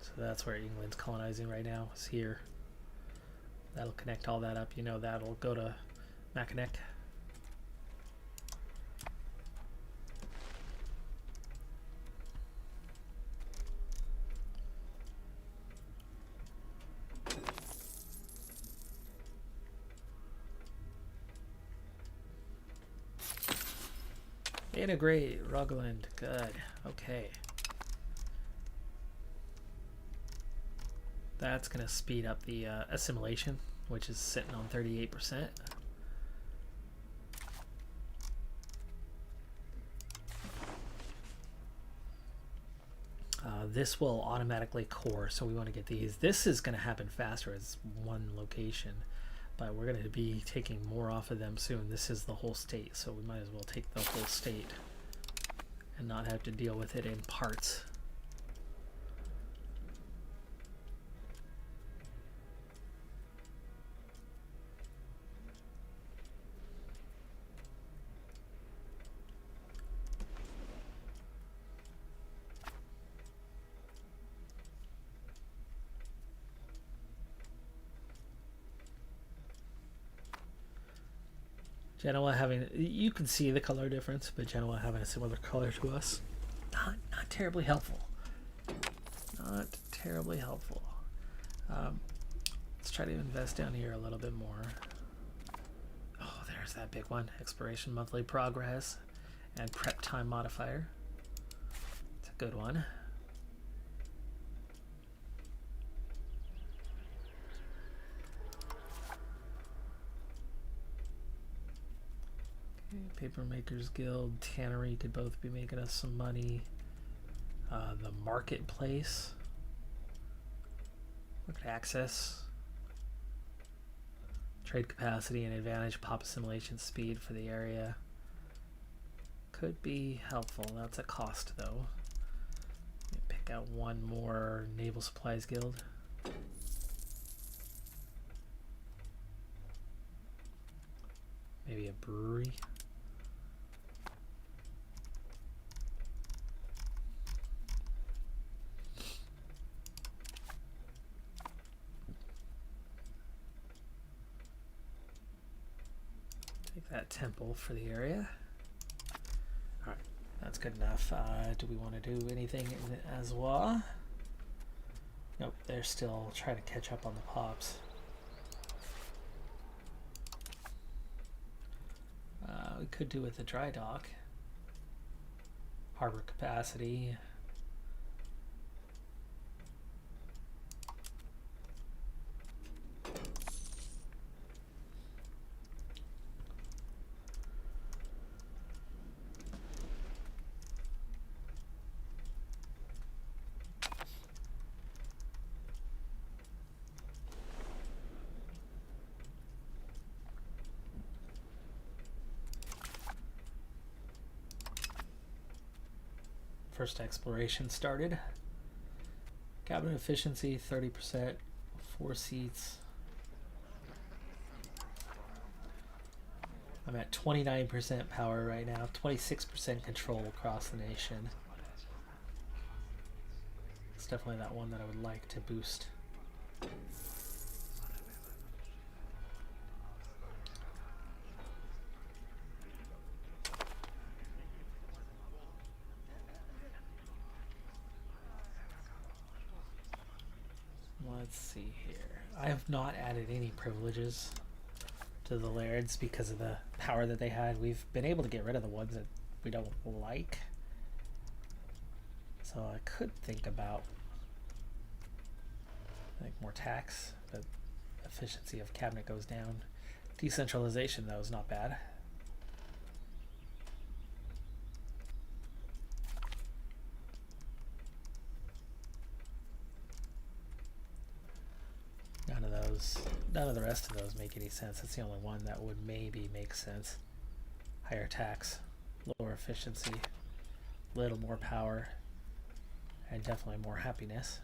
So that's where England's colonizing right now, is here. That'll connect all that up. You know, that'll go to Mackinac. Integrate, Rogaland. Good. Okay. That's going to speed up the assimilation, which is sitting on 38%. This will automatically core, so we want to get these. This is going to happen faster as one location, but we're going to be taking more off of them soon. This is the whole state, so we might as well take the whole state and not have to deal with it in parts. Genoa having, you can see the color difference, but Genoa having a similar color to us, not terribly helpful. Not terribly helpful. Let's try to invest down here a little bit more. Oh, there's that big one. Expiration monthly progress and prep time modifier. It's a good one. Papermakers Guild, Tannery could both be making us some money. The marketplace. Look at access. Trade capacity and advantage pop assimilation speed for the area. Could be helpful. That's a cost though. Let me pick out one more Naval Supplies Guild. Maybe a brewery. Take that temple for the area. Alright, that's good enough. Do we want to do anything in Azua? Nope, they're still trying to catch up on the pops. We could do with the dry dock. Harbor capacity. first exploration started. Cabin efficiency 30%, 4 seats. I'm at 29% power right now, 26% control across the nation. It's definitely that one that I would like to boost. Let's see here. I have not added any privileges to the lairds because of the power that they had. We've been able to get rid of the ones that we don't like. So I could think about more tax, but efficiency of cabinet goes down. Decentralization though is not bad. None of the rest of those make any sense. That's the only one that would maybe make sense. Higher tax, lower efficiency, little more power, and definitely more happiness.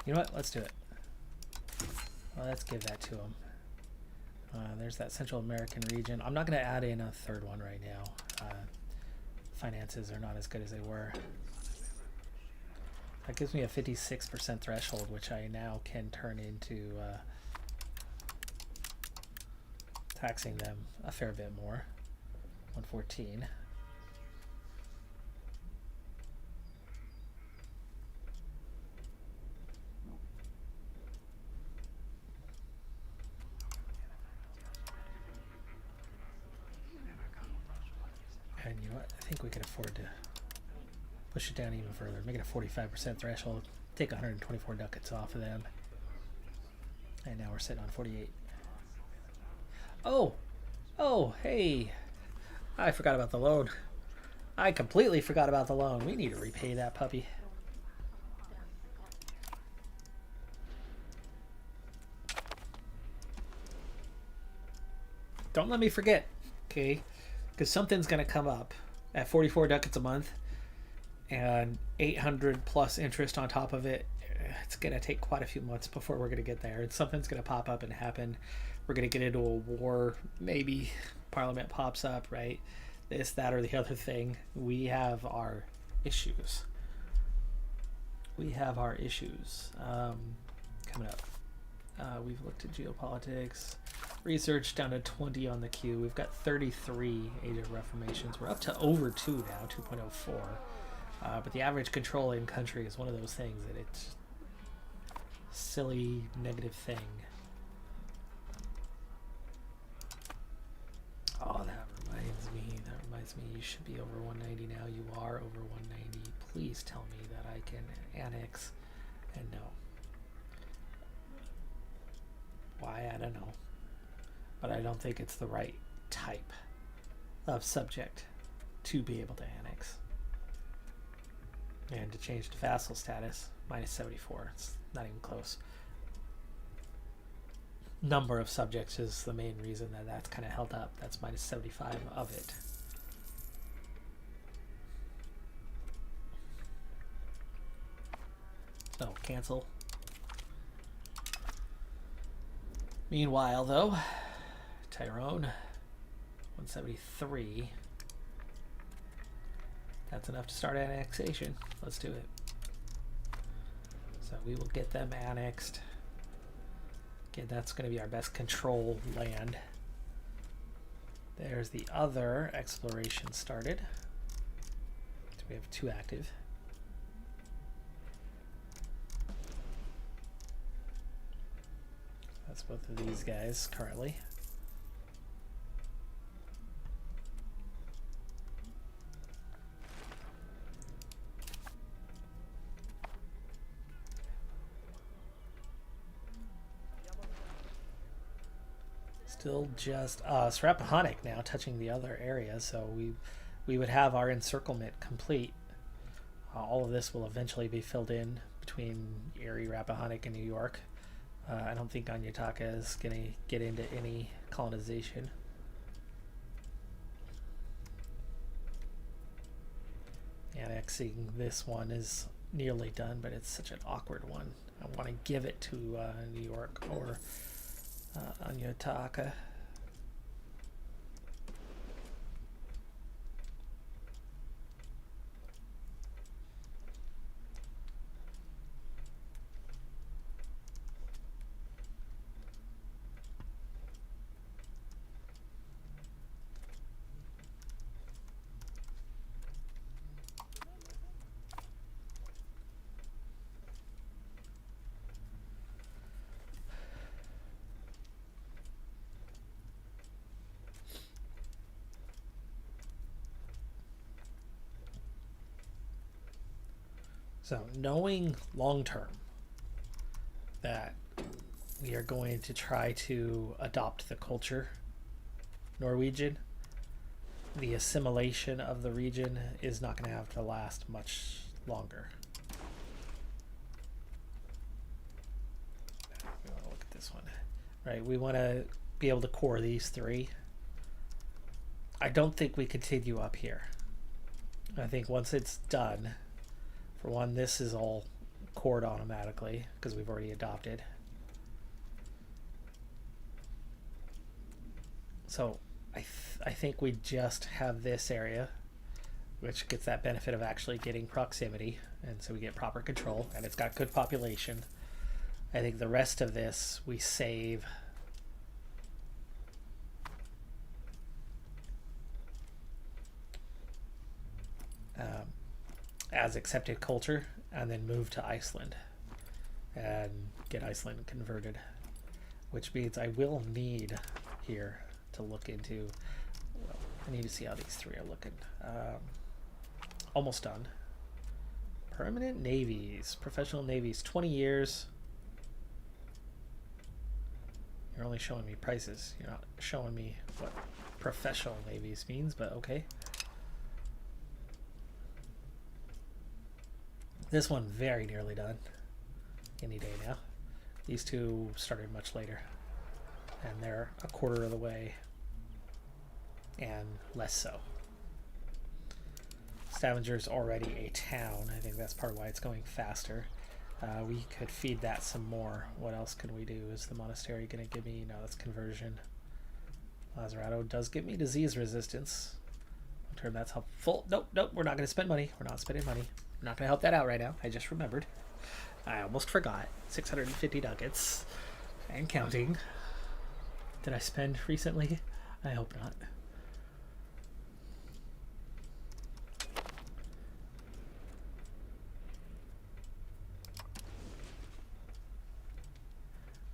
You know what? Let's do it. Well, let's give that to him. There's that Central American region. I'm not going to add in a third one right now. Finances are not as good as they were. That gives me a 56% threshold, which I now can turn into taxing them a fair bit more. 114. And you know what? I think we can afford to push it down even further. Make it a 45% threshold. Take 124 ducats off of them. And now we're sitting on 48. Oh, hey. I forgot about the loan. I completely forgot about the loan. We need to repay that puppy. Don't let me forget, okay? Because something's going to come up at 44 ducats a month and 800 plus interest on top of it. It's going to take quite a few months before we're going to get there. And something's going to pop up and happen. We're going to get into a war. Maybe Parliament pops up, right? This, that, or the other thing. We have our issues. Coming up. We've looked at geopolitics. Research down to 20 on the queue. We've got 33 Age of Reformations. We're up to over 2 now, 2.04. But the average control in country is one of those things that it's silly, negative thing. Oh, that reminds me. You should be over 190 now. You are over 190. Please tell me that I can annex. And no. Why? I don't know. But I don't think it's the right type of subject to be able to annex. And to change to vassal status, minus 74. It's not even close. Number of subjects is the main reason that that's kind of held up. That's minus 75 of it. So, cancel. Meanwhile, though, Tyrone, 173. That's enough to start annexation. Let's do it. So we will get them annexed. Again, that's going to be our best control land. There's the other exploration started. So we have 2 active. That's both of these guys currently. Still just us. Rappahannock now touching the other area, so we would have our encirclement complete. All of this will eventually be filled in between Erie, Rappahannock, and New York. I don't think Anyataka is going to get into any colonization. Annexing this one is nearly done, but it's such an awkward one. I want to give it to New York or Anyataka. So knowing long term that we are going to try to adopt the culture Norwegian, the assimilation of the region is not going to have to last much longer. We want to look at this one. Right, we want to be able to core these three. I don't think we continue up here. I think once it's done, for one, this is all cored automatically because we've already adopted. So I think we just have this area, which gets that benefit of actually getting proximity, and so we get proper control, and it's got good population. I think the rest of this we save as accepted culture, and then move to Iceland and get Iceland converted, which means I will need here to look into, well, I need to see how these three are looking. Almost done. Permanent navies, professional navies, 20 years. You're only showing me prices. You're not showing me what professional navies means, but okay. This one very nearly done. Any day now. These two started much later, and they're a quarter of the way and less so. Stavanger's already a town. I think that's part of why it's going faster. We could feed that some more. What else can we do? Is the monastery going to give me? No, that's conversion. Lazaretto does give me disease resistance. I'll turn that's helpful. Nope, we're not going to spend money. We're not spending money. I'm not going to help that out right now. I just remembered. I almost forgot. 650 ducats. And counting. Did I spend recently? I hope not.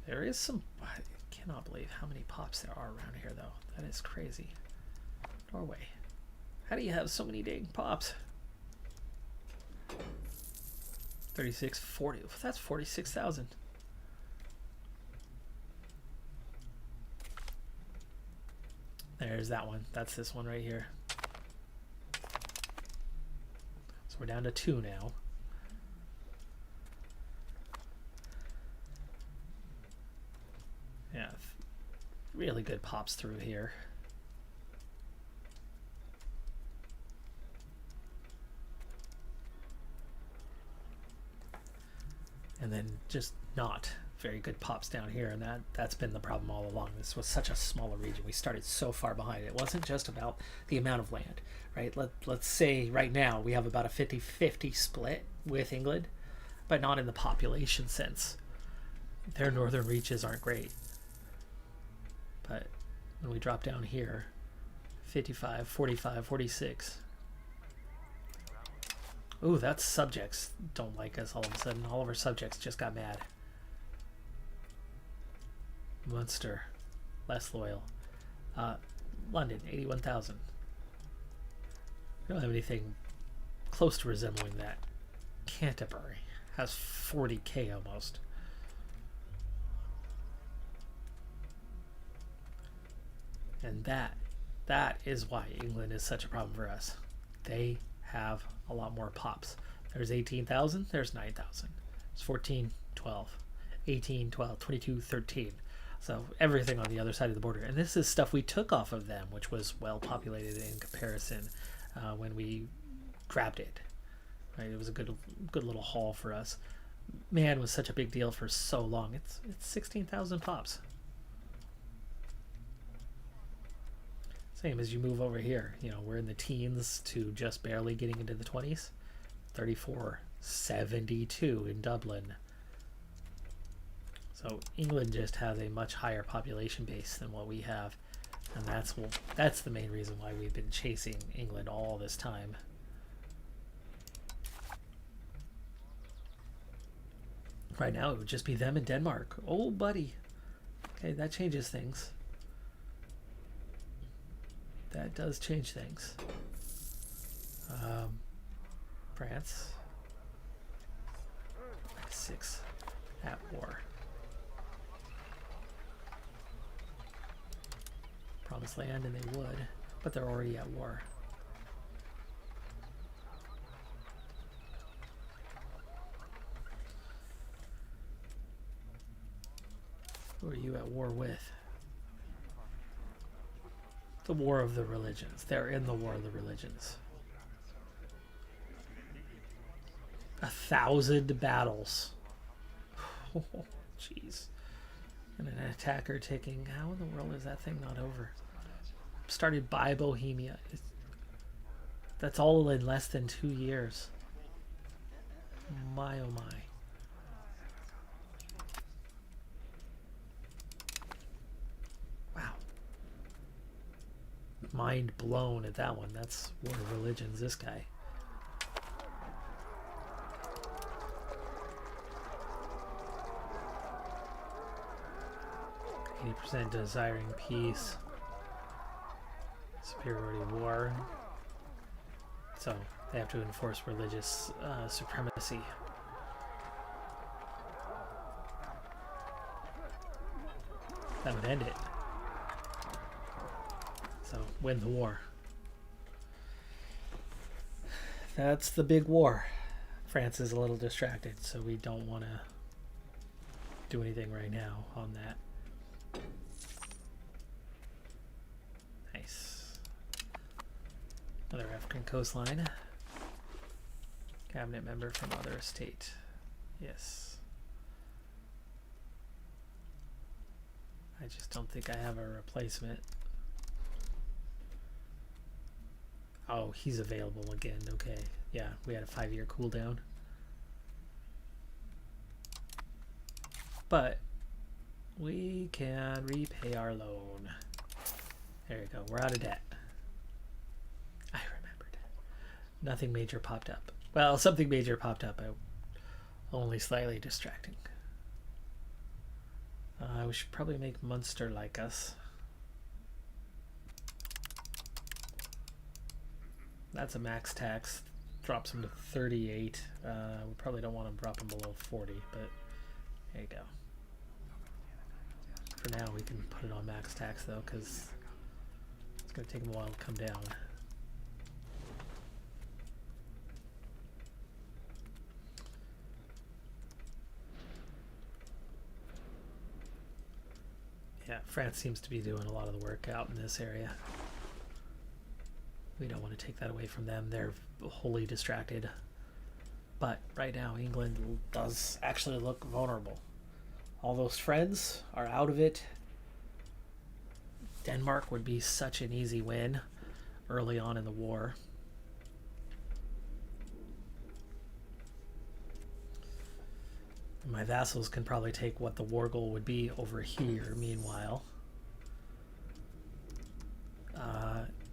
There is some... I cannot believe how many pops there are around here, though. That is crazy. Norway. How do you have so many dang pops? 36, 40. That's 46,000. There's that one. That's this one right here. So we're down to 2 now. Yeah, really good pops through here. And then just not very good pops down here, and that's been the problem all along. This was such a smaller region. We started so far behind. It wasn't just about the amount of land, right? Let's say right now we have about a 50-50 split with England, but not in the population sense. Their northern reaches aren't great. But when we drop down here, 55, 45, 46. Ooh, that's subjects don't like us all of a sudden. All of our subjects just got mad. Munster, less loyal. London, 81,000. We don't have anything close to resembling that. Canterbury has 40k almost. And that is why England is such a problem for us. They have a lot more pops. There's 18,000, there's 9,000. There's 14, 12, 18, 12, 22, 13. So everything on the other side of the border. And this is stuff we took off of them, which was well populated in comparison when we grabbed it. Right? It was a good little haul for us. Man, was such a big deal for so long. It's 16,000 pops. Same as you move over here. You know, we're in the teens to just barely getting into the 20s. 34, 72 in Dublin. So England just has a much higher population base than what we have. And that's the main reason why we've been chasing England all this time. Right now it would just be them and Denmark. Oh, buddy. Okay, that changes things. That does change things. France. 6 at war. Promised land, and they would, but they're already at war. Who are you at war with? The War of the Religions. They're in the War of the Religions. 1,000 battles. Oh, jeez. And an attacker taking... How in the world is that thing not over? Started by Bohemia. That's all in less than 2 years. My, oh my. Wow. Mind blown at that one. That's War of Religions, this guy. %, desiring peace, superiority war. So they have to enforce religious supremacy. That would end it. So win the war. That's the big war. France is a little distracted, so we don't want to do anything right now on that. Nice. Another African coastline. Cabinet member from other estate. Yes. I just don't think I have a replacement. Oh, he's available again. Okay. Yeah, we had a 5-year cooldown. But we can repay our loan. There you go. We're out of debt. I remembered. Nothing major popped up. Well, something major popped up. Only slightly distracting. We should probably make Munster like us. That's a max tax. Drops him to 38. We probably don't want to drop him below 40, but there you go. For now, we can put it on max tax, though, because it's going to take him a while to come down. Yeah, France seems to be doing a lot of the work out in this area. We don't want to take that away from them. They're wholly distracted. But right now, England does actually look vulnerable. All those friends are out of it. Denmark would be such an easy win early on in the war. My vassals can probably take what the war goal would be over here, meanwhile.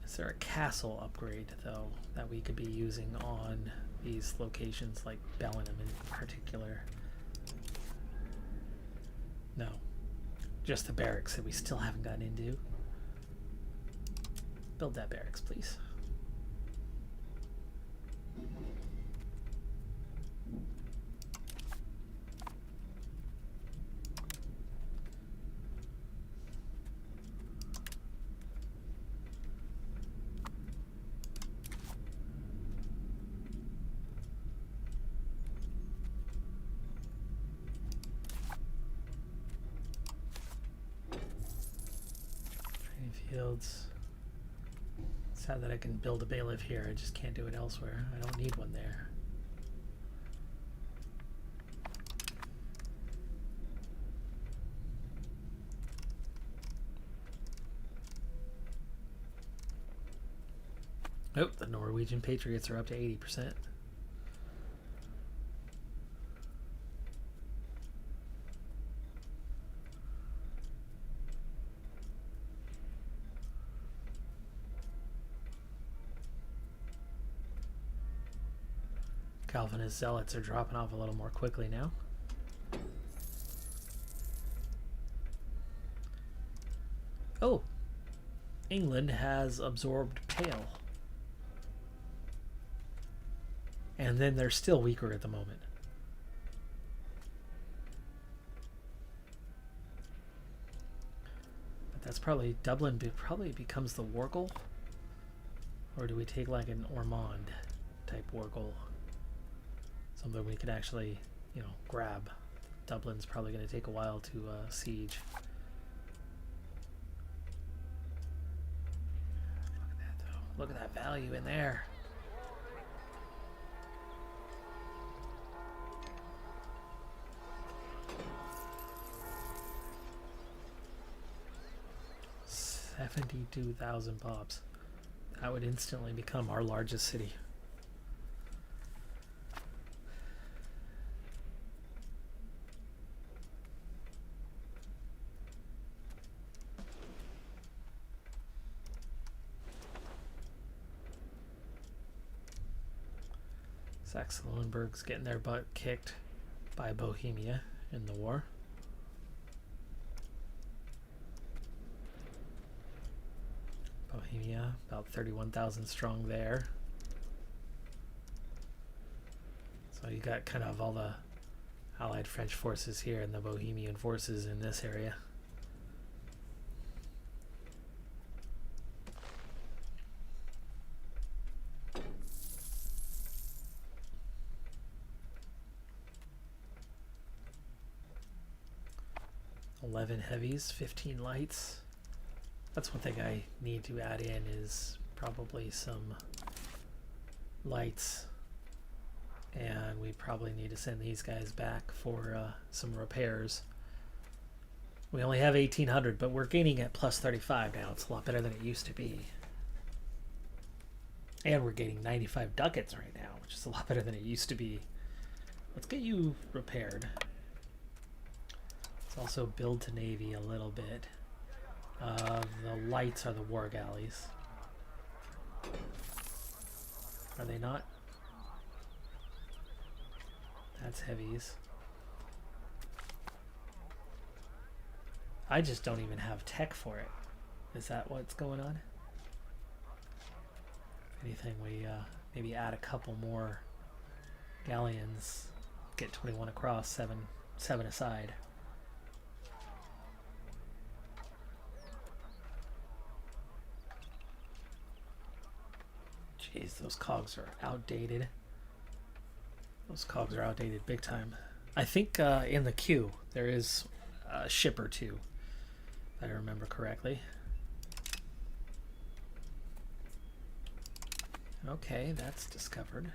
Is there a castle upgrade, though, that we could be using on these locations, like Bellingham in particular? No. Just the barracks that we still haven't gotten into. Build that barracks, please. fields. Sad that I can build a bailiff here. I just can't do it elsewhere. I don't need one there. Oh, the Norwegian Patriots are up to 80%. Calvinist zealots are dropping off a little more quickly now. Oh, England has absorbed Pale. And then they're still weaker at the moment. But that's probably, Dublin probably becomes the war goal. Or do we take like an Ormond type war goal? Something we could actually, you know, grab. Dublin's probably going to take a while to siege. Look at that though. Look at that value in there. $72,000 pops. That would instantly become our largest city. Saxe-Lauenburg's getting their butt kicked by Bohemia in the war. Bohemia, about 31,000 strong there. So you got kind of all the Allied French forces here and the Bohemian forces in this area. $11 heavies, 15 lights. That's one thing I need to add in is probably some lights. And we probably need to send these guys back for some repairs. We only have 1,800, but we're gaining at plus 35 now. It's a lot better than it used to be. And we're getting 95 ducats right now, which is a lot better than it used to be. Let's get you repaired. Let's also build to Navy a little bit. The lights are the war galleys. Are they not? That's heavies. I just don't even have tech for it. Is that what's going on? If anything, we maybe add a couple more galleons. Get 21 across, 7 aside. Jeez, those cogs are outdated. Those cogs are outdated big time. I think in the queue there is a ship or two, if I remember correctly. Okay, that's discovered.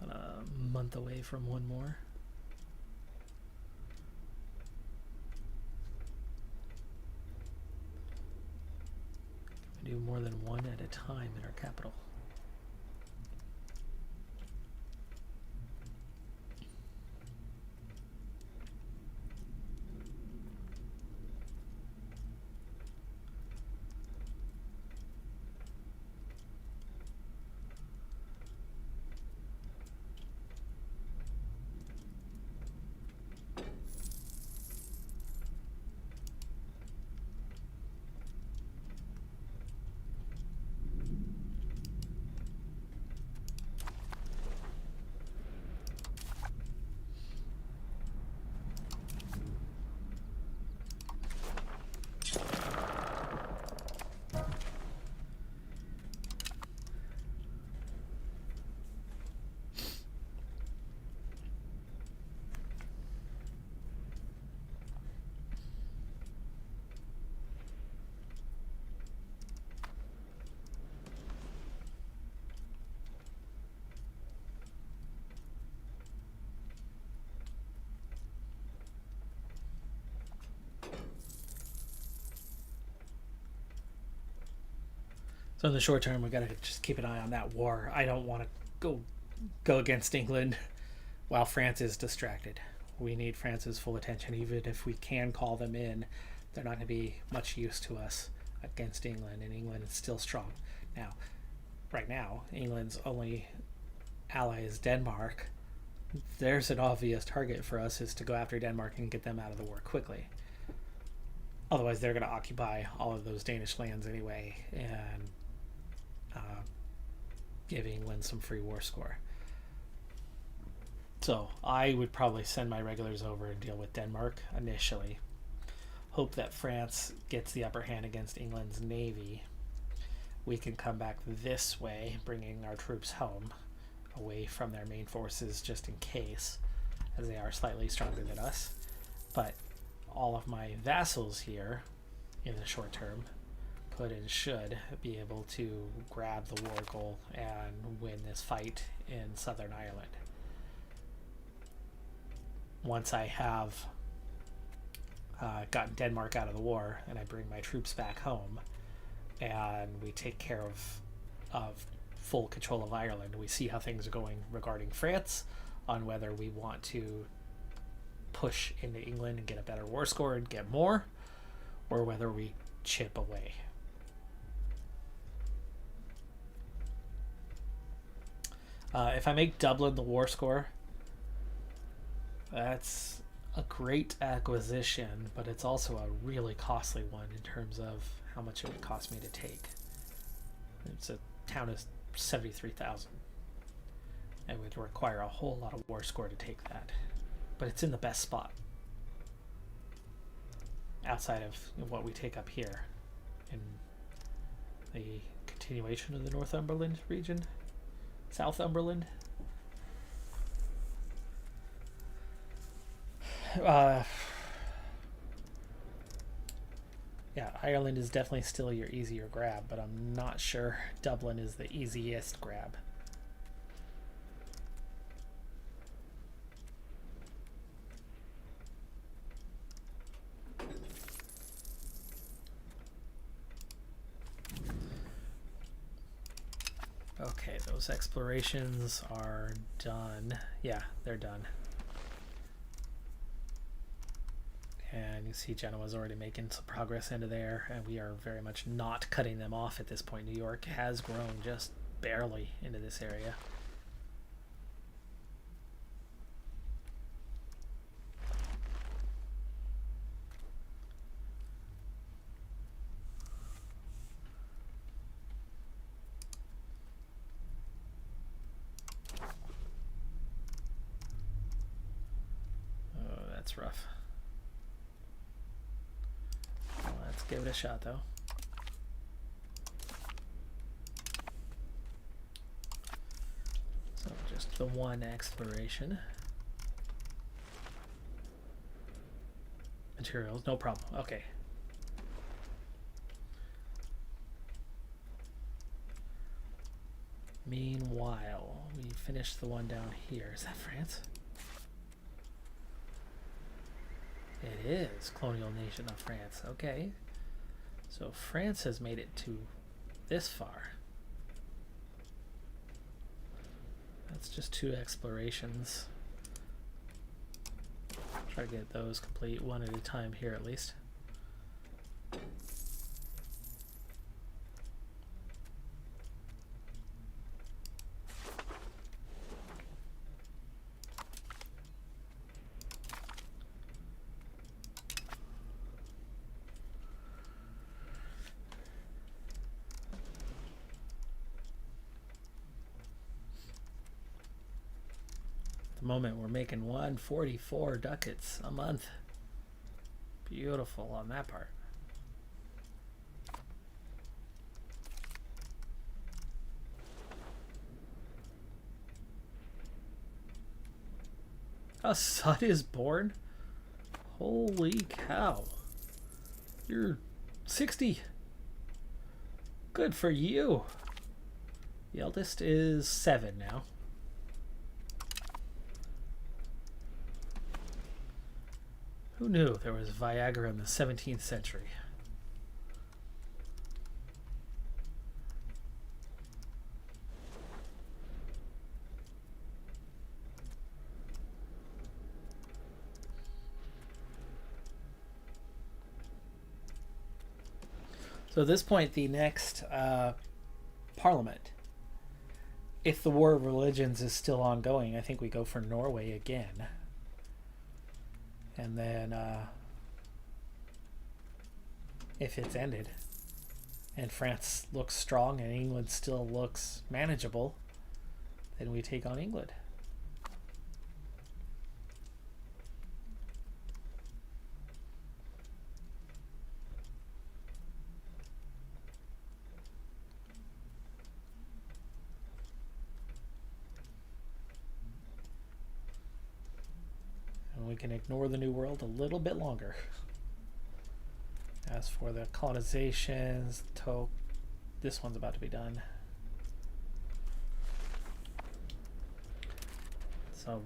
About a month away from one more. Do more than one at a time in our capital. So in the short term, we got to just keep an eye on that war. I don't want to go against England while France is distracted. We need France's full attention, even if we can call them in. They're not going to be much use to us against England, and England is still strong. Now, right now, England's only ally is Denmark. There's an obvious target for us is to go after Denmark and get them out of the war quickly. Otherwise, they're going to occupy all of those Danish lands anyway and give England some free war score. So I would probably send my regulars over and deal with Denmark initially. Hope that France gets the upper hand against England's navy. We can come back this way, bringing our troops home, away from their main forces just in case, as they are slightly stronger than us. But all of my vassals here, in the short term, could and should be able to grab the war goal and win this fight in Southern Ireland. Once I have gotten Denmark out of the war and I bring my troops back home and we take care of full control of Ireland, we see how things are going regarding France, on whether we want to push into England and get a better war score and get more, or whether we chip away. If I make Dublin the war score, that's a great acquisition, but it's also a really costly one in terms of how much it would cost me to take. It's a town of 73,000. It would require a whole lot of war score to take that, but it's in the best spot outside of what we take up here in the continuation of the Northumberland region, Southumberland. Yeah, Ireland is definitely still your easier grab, but I'm not sure Dublin is the easiest grab. Okay, those explorations are done. Yeah, they're done. And you see Genoa's already making some progress into there, and we are very much not cutting them off at this point. New York has grown just barely into this area. Oh, that's rough. Give it a shot, though. So just the one exploration. Materials, no problem. Okay. Meanwhile, we finished the one down here. Is that France? It is. Colonial nation of France. Okay. So France has made it to this far. That's just 2 explorations. Try to get those complete one at a time here at least. Moment we're making 144 ducats a month. Beautiful on that part. A son is born? Holy cow. You're 60. Good for you. The eldest is 7 now. Who knew there was Viagra in the 17th century? So at this point, the next parliament, if the War of Religions is still ongoing, I think we go for Norway again. And then if it's ended and France looks strong and England still looks manageable, then we take on England. And we can ignore the New World a little bit longer. As for the colonizations, this one's about to be done. So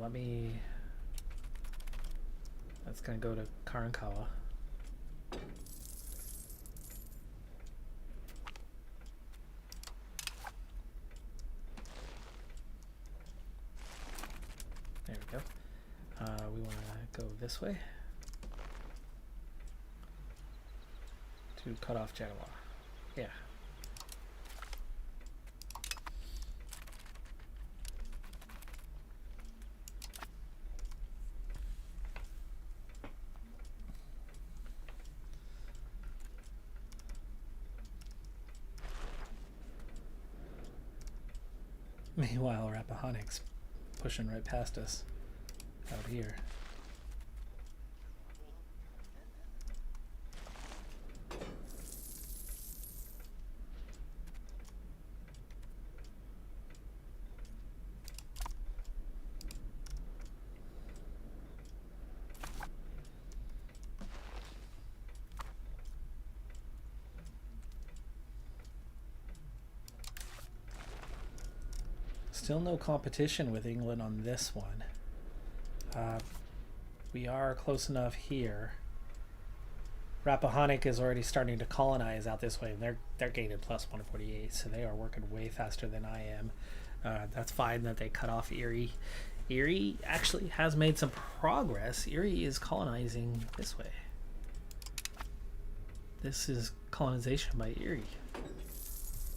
that's going to go to Karankawa. There we go. We want to go this way to cut off Genoa. Yeah. Meanwhile, Rappahannock's pushing right past us out here. Still no competition with England on this one. We are close enough here. Rappahannock is already starting to colonize out this way, and they're gated plus 148, so they are working way faster than I am. That's fine that they cut off Erie. Erie actually has made some progress. Erie is colonizing this way. This is colonization by Erie.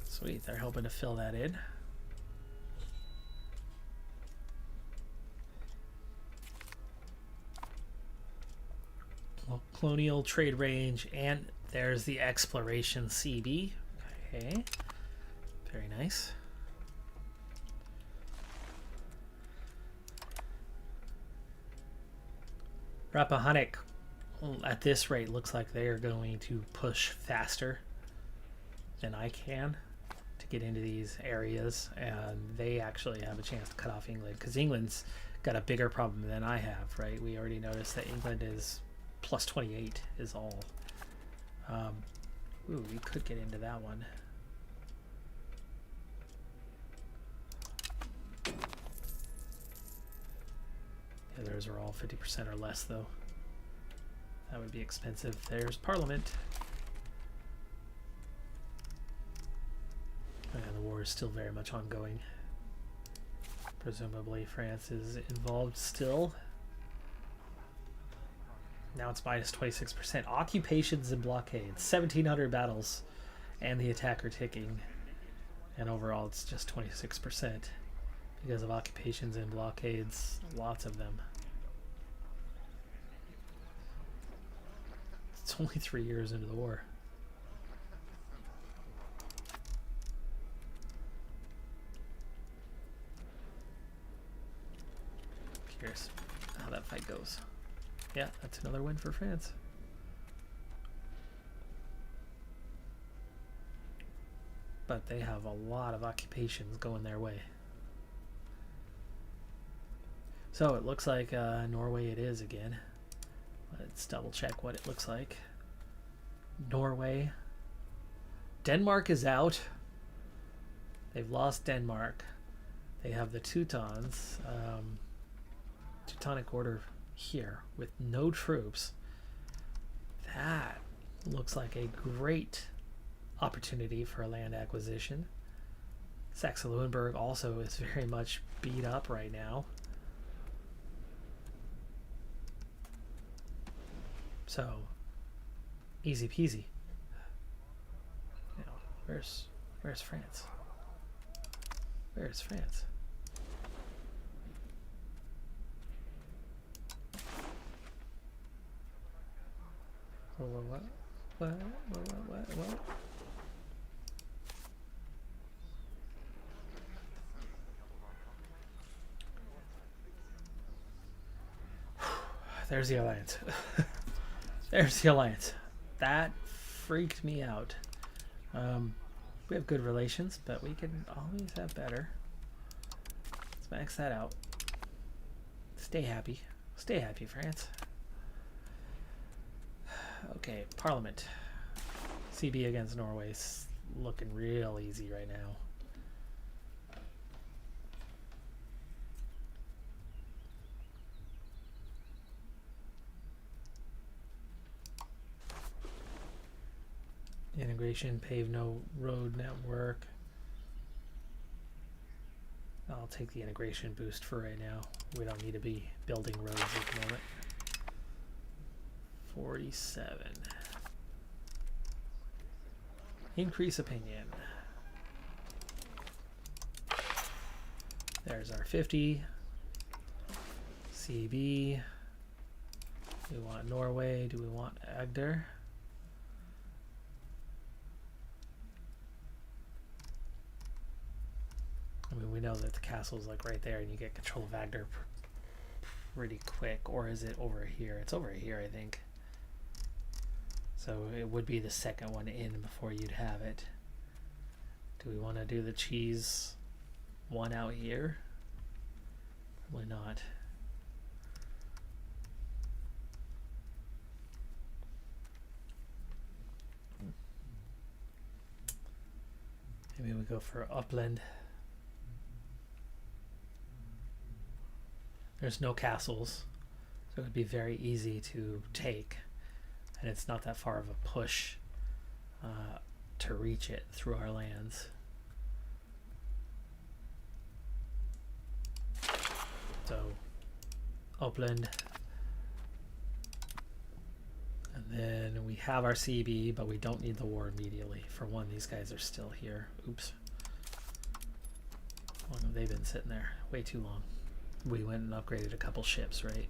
Sweet, they're helping to fill that in. Colonial trade range, and there's the exploration CB. Okay, very nice. Rappahannock, at this rate, looks like they are going to push faster than I can to get into these areas, and they actually have a chance to cut off England, because England's got a bigger problem than I have, right? We already noticed that England is plus 28 is all. Ooh, we could get into that one. Yeah, theirs are all 50% or less, though. That would be expensive. There's Parliament. And the war is still very much ongoing. Presumably France is involved still. Now it's minus 26%. Occupations and blockades. 1,700 battles and the attacker ticking. And overall it's just 26% because of occupations and blockades. Lots of them. It's only 3 years into the war. Curious how that fight goes. Yeah, that's another win for France. But they have a lot of occupations going their way. So it looks like Norway it is again. Let's double check what it looks like. Norway. Denmark is out. They've lost Denmark. They have the Teutons. Teutonic Order here with no troops. That looks like a great opportunity for a land acquisition. Saxe-Lauenburg also is very much beat up right now. So, easy peasy. Where's France? Where's France? What? There's the alliance. There's the alliance. That freaked me out. We have good relations, but we can always have better. Let's max that out. Stay happy. Stay happy, France. Okay, Parliament. CB against Norway's looking real easy right now. Integration, pave no road network. I'll take the integration boost for right now. We don't need to be building roads at the moment. 47. Increase opinion. There's our 50. CB. We want Norway. Do we want Agder? I mean, we know that the castle's like right there and you get control of Agder pretty quick. Or is it over here? It's over here, I think. So it would be the second one in before you'd have it. Do we want to do the cheese one out here? Probably not. Maybe we go for upland. There's no castles, so it would be very easy to take. And it's not that far of a push to reach it through our lands. So, upland. And then we have our CB, but we don't need the war immediately. For one, these guys are still here. Oops. How long have they been sitting there? Way too long. We went and upgraded a couple ships, right?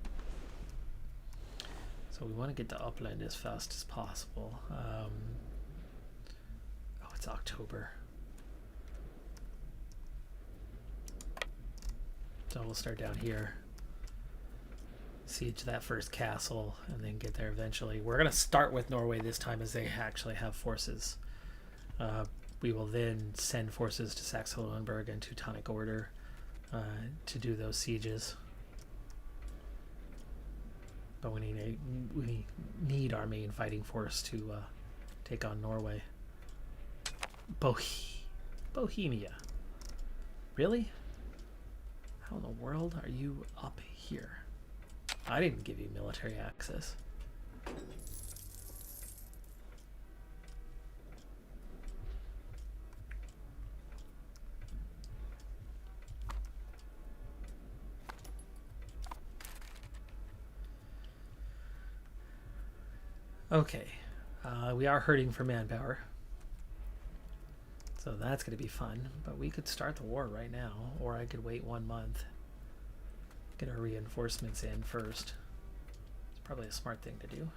So we want to get to upland as fast as possible. Oh, it's October. So we'll start down here. Siege that first castle and then get there eventually. We're going to start with Norway this time as they actually have forces. We will then send forces to Saxe-Lauenburg and Teutonic Order to do those sieges. But we need our main fighting force to take on Norway. Bohemia. Really? How in the world are you up here? I didn't give you military access. Okay, we are hurting for manpower, so that's going to be fun, but we could start the war right now, or I could wait 1 month, get our reinforcements in first. It's probably a smart thing to do.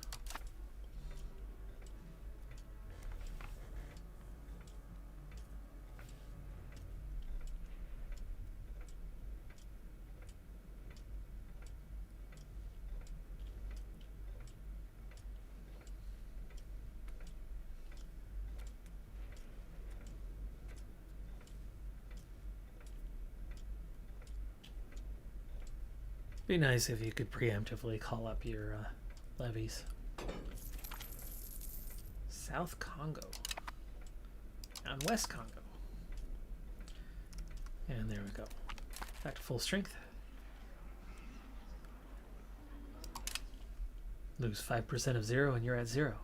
Be nice if you could preemptively call up your levies. South Congo and West Congo. And there we go. Back to full strength. Lose 5% of 0 and you're at 0.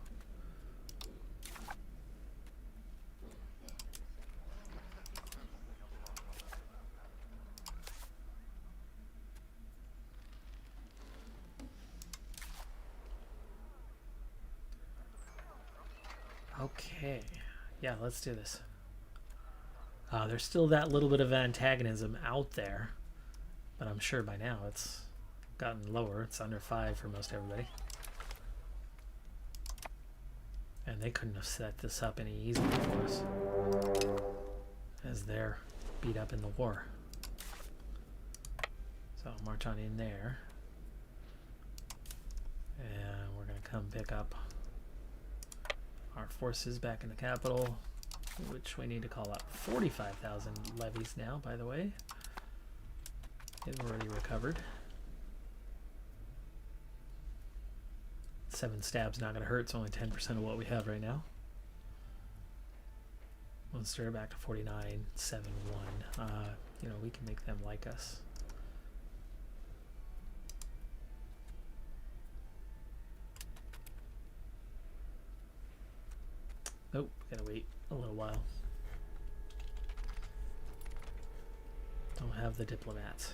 Okay, yeah, let's do this. There's still that little bit of antagonism out there, but I'm sure by now it's gotten lower. It's under 5 for most everybody. And they couldn't have set this up any easier for us, as they're beat up in the war. So march on in there. And we're going to come pick up our forces back in the capital, which we need to call up 45,000 levies now, by the way. They've already recovered. 7 stabs not going to hurt. It's only 10% of what we have right now. Munster back to 49, 7-1. You know, we can make them like us. Oh, gotta wait a little while. Don't have the diplomats.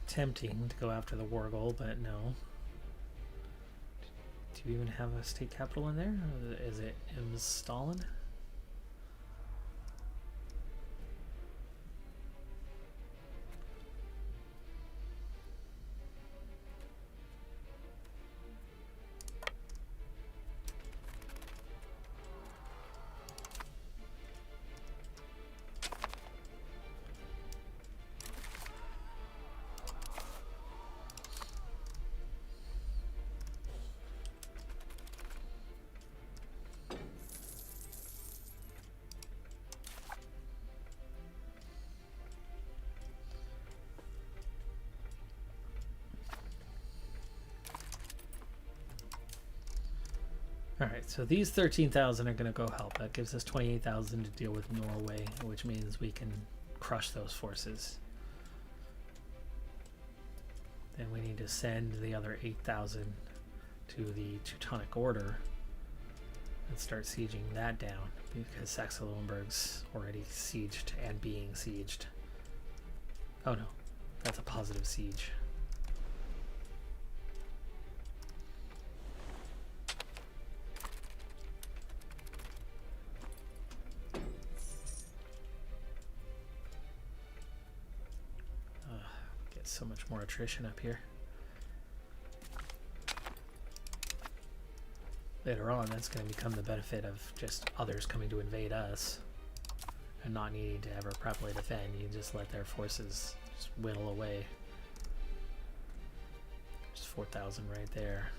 Tempting to go after the war goal, but no. Do you even have a state capital in there? Or is it Stalin? Alright, so these 13,000 are going to go help. That gives us 28,000 to deal with Norway, which means we can crush those forces. Then we need to send the other 8,000 to the Teutonic Order and start sieging that down, because Saxe-Lauenburg's already sieged and being sieged. Oh no, that's a positive siege. So much more attrition up here. Later on, that's going to become the benefit of just others coming to invade us and not needing to ever properly defend. You just let their forces just whittle away. There's 4,000 right there.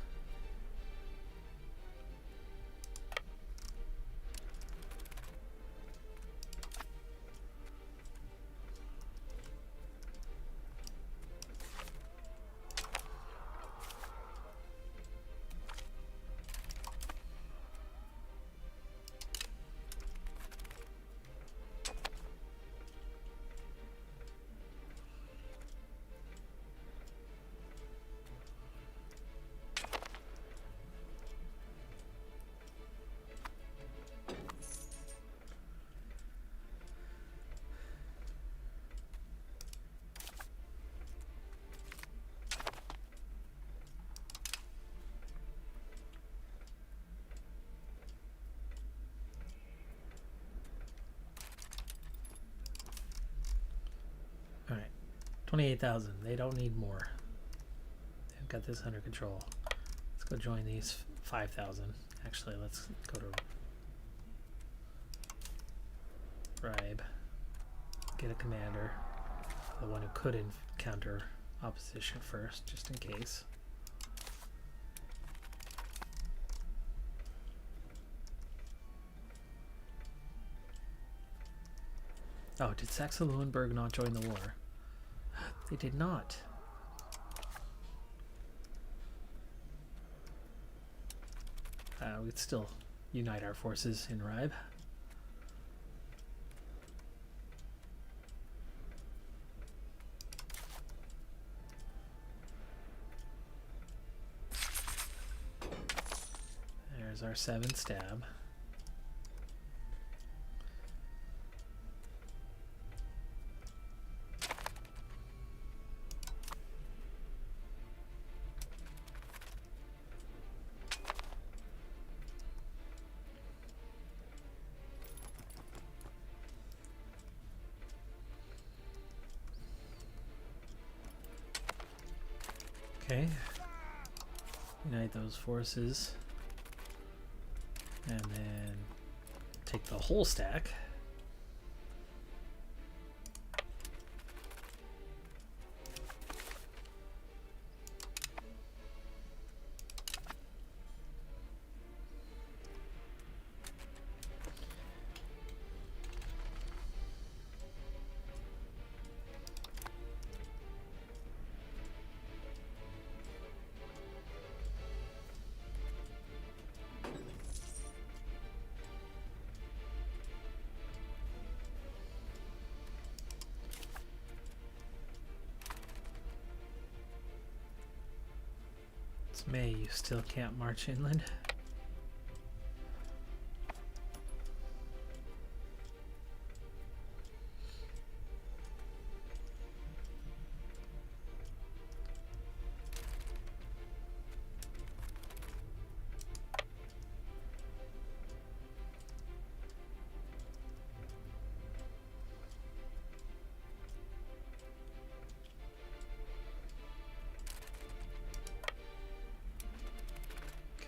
Alright, 28,000. They don't need more. They've got this under control. Let's go join these 5,000. Actually, let's go to Ribe. Get a commander. The one who could encounter opposition first, just in case. Oh, did Saxe-Lauenburg not join the war? They did not. We'd still unite our forces in Ribe. There's our 7 stab. Okay. Unite those forces. And then take the whole stack. It's May, you still can't march inland.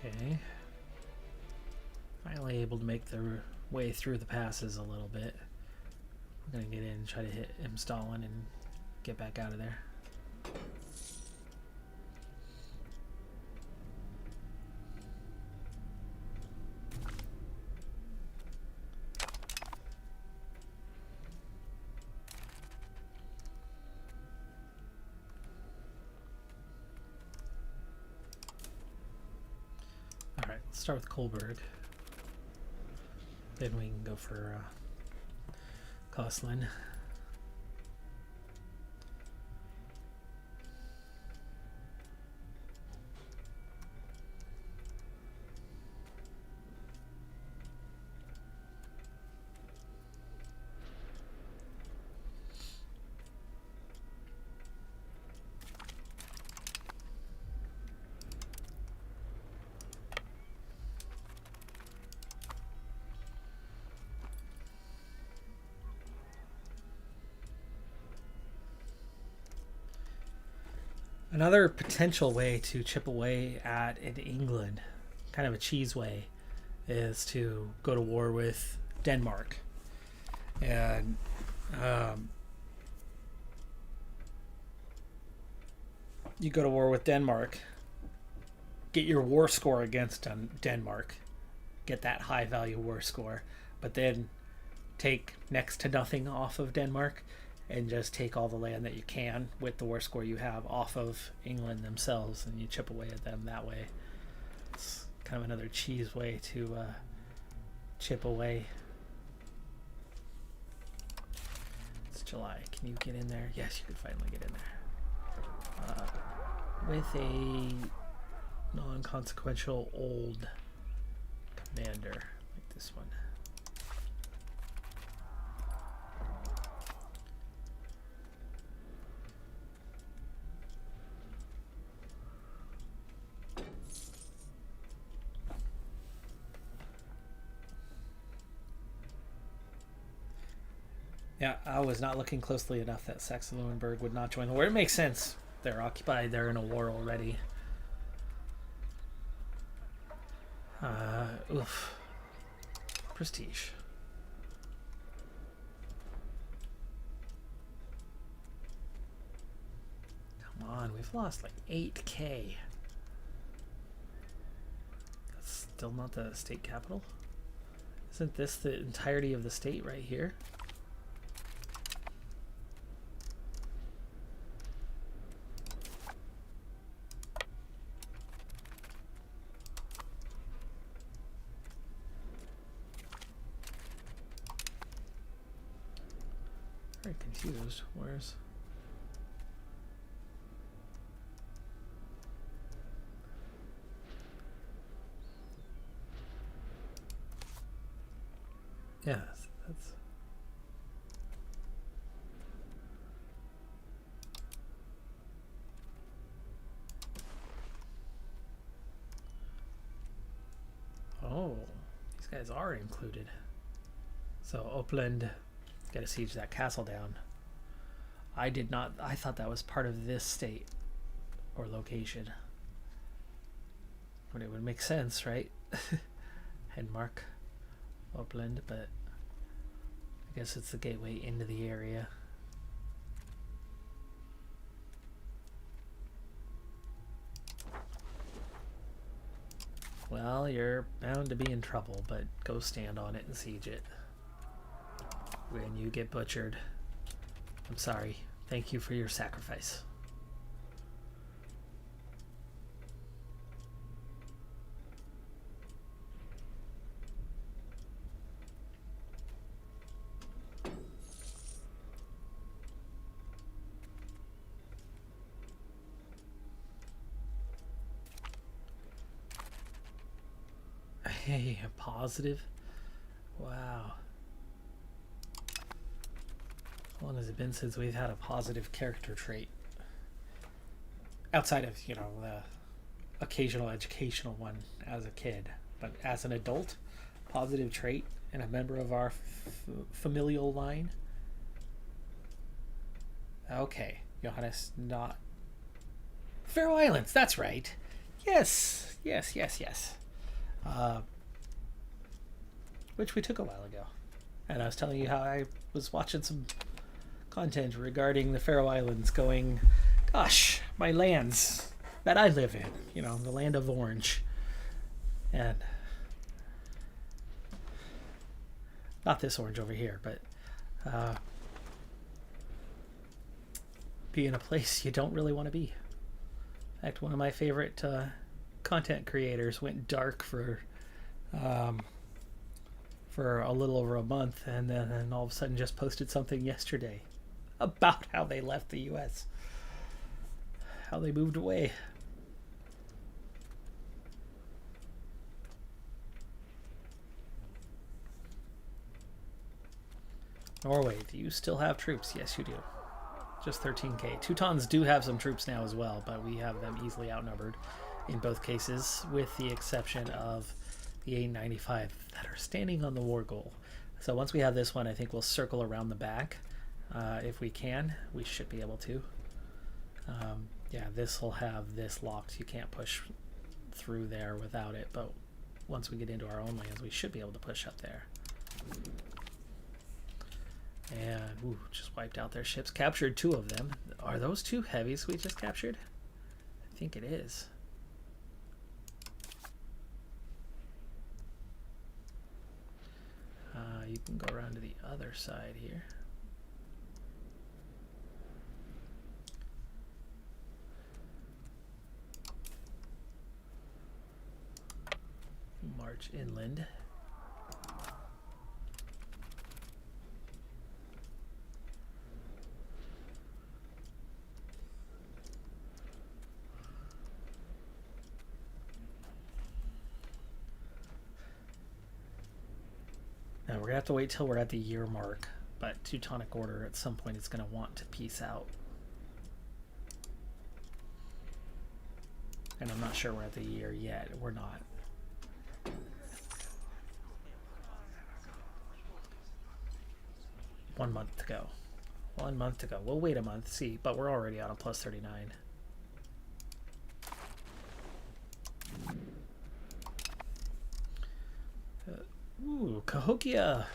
Okay. Finally able to make the way through the passes a little bit. I'm gonna get in and try to hit him Stalin and get back out of there. Alright, let's start with Kolberg. Then we can go for Koslin. Another potential way to chip away at in England, kind of a cheese way, is to go to war with Denmark. And you go to war with Denmark, get your war score against Denmark, get that high value war score, but then take next to nothing off of Denmark and just take all the land that you can with the war score you have off of England themselves, and you chip away at them that way. It's kind of another cheese way to chip away. It's July. Can you get in there? Yes, you could finally get in there. With a non-consequential old commander like this one. Yeah, I was not looking closely enough that Saxe-Lauenburg would not join the war. It makes sense. They're occupied. They're in a war already. Oof. Prestige. Come on, we've lost like 8K. That's still not the state capital? Isn't this the entirety of the state right here? Very confused. Where's... Yeah, that's... Oh, these guys are included. So Uppland, gotta siege that castle down. I did not. I thought that was part of this state or location. But it would make sense, right? Hedmark, Uppland, but I guess it's the gateway into the area. Well, you're bound to be in trouble, but go stand on it and siege it. When you get butchered, I'm sorry. Thank you for your sacrifice. Hey, a positive? Wow. How long has it been since we've had a positive character trait? Outside of, you know, the occasional educational one as a kid. But as an adult, positive trait and a member of our familial line? Okay, Johannes, not... Faroe Islands, that's right. Yes, yes, yes, yes. Which we took a while ago. And I was telling you how I was watching some content regarding the Faroe Islands going, gosh, my lands that I live in, you know, the land of orange. And not this orange over here, but be in a place you don't really want to be. In fact, one of my favorite content creators went dark for a little over a month, and then all of a sudden just posted something yesterday about how they left the U.S., how they moved away. Norway, do you still have troops? Yes, you do. Just 13k. Teutons do have some troops now as well, but we have them easily outnumbered in both cases, with the exception of the 895 that are standing on the war goal. So once we have this one, I think we'll circle around the back. If we can, we should be able to. Yeah, this will have this locked. You can't push through there without it, but once we get into our own lands, we should be able to push up there. And ooh, just wiped out their ships. Captured 2 of them. Are those 2 heavies we just captured? I think it is. You can go around to the other side here. March inland. Now we're going to have to wait till we're at the year mark, but Teutonic Order at some point is going to want to peace out. And I'm not sure we're at the year yet. We're not. One month to go. 1 month to go. We'll wait a month, see, but we're already out on plus 39. Ooh, Cahokia.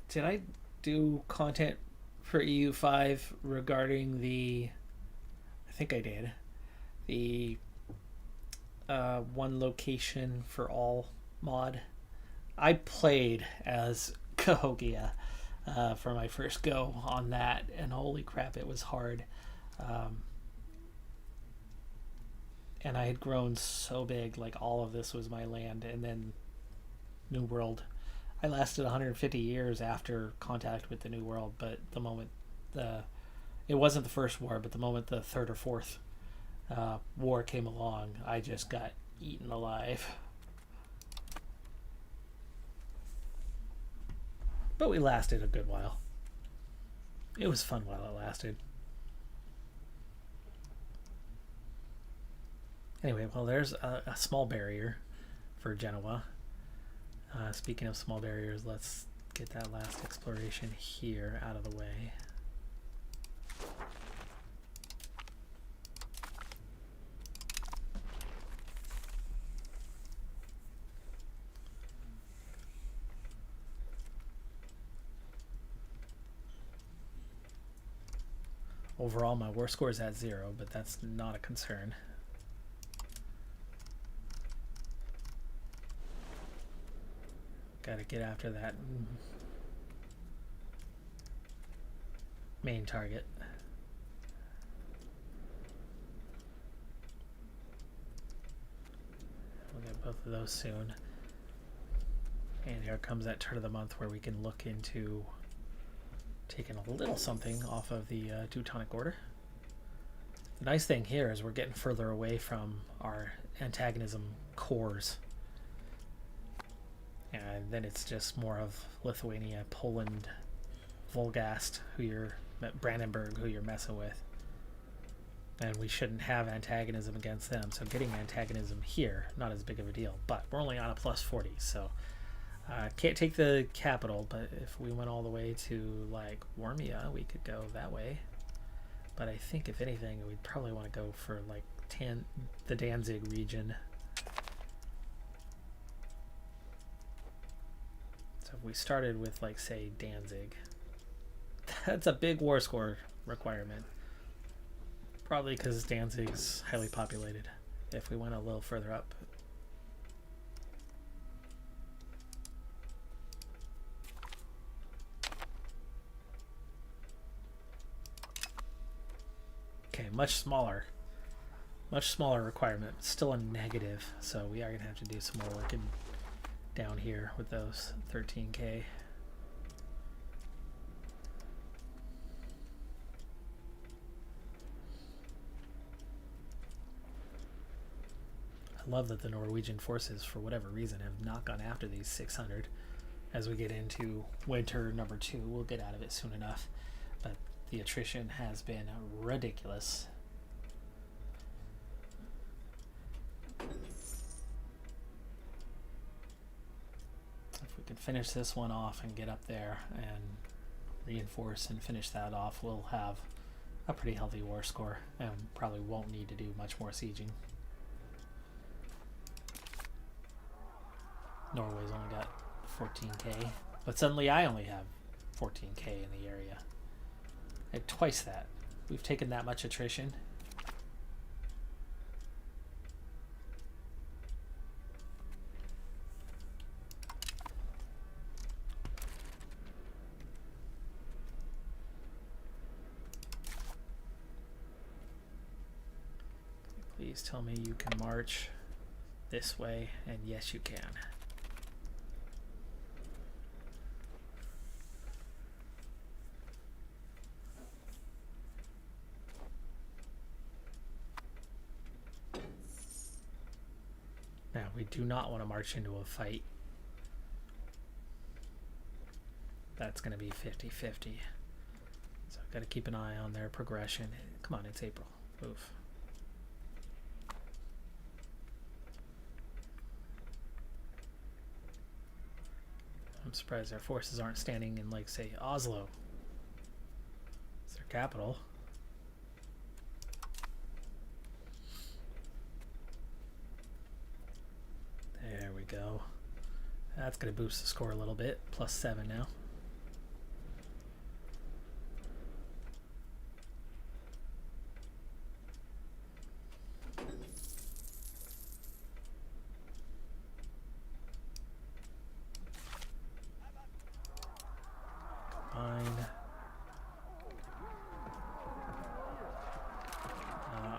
Did I do content for EU5 regarding the... I think I did. The one location for all mod. I played as Cahokia for my first go on that, and holy crap, it was hard. And I had grown so big, like all of this was my land, and then New World. I lasted 150 years after contact with the New World, but the moment it wasn't the first war, but the moment the third or fourth war came along, I just got eaten alive. But we lasted a good while. It was fun while it lasted. Anyway, well, there's a small barrier for Genoa. Speaking of small barriers, let's get that last exploration here out of the way. Overall, my war score is at 0, but that's not a concern. Gotta get after that main target. We'll get both of those soon. And here comes that turn of the month where we can look into taking a little something off of the Teutonic Order. The nice thing here is we're getting further away from our antagonism cores. And then it's just more of Lithuania, Poland, Volgast, Brandenburg, who you're messing with. And we shouldn't have antagonism against them. So getting antagonism here, not as big of a deal. But we're only on a plus 40, so can't take the capital. But if we went all the way to like Warmia, we could go that way. But I think if anything, we'd probably want to go for like the Danzig region. If we started with, like, say, Danzig, that's a big war score requirement. Probably because Danzig's highly populated. If we went a little further up. Okay, much smaller requirement. Still a negative, so we are going to have to do some more work down here with those 13k. I love that the Norwegian forces, for whatever reason, have not gone after these 600. As we get into winter number 2, we'll get out of it soon enough. But the attrition has been ridiculous. Can finish this one off and get up there and reinforce and finish that off, we'll have a pretty healthy war score and probably won't need to do much more sieging. Norway's only got 14k, but suddenly I only have 14k in the area. I had twice that. We've taken that much attrition. Please tell me you can march this way, and yes you can. Now we do not want to march into a fight. That's going to be 50-50. So I've got to keep an eye on their progression. Come on, it's April. Oof. I'm surprised their forces aren't standing in, like, say, Oslo. It's their capital. There we go. That's going to boost the score a little bit. +7 now.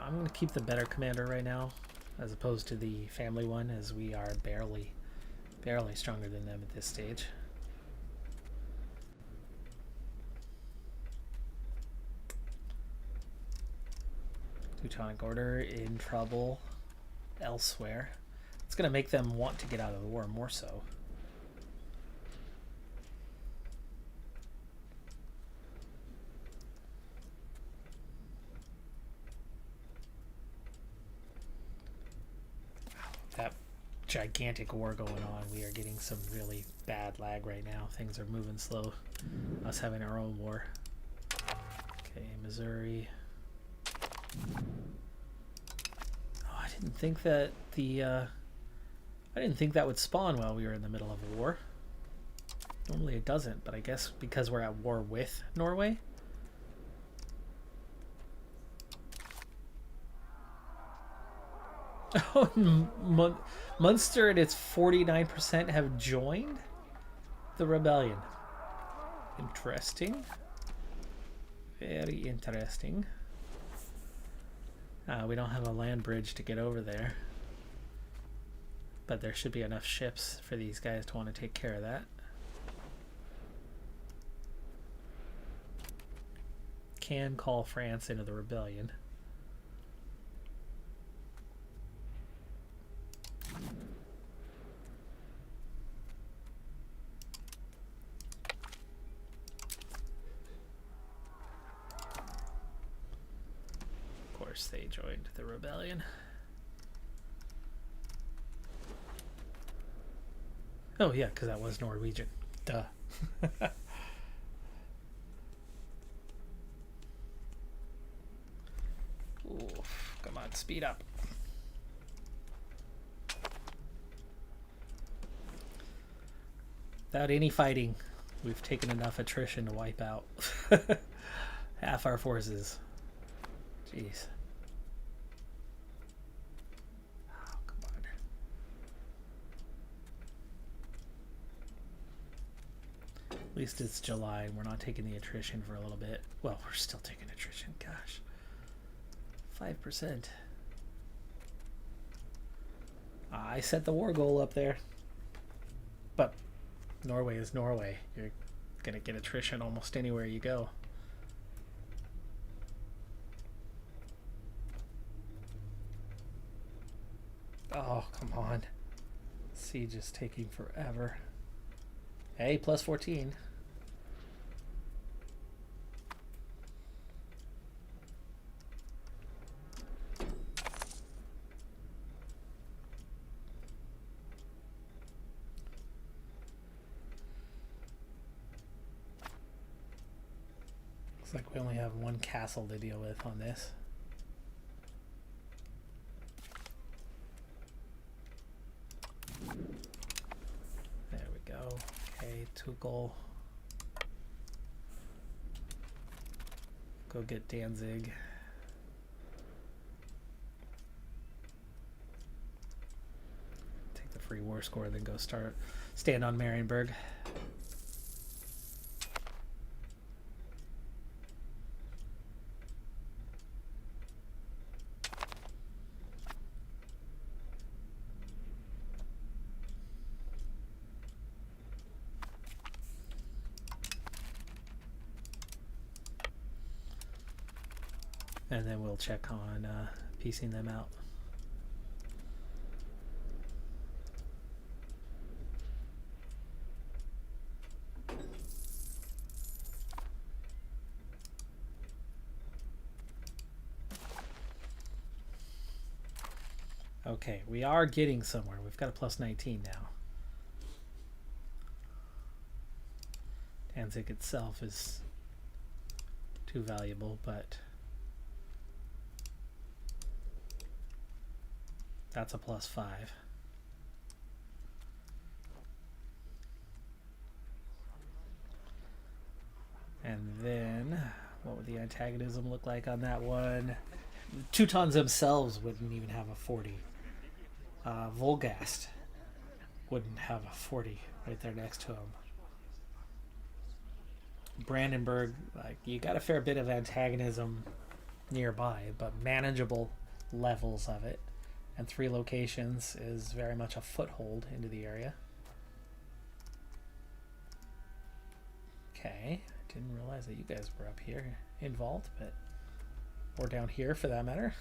I'm going to keep the better commander right now, as opposed to the family one, as we are barely stronger than them at this stage. Teutonic Order in trouble elsewhere. going to make them want to get out of the war more so. That gigantic war going on. We are getting some really bad lag right now. Things are moving slow. Us having our own war. Okay, Missouri. Oh, I didn't think that would spawn while we were in the middle of a war. Normally it doesn't, but I guess because we're at war with Norway. Oh, Munster and its 49% have joined the rebellion. Interesting. Very interesting. We don't have a land bridge to get over there. But there should be enough ships for these guys to want to take care of that. Can call France into the rebellion. They joined the rebellion. Oh yeah, because that was Norwegian. Duh. Oof, come on, speed up. Without any fighting, we've taken enough attrition to wipe out half our forces. Jeez. At least it's July and we're not taking the attrition for a little bit. Well, we're still taking attrition, gosh. 5%. I set the war goal up there. But Norway is Norway. You're going to get attrition almost anywhere you go. Oh, come on. Siege is taking forever. Hey, plus 14. Looks like we only have one castle to deal with on this. There we go. Okay, Tuchel. Go get Danzig. Take the free war score, then go stand on Marienburg. And then we'll check on piecing them out. Okay, we are getting somewhere. We've got a plus 19 now. Danzig itself is too valuable, but that's a plus 5. And then, what would the antagonism look like on that one? The Teutons themselves wouldn't even have a 40. Volgast wouldn't have a 40 right there next to him. Brandenburg, like, you got a fair bit of antagonism nearby, but manageable levels of it. And 3 locations is very much a foothold into the area. Okay, I didn't realize that you guys were up here involved, but or down here for that matter.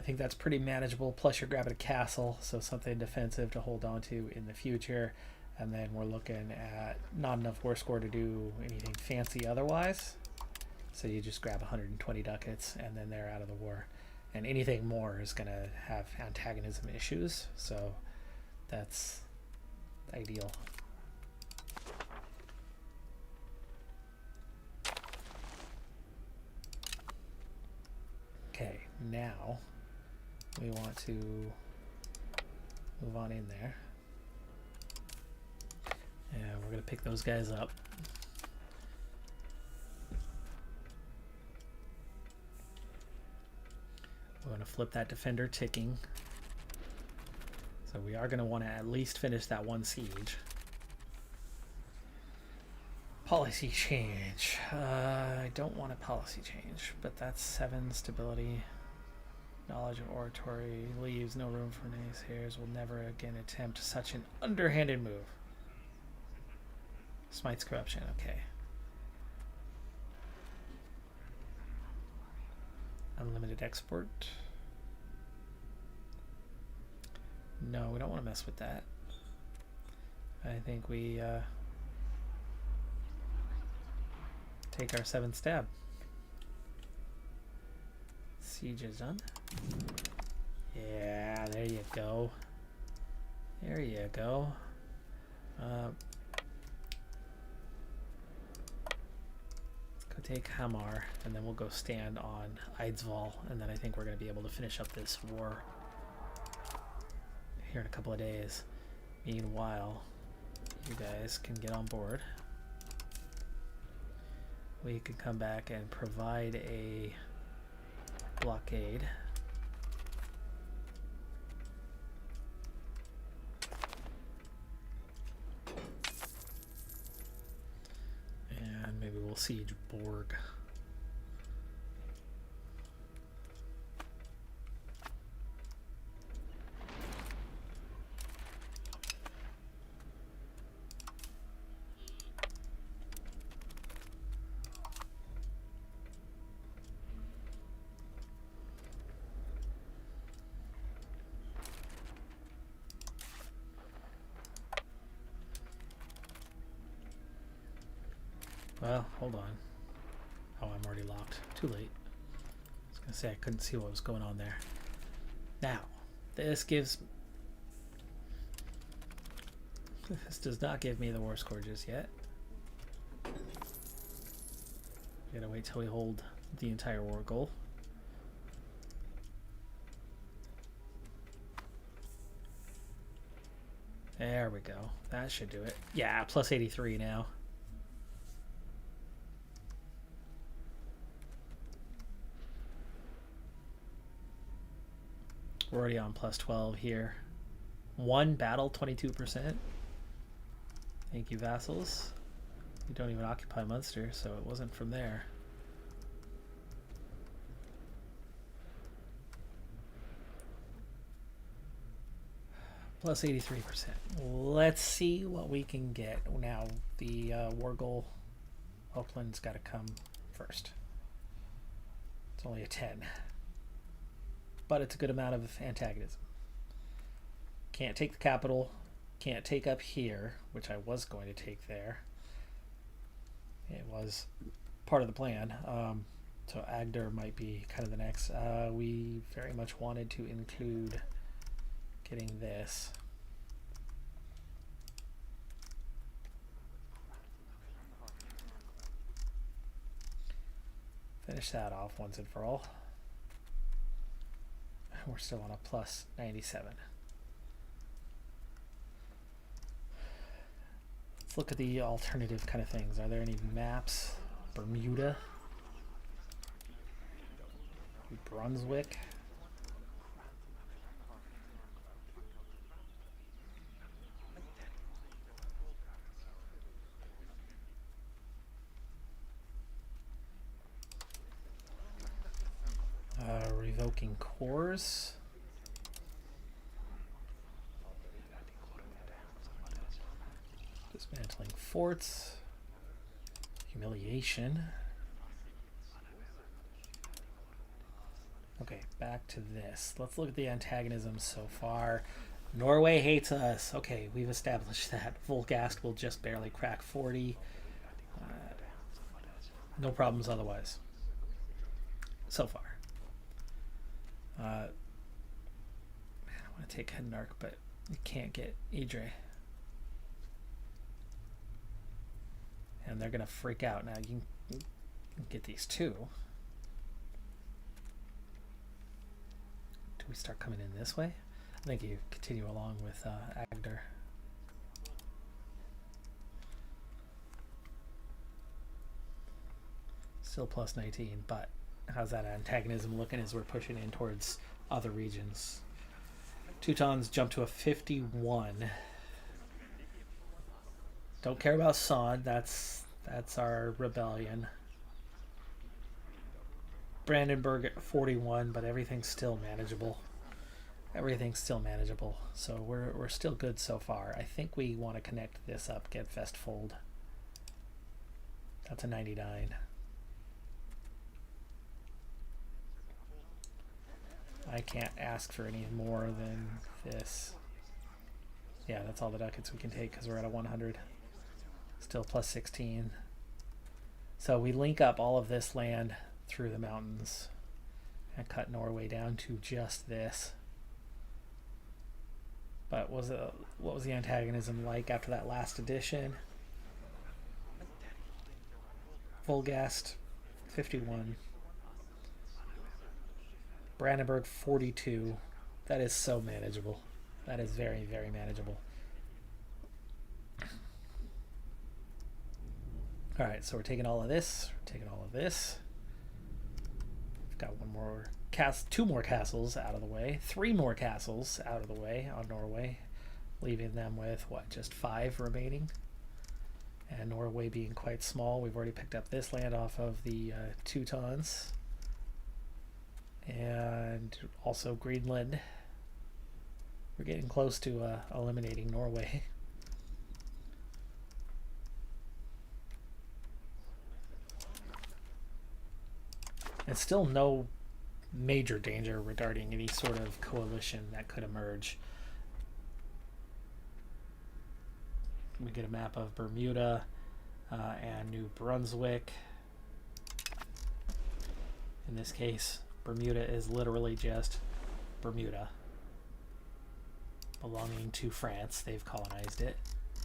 think that's pretty manageable. Plus, you're grabbing a castle, so something defensive to hold on to in the future. And then we're looking at not enough war score to do anything fancy otherwise. So you just grab 120 ducats, and then they're out of the war. And anything more is going to have antagonism issues, so that's ideal. Okay, now we want to move on in there. And we're going to pick those guys up. We're going to flip that defender ticking. So we are going to want to at least finish that one siege. Policy change. I don't want a policy change, but that's 7 stability. Knowledge of oratory leaves no room for naysayers. Will never again attempt such an underhanded move. Smites corruption. Okay. Unlimited export. No, we don't want to mess with that. I think we take our 7 stab. Siege is done. Yeah, there you go. There you go. Let's go take Hamar, and then we'll go stand on Eidsvoll, and then I think we're going to be able to finish up this war here in a couple of days. Meanwhile, you guys can get on board. We can come back and provide a blockade. And maybe we'll siege Borg. Well, hold on. Oh, I'm already locked. Too late. I was going to say I couldn't see what was going on there. Now, this gives... This does not give me the war score just yet. Gotta wait till we hold the entire war goal. There we go. That should do it. Yeah, plus 83 now. We're already on plus 12 here. One battle, 22%. Thank you, vassals. You don't even occupy Munster, so it wasn't from there. Plus 83%. Let's see what we can get. Now, the war goal, Oakland's got to come first. It's only a 10. But it's a good amount of antagonism. Can't take the capital. Can't take up here, which I was going to take there. It was part of the plan. So Agder might be kind of the next. We very much wanted to include getting this. Finish that off once and for all. We're still on a plus 97. Let's look at the alternative kind of things. Are there any maps? Bermuda? Brunswick? Revoking cores. Dismantling forts. Humiliation. Okay, back to this. Let's look at the antagonism so far. Norway hates us. Okay, we've established that. Volgast will just barely crack 40. No problems otherwise. So far. Man, I want to take Hednark, but you can't get Idre. And they're going to freak out. Now you can get these two. Do we start coming in this way? I think you continue along with Agder. Still plus 19, but how's that antagonism looking as we're pushing in towards other regions? Teutons jump to a 51. Don't care about Sod. That's our rebellion. Brandenburg at 41, but everything's still manageable. Everything's still manageable. So we're still good so far. I think we want to connect this up, get Vestfold. That's a 99. I can't ask for any more than this. Yeah, that's all the ducats we can take because we're at a 100. Still plus 16. So we link up all of this land through the mountains and cut Norway down to just this. But what was the antagonism like after that last edition? Volgast 51. Brandenburg 42. That is so manageable. That is very, very manageable. Alright, so we're taking all of this. We're taking all of this. We've got two more castles out of the way. 3 more castles out of the way on Norway. Leaving them with, what, just 5 remaining? And Norway being quite small. We've already picked up this land off of the Teutons. And also Greenland. We're getting close to eliminating Norway. And still no major danger regarding any sort of coalition that could emerge. We get a map of Bermuda and New Brunswick. In this case, Bermuda is literally just Bermuda, belonging to France. They've colonized it.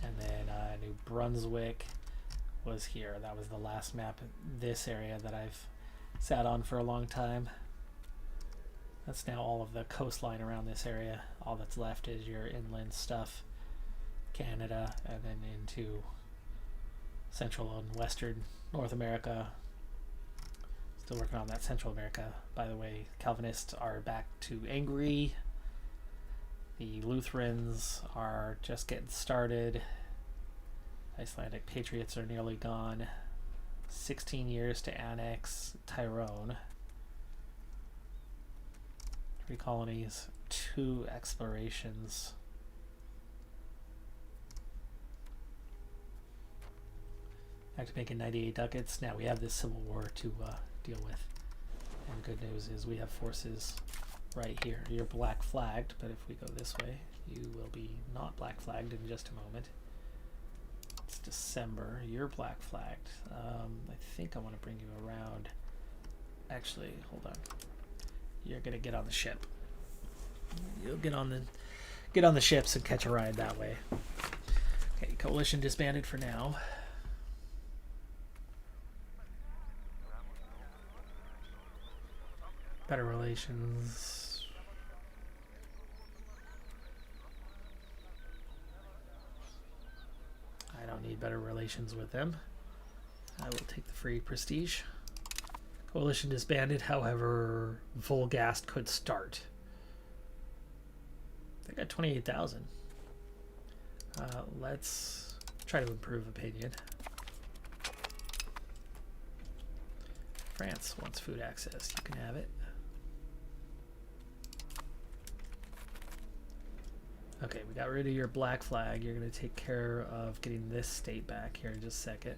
And then New Brunswick was here. That was the last map in this area that I've sat on for a long time. That's now all of the coastline around this area. All that's left is your inland stuff, Canada, and then into Central and Western North America. Still working on that Central America. By the way, Calvinists are back to angry. The Lutherans are just getting started. Icelandic patriots are nearly gone. 16 years to annex Tyrone. 3 colonies, 2 explorations. Back to making 98 ducats. Now we have this civil war to deal with. And the good news is we have forces right here. You're black flagged, but if we go this way, you will be not black flagged in just a moment. It's December. You're black flagged. I think I want to bring you around. Actually, hold on. You're gonna get on the ship. You'll get on the ships and catch a ride that way. Okay, coalition disbanded for now. Better relations. I don't need better relations with them. I will take the free prestige. Coalition disbanded, however, Volgast could start. They got 28,000. Let's try to improve opinion. France wants food access. You can have it. Okay, we got rid of your black flag. You're going to take care of getting this state back here in just a second.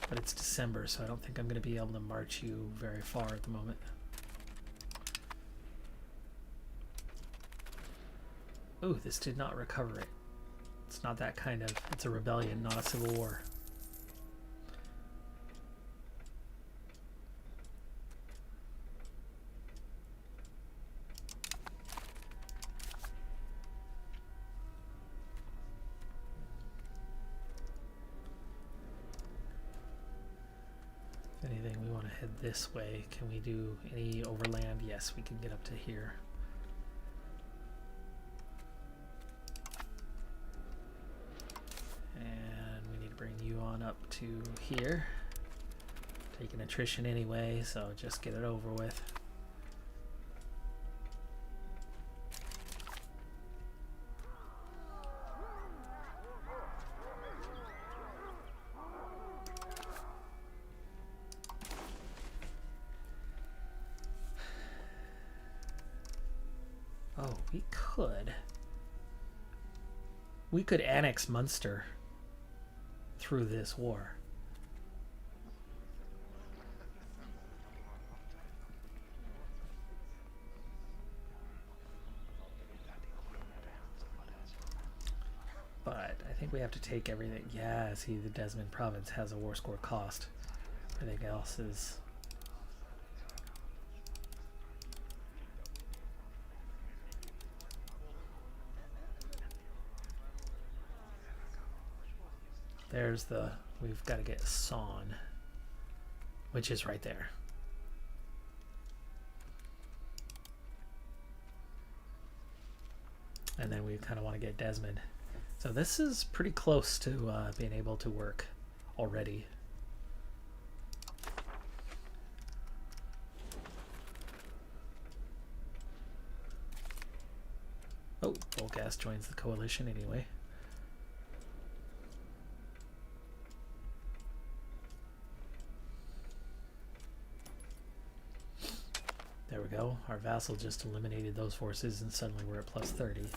But it's December, so I don't think I'm going to be able to march you very far at the moment. Ooh, this did not recover it. It's not that kind of... It's a rebellion, not a civil war. If anything, we want to head this way. Can we do any overland? Yes, we can get up to here. Bring you on up to here. Taking attrition anyway, so just get it over with. Oh, we could annex Munster through this war. But I think we have to take everything. Yeah, see, the Desmond province has a war score cost. Everything else is... There's the... We've got to get Son, which is right there. And then we kind of want to get Desmond. So this is pretty close to being able to work already. Oh, Volgas joins the coalition anyway. There we go. Our vassal just eliminated those forces and suddenly we're at plus 30.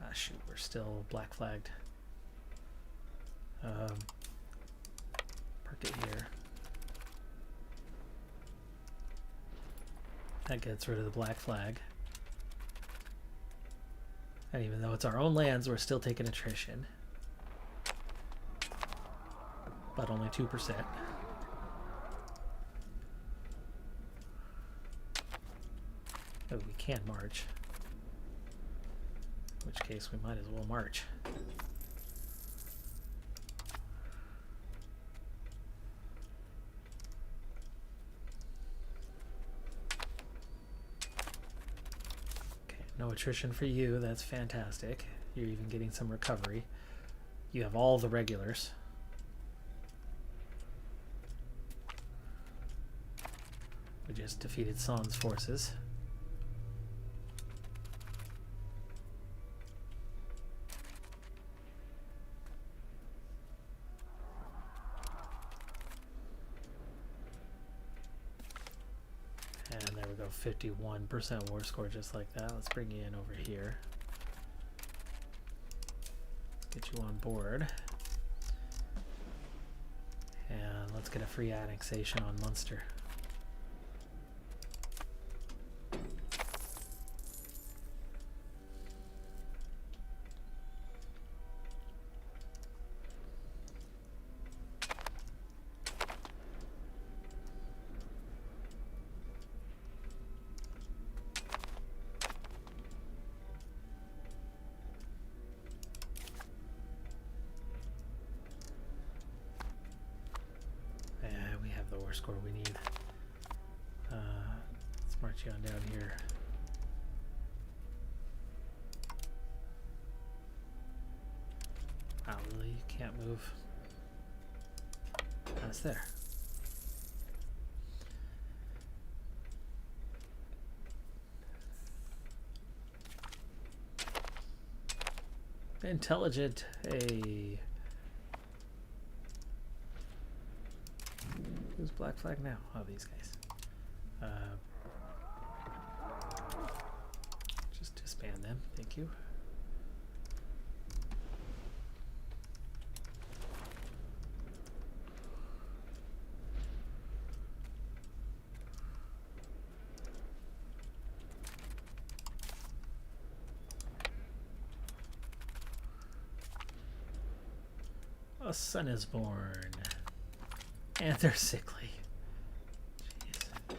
Ah, shoot, we're still black flagged. Park it here. That gets rid of the black flag. And even though it's our own lands, we're still taking attrition. But only 2%. Oh, we can't march. In which case we might as well march. Okay, no attrition for you. That's fantastic. You're even getting some recovery. You have all the regulars. We just defeated Son's forces. And there we go, 51% war score just like that. Let's bring you in over here. Get you on board. And let's get a free annexation on Munster. Score we need. Let's march you on down here. Wow, really? You can't move. That's there. Intelligent. Hey. Who's black flag now? Oh, these guys. Just disband them. Thank you. A son is born. And they're sickly. Jeez.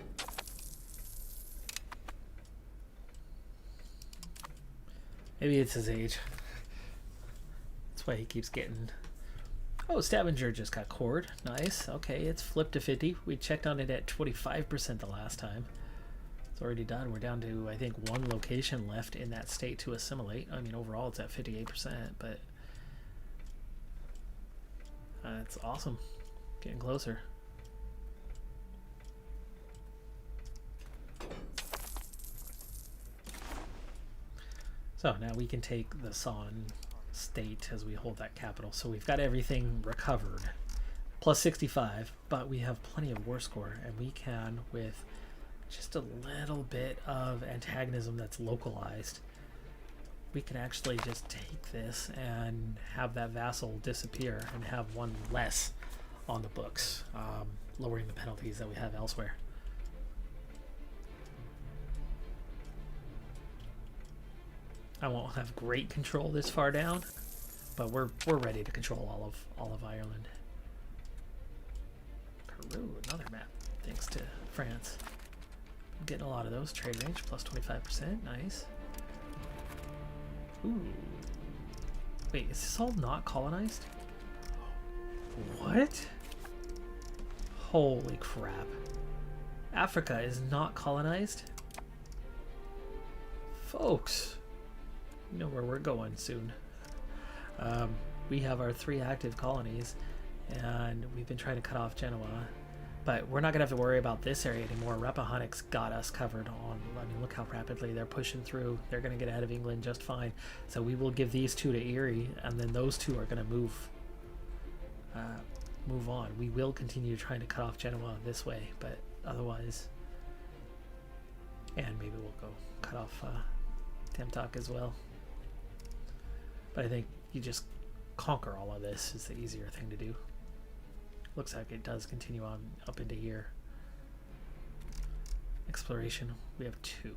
Maybe it's his age. That's why he keeps getting... Oh, Stavanger just got cored. Nice. Okay, it's flipped to 50. We checked on it at 25% the last time. It's already done. We're down to, I think, one location left in that state to assimilate. I mean, overall it's at 58%, but... it's awesome. Getting closer. So now we can take the San state as we hold that capital. So we've got everything recovered. Plus 65, but we have plenty of war score, and we can, with just a little bit of antagonism that's localized, we can actually just take this and have that vassal disappear and have one less on the books, lowering the penalties that we have elsewhere. I won't have great control this far down, but we're ready to control all of Ireland. Peru, another map, thanks to France. I'm getting a lot of those. Trade range plus 25%, nice. Ooh. Wait, is this all not colonized? What? Holy crap. Africa is not colonized? Folks, you know where we're going soon. We have our 3 active colonies, and we've been trying to cut off Genoa. But we're not going to have to worry about this area anymore. Rappahannock's got us covered on... I mean, look how rapidly they're pushing through. They're going to get ahead of England just fine. So we will give these 2 to Erie, and then those 2 are going to move on. We will continue trying to cut off Genoa this way, but otherwise... And maybe we'll go cut off Temtok as well. But I think you just conquer all of this is the easier thing to do. Looks like it does continue on up into here. Exploration, we have 2.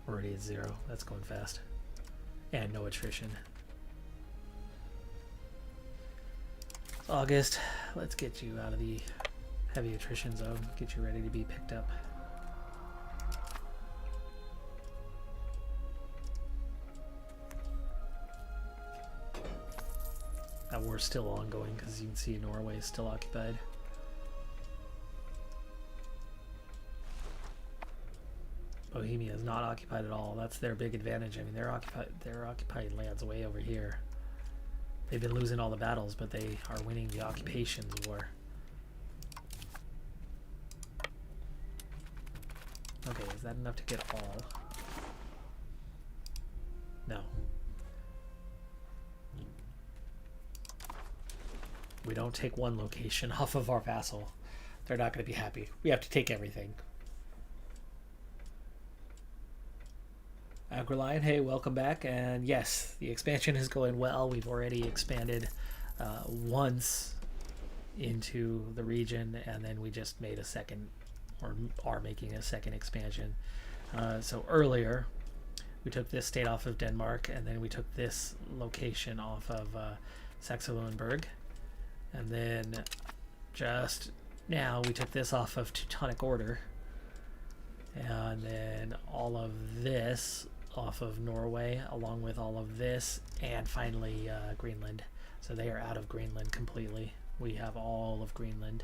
Already at 0, that's going fast. And no attrition. August, let's get you out of the heavy attrition zone, get you ready to be picked up. That war's still ongoing because you can see Norway is still occupied. Bohemia is not occupied at all. That's their big advantage. I mean, they're occupying lands way over here. They've been losing all the battles, but they are winning the occupations war. Okay, is that enough to get all? No. We don't take one location off of our vassal. They're not going to be happy. We have to take everything. Agrilion, hey, welcome back. And yes, the expansion is going well. We've already expanded once into the region, and then we just made a second, or are making a second expansion. So earlier, we took this state off of Denmark, and then we took this location off of Saxe-Lauenburg. And then just now, we took this off of Teutonic Order. And then all of this off of Norway, along with all of this, and finally Greenland. So they are out of Greenland completely. We have all of Greenland.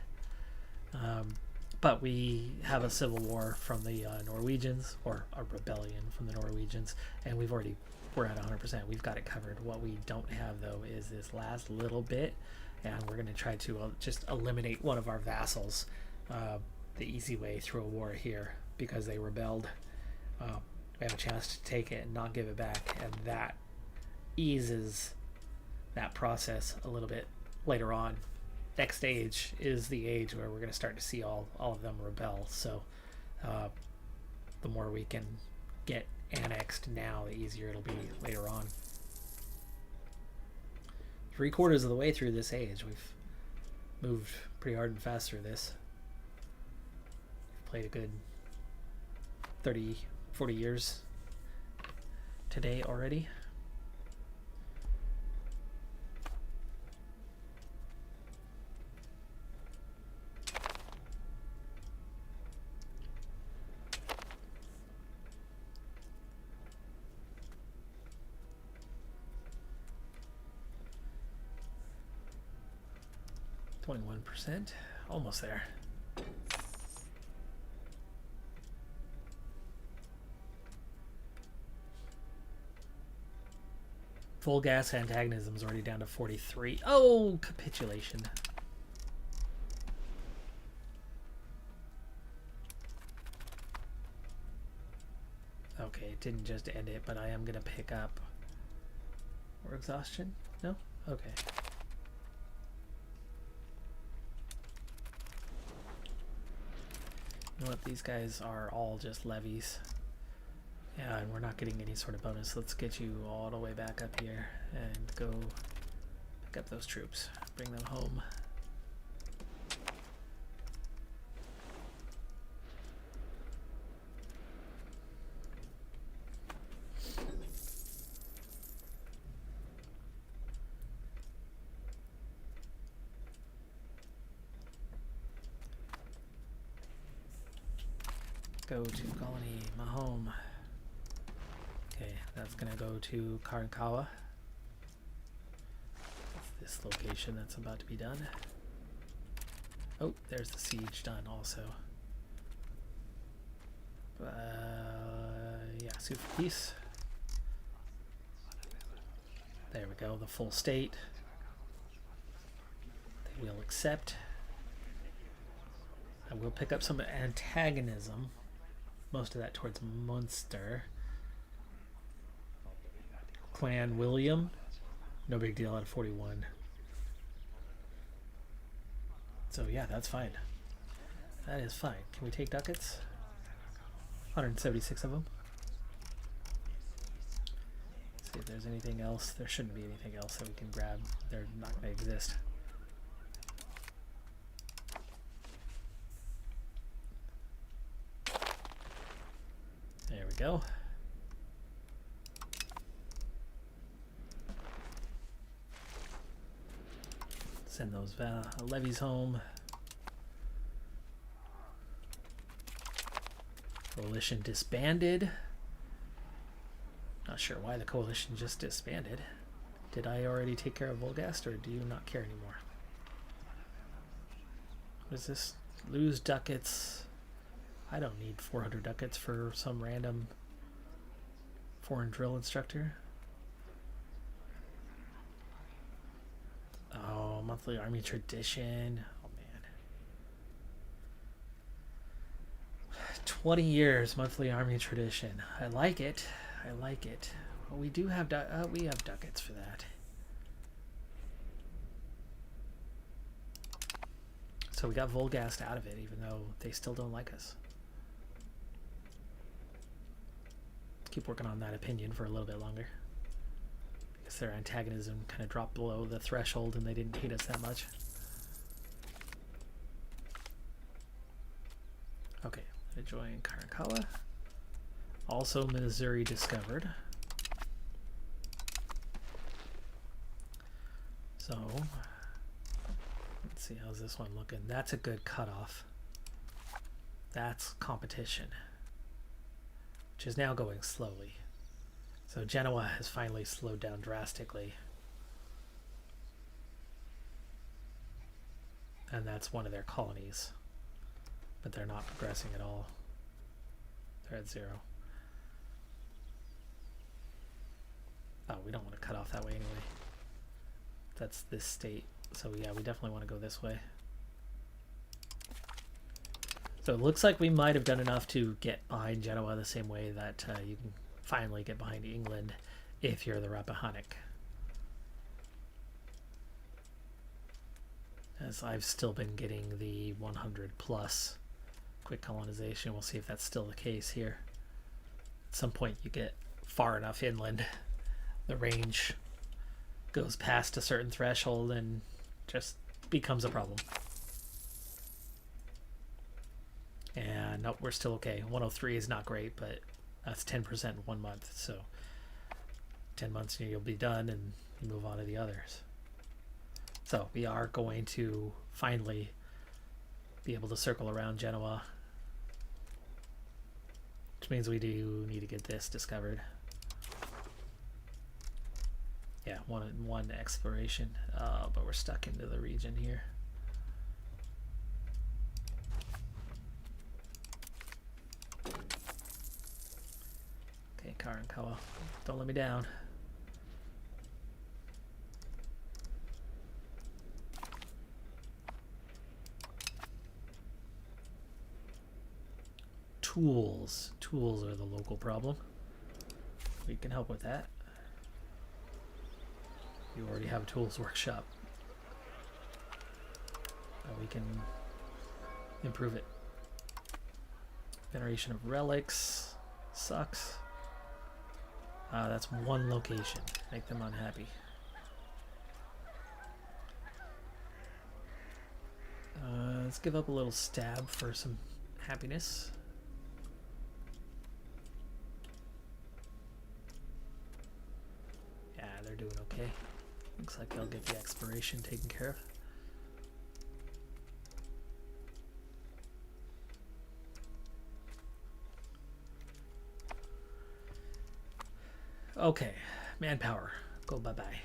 But we have a civil war from the Norwegians, or a rebellion from the Norwegians, and we're at 100%. We've got it covered. What we don't have, though, is this last little bit, and we're going to try to just eliminate one of our vassals the easy way through a war here, because they rebelled. We have a chance to take it and not give it back, and that eases that process a little bit later on. Next age is the age where we're going to start to see all of them rebel. So the more we can get annexed now, the easier it'll be later on. 3/4 of the way through this age, we've moved pretty hard and fast through this. Played a good 30, 40 years today already. %, almost there. Full gas antagonism is already down to 43. Oh, capitulation. Okay, it didn't just end it, but I am going to pick up... Or exhaustion? No? Okay. You know what? These guys are all just levies. Yeah, and we're not getting any sort of bonus. Let's get you all the way back up here and go pick up those troops. Bring them home. Go to colony, my home. Okay, that's gonna go to Karankawa. That's this location that's about to be done. Oh, there's the siege done also. Yeah, sue for peace. There we go, the full state. They will accept. I will pick up some antagonism. Most of that towards Munster. Clan William. No big deal out of 41. So yeah, that's fine. That is fine. Can we take ducats? 176 of them. Let's see if there's anything else. There shouldn't be anything else that we can grab. They're not going to exist. There we go. Send those levies home. Coalition disbanded. Not sure why the coalition just disbanded. Did I already take care of Volgast, or do you not care anymore? What is this? Lose ducats. I don't need 400 ducats for some random foreign drill instructor. Oh, monthly army tradition. Oh man. 20 years monthly army tradition. I like it. I like it. Well, we do have we have ducats for that. So we got Volgast out of it, even though they still don't like us. Keep working on that opinion for a little bit longer. Because their antagonism kind of dropped below the threshold and they didn't hate us that much. Okay, I'm gonna join Karankawa. Also Missouri discovered. So let's see, how's this one looking? That's a good cutoff. That's competition, which is now going slowly. So Genoa has finally slowed down drastically. And that's one of their colonies. But they're not progressing at all. They're at 0. Oh, we don't want to cut off that way anyway. That's this state. So yeah, we definitely want to go this way. So it looks like we might have done enough to get behind Genoa the same way that you can finally get behind England if you're the Rappahannock. As I've still been getting the 100 plus quick colonization. We'll see if that's still the case here. At some point you get far enough inland, the range goes past a certain threshold and just becomes a problem. And nope, we're still okay. 103 is not great, but that's 10% in 1 month. So 10 months and you'll be done and you move on to the others. So we are going to finally be able to circle around Genoa, which means we do need to get this discovered. Yeah, one exploration, but we're stuck into the region here. Okay, Car and Koa, don't let me down. Tools are the local problem. We can help with that. You already have a tools workshop. We can improve it. Veneration of relics sucks. That's one location. Make them unhappy. Let's give up a little stab for some happiness. Yeah, they're doing okay. Looks like they'll get the exploration taken care of. Okay, manpower, go bye-bye.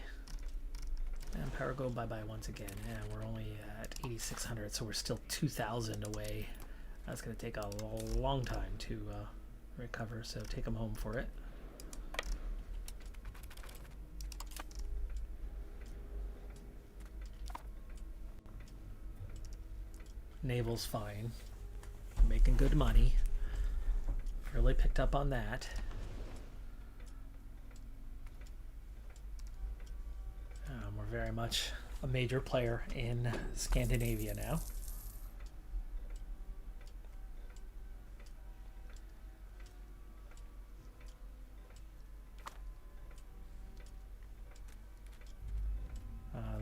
Manpower, go bye-bye once again. And we're only at 8,600, so we're still 2,000 away. That's going to take a long time to recover, so take them home for it. Naval's fine. Making good money. Really picked up on that. We're very much a major player in Scandinavia now.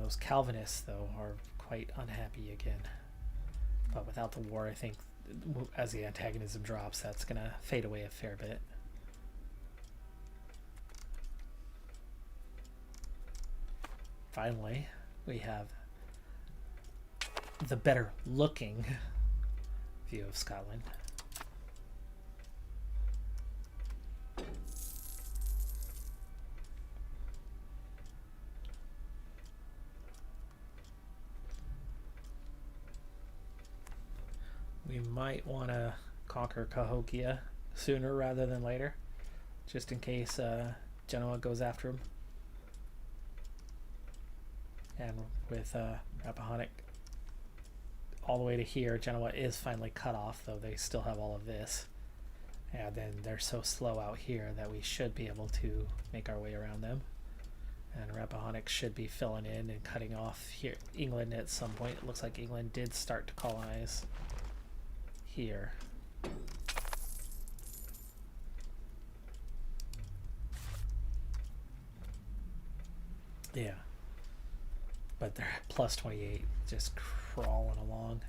Those Calvinists, though, are quite unhappy again. But without the war, I think as the antagonism drops, that's going to fade away a fair bit. Finally, we have the better looking view of Scotland. We might want to conquer Cahokia sooner rather than later, just in case Genoa goes after him. And with Rappahannock all the way to here, Genoa is finally cut off, though they still have all of this. And then they're so slow out here that we should be able to make our way around them. And Rappahannock should be filling in and cutting off here England at some point. It looks like England did start to colonize here. Yeah. But they're at plus 28, just crawling along.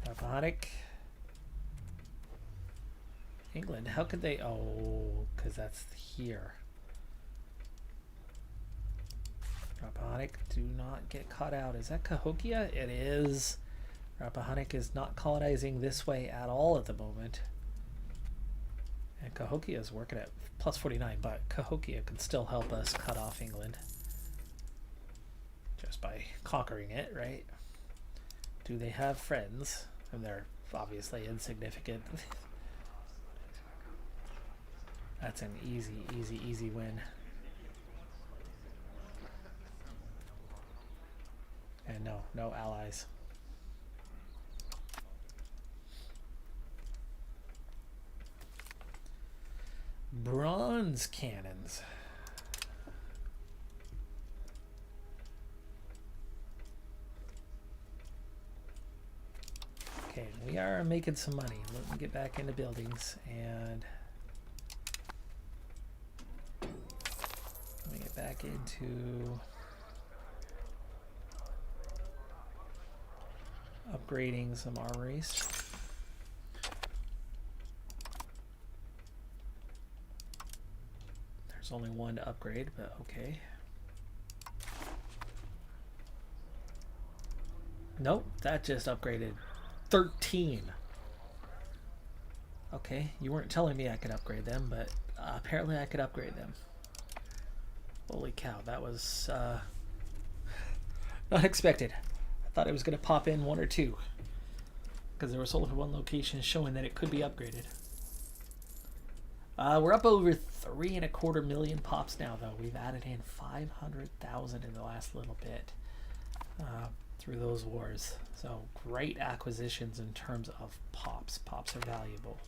Rappahannock. England, how could they? Oh, because that's here. Rappahannock, do not get caught out. Is that Cahokia? It is. Rappahannock is not colonizing this way at all at the moment. And Cahokia is working at plus 49, but Cahokia can still help us cut off England. Just by conquering it, right? Do they have friends? And they're obviously insignificant. That's an easy win. And no allies. Bronze cannons. Okay, we are making some money. Let me get back into buildings and let me get back into upgrading some armories. There's only one to upgrade, but okay. Nope, that just upgraded 13. Okay, you weren't telling me I could upgrade them, but apparently I could upgrade them. Holy cow, that was not expected. I thought it was going to pop in one or two, because there was only one location showing that it could be upgraded. We're up over 3.25 million pops now, though. We've added in 500,000 in the last little bit through those wars. So great acquisitions in terms of pops. Pops are valuable.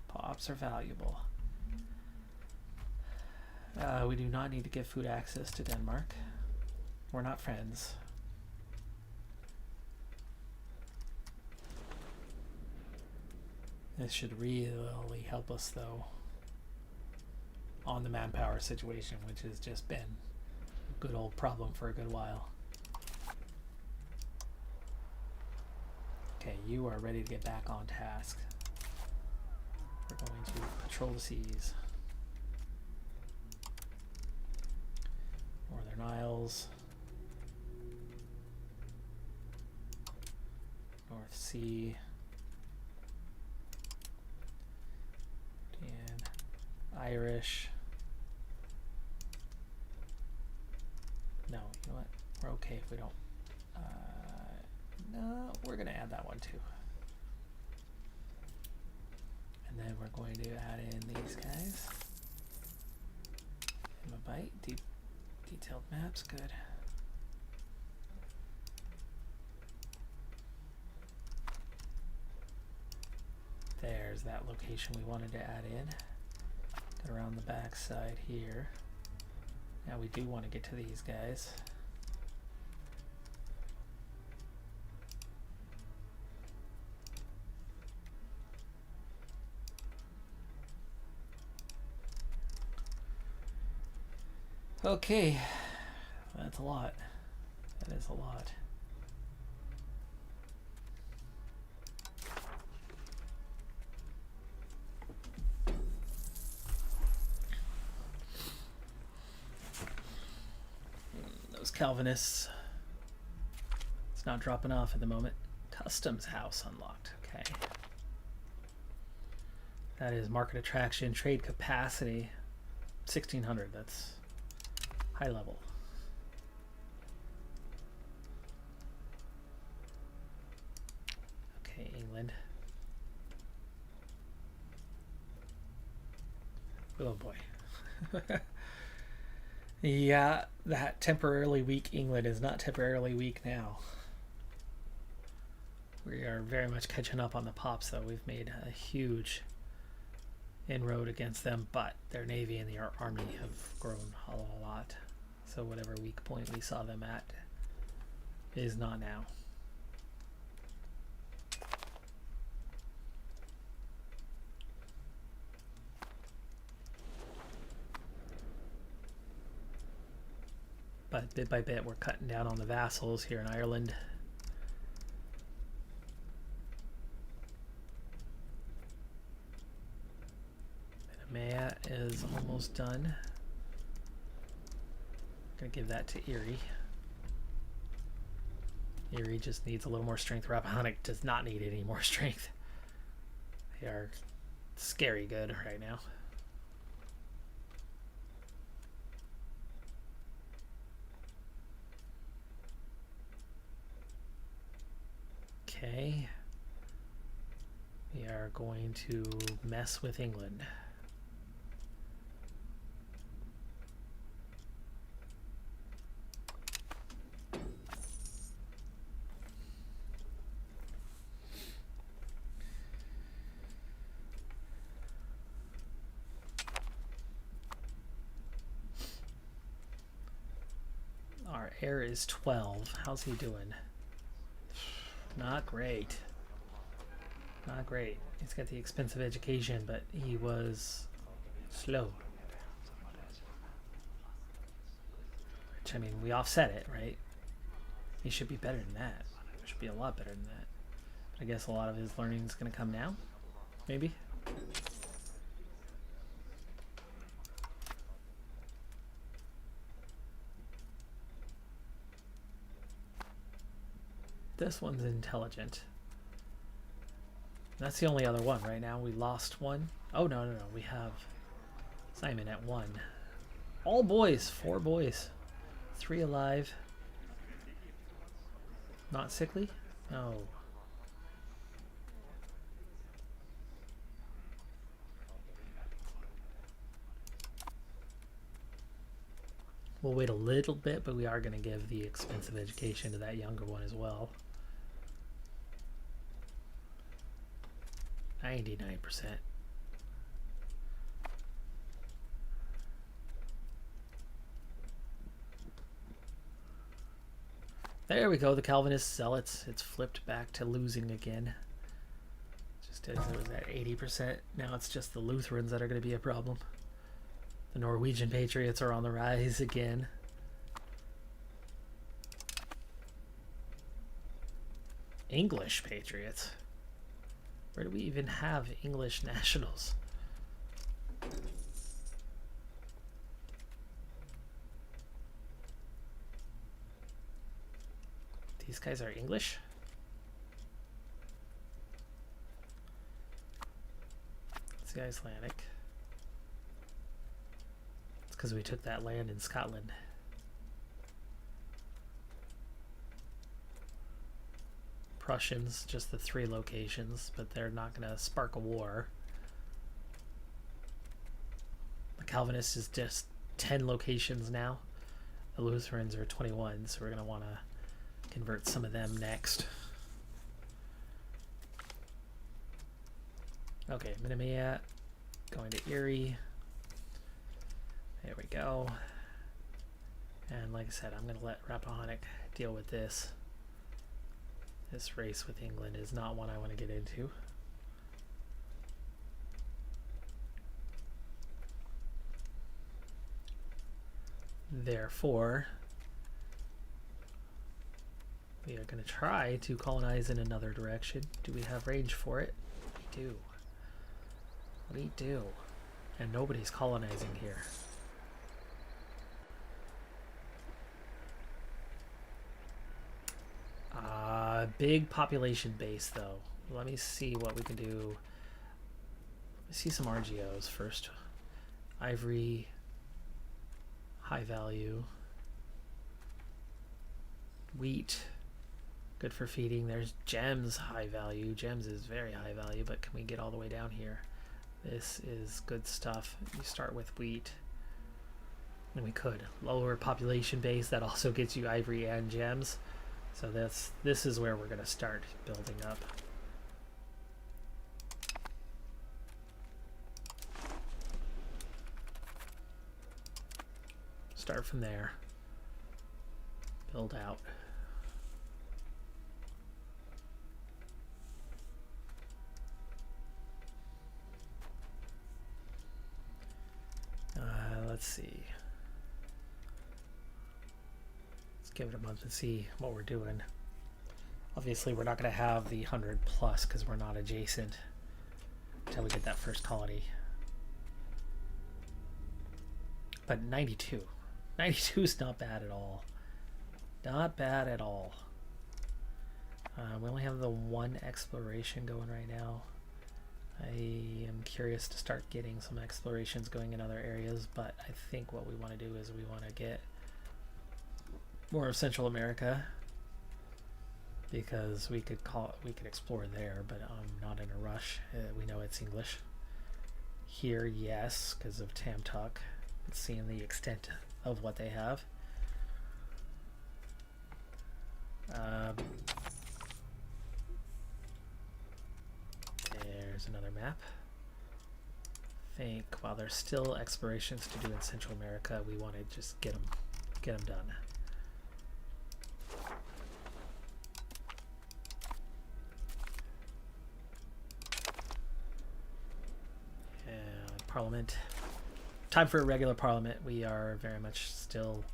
Pops are valuable. We do not need to give food access to Denmark. We're not friends. This should really help us, though, on the manpower situation, which has just been a good old problem for a good while. Okay, you are ready to get back on task. We're going to patrol the seas. Northern Isles. North Sea. And Irish. No, you know what? We're okay if we don't. No, we're going to add that one too. And then we're going to add in these guys. Give them a bite. Detailed maps, good. There's that location we wanted to add in. Get around the back side here. Now we do want to get to these guys. Okay, that's a lot. That is a lot. Those Calvinists. It's not dropping off at the moment. Customs house unlocked. Okay. That is market attraction, trade capacity. 1600. That's high level. Okay, England. Oh boy. Yeah, that temporarily weak England is not temporarily weak now. We are very much catching up on the pops, though. We've made a huge inroad against them, but their navy and their army have grown a lot. So whatever weak point we saw them at is not now. But bit by bit, we're cutting down on the vassals here in Ireland. Maya is almost done. Gonna give that to Erie. Erie just needs a little more strength. Rappahannock does not need any more strength. They are scary good right now. Okay. We are going to mess with England. Our heir is 12. How's he doing? Not great. Not great. He's got the expensive education, but he was slow. Which, I mean, we offset it, right? He should be better than that. Should be a lot better than that. I guess a lot of his learning is going to come now. Maybe. This one's intelligent. That's the only other one right now. We lost one. Oh, no. We have Simon at 1. All boys. 4 boys. 3 alive. Not sickly? No. We'll wait a little bit, but we are going to give the expensive education to that younger one as well. 99%. There we go, the Calvinist zealots. It's flipped back to losing again. Just as it was at 80%. Now it's just the Lutherans that are going to be a problem. The Norwegian patriots are on the rise again. English patriots? Where do we even have English nationals? These guys are English? It's the Icelandic. It's because we took that land in Scotland. Prussians, just the 3 locations, but they're not going to spark a war. The Calvinists is just 10 locations now. The Lutherans are 21, so we're going to want to convert some of them next. Okay, Minamia, going to Erie. There we go. And like I said, I'm going to let Rappahannock deal with this. This race with England is not one I want to get into. Therefore, we are going to try to colonize in another direction. Do we have range for it? We do. We do. And nobody's colonizing here. Big population base, though. Let me see what we can do. Let me see some RGOs first. Ivory, high value. Wheat, good for feeding. There's gems, high value. Gems is very high value, but can we get all the way down here? This is good stuff. You start with wheat. And we could. Lower population base, that also gets you ivory and gems. So this is where we're going to start building up. Start from there. Build out. Let's see. Give it a month and see what we're doing. Obviously, we're not going to have the 100 plus because we're not adjacent until we get that first colony. But 92. 92 is not bad at all. Not bad at all. We only have the 1 exploration going right now. I am curious to start getting some explorations going in other areas, but I think what we want to do is we want to get more of Central America, because we could explore there, but I'm not in a rush. We know it's English. Here, yes, because of Tamtuck. Seeing the extent of what they have. There's another map. I think while there's still explorations to do in Central America, we want to just get them done. Parliament. Time for a regular parliament. We are very much still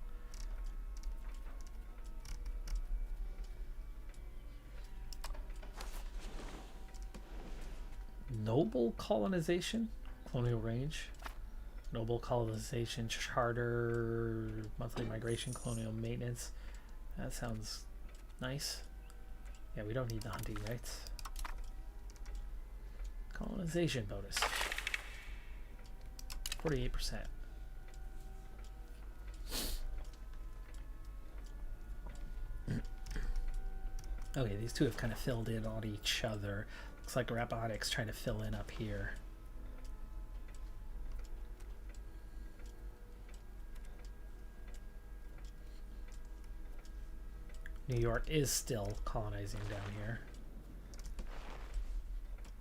Noble colonization, colonial range. Noble colonization charter, monthly migration, colonial maintenance. That sounds nice. Yeah, we don't need the hunting rights. Colonization bonus. 48%. Okay, these two have kind of filled in on each other. Looks like robotics trying to fill in up here. New York is still colonizing down here.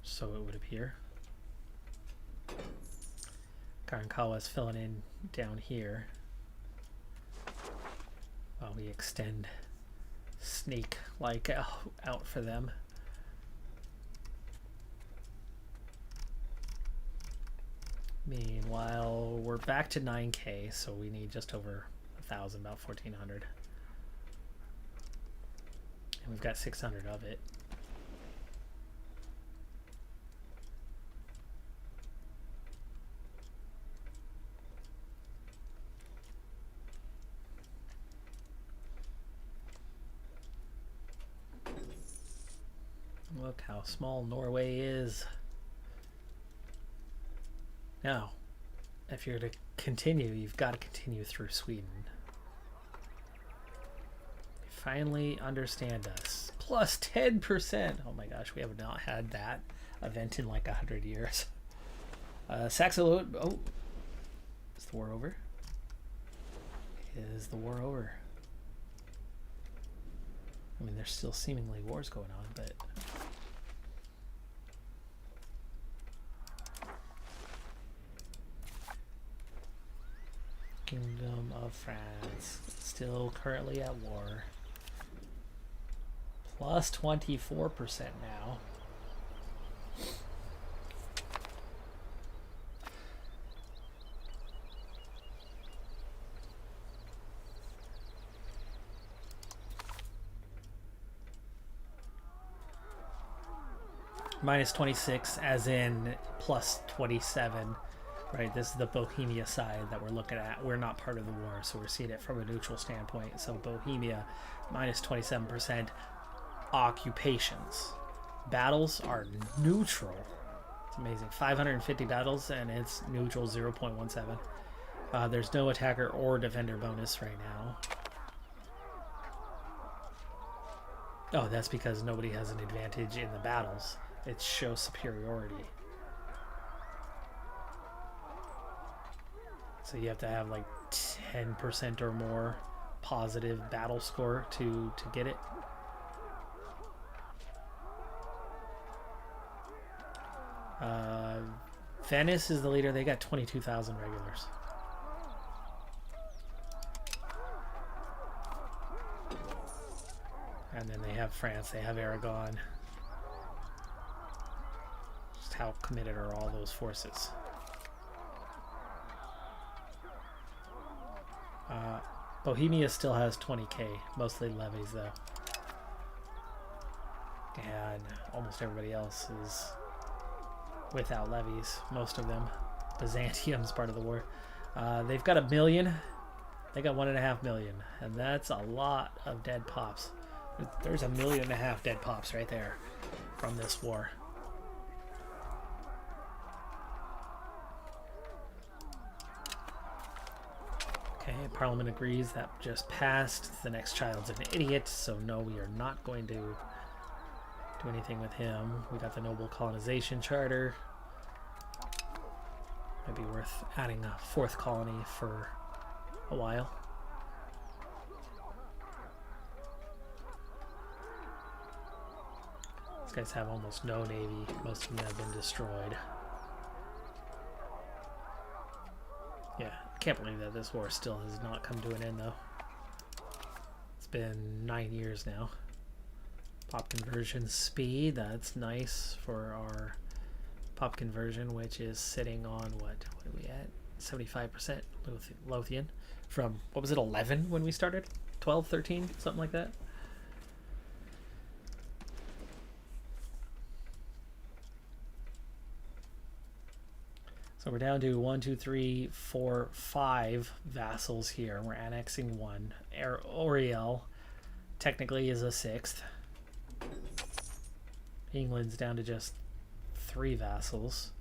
So it would appear. Karankawa is filling in down here. While we extend snake-like out for them. Meanwhile, we're back to 9K, so we need just over 1,000, about 1,400. And we've got 600 of it. Look how small Norway is. Now, if you're to continue, you've got to continue through Sweden. They finally understand us. Plus 10%. Oh my gosh, we have not had that event in like 100 years. Saxo. Oh, is the war over? Is the war over? I mean, there's still seemingly wars going on, but... Kingdom of France, still currently at war. Plus 24% now. Minus 26 as in plus 27. Right, this is the Bohemia side that we're looking at. We're not part of the war, so we're seeing it from a neutral standpoint. So Bohemia, minus 27%. Occupations. Battles are neutral. It's amazing. 550 battles, and it's neutral 0.17. There's no attacker or defender bonus right now. Oh, that's because nobody has an advantage in the battles. It shows superiority. So you have to have like 10% or more positive battle score to get it. Venice is the leader. They got 22,000 regulars. And then they have France. They have Aragon. Just how committed are all those forces? Bohemia still has 20k, mostly levies though. And almost everybody else is without levies, most of them. Byzantium's part of the war. They've got 1 million. They got 1.5 million, and that's a lot of dead pops. There's 1.5 million dead pops right there from this war. Okay, Parliament agrees. That just passed. The next child's an idiot, so no, we are not going to do anything with him. We got the Noble Colonization Charter. Might be worth adding a 4th colony for a while. These guys have almost no navy. Most of them have been destroyed. Yeah, I can't believe that this war still has not come to an end, though. It's been 9 years now. Pop conversion speed, that's nice for our pop conversion, which is sitting on, what are we at? 75% Lothian. From, what was it, 11 when we started? 12, 13, something like that? So we're down to 1, 2, 3, 4, 5 vassals here. We're annexing one. Oriel technically is a 6th. England's down to just 3 vassals.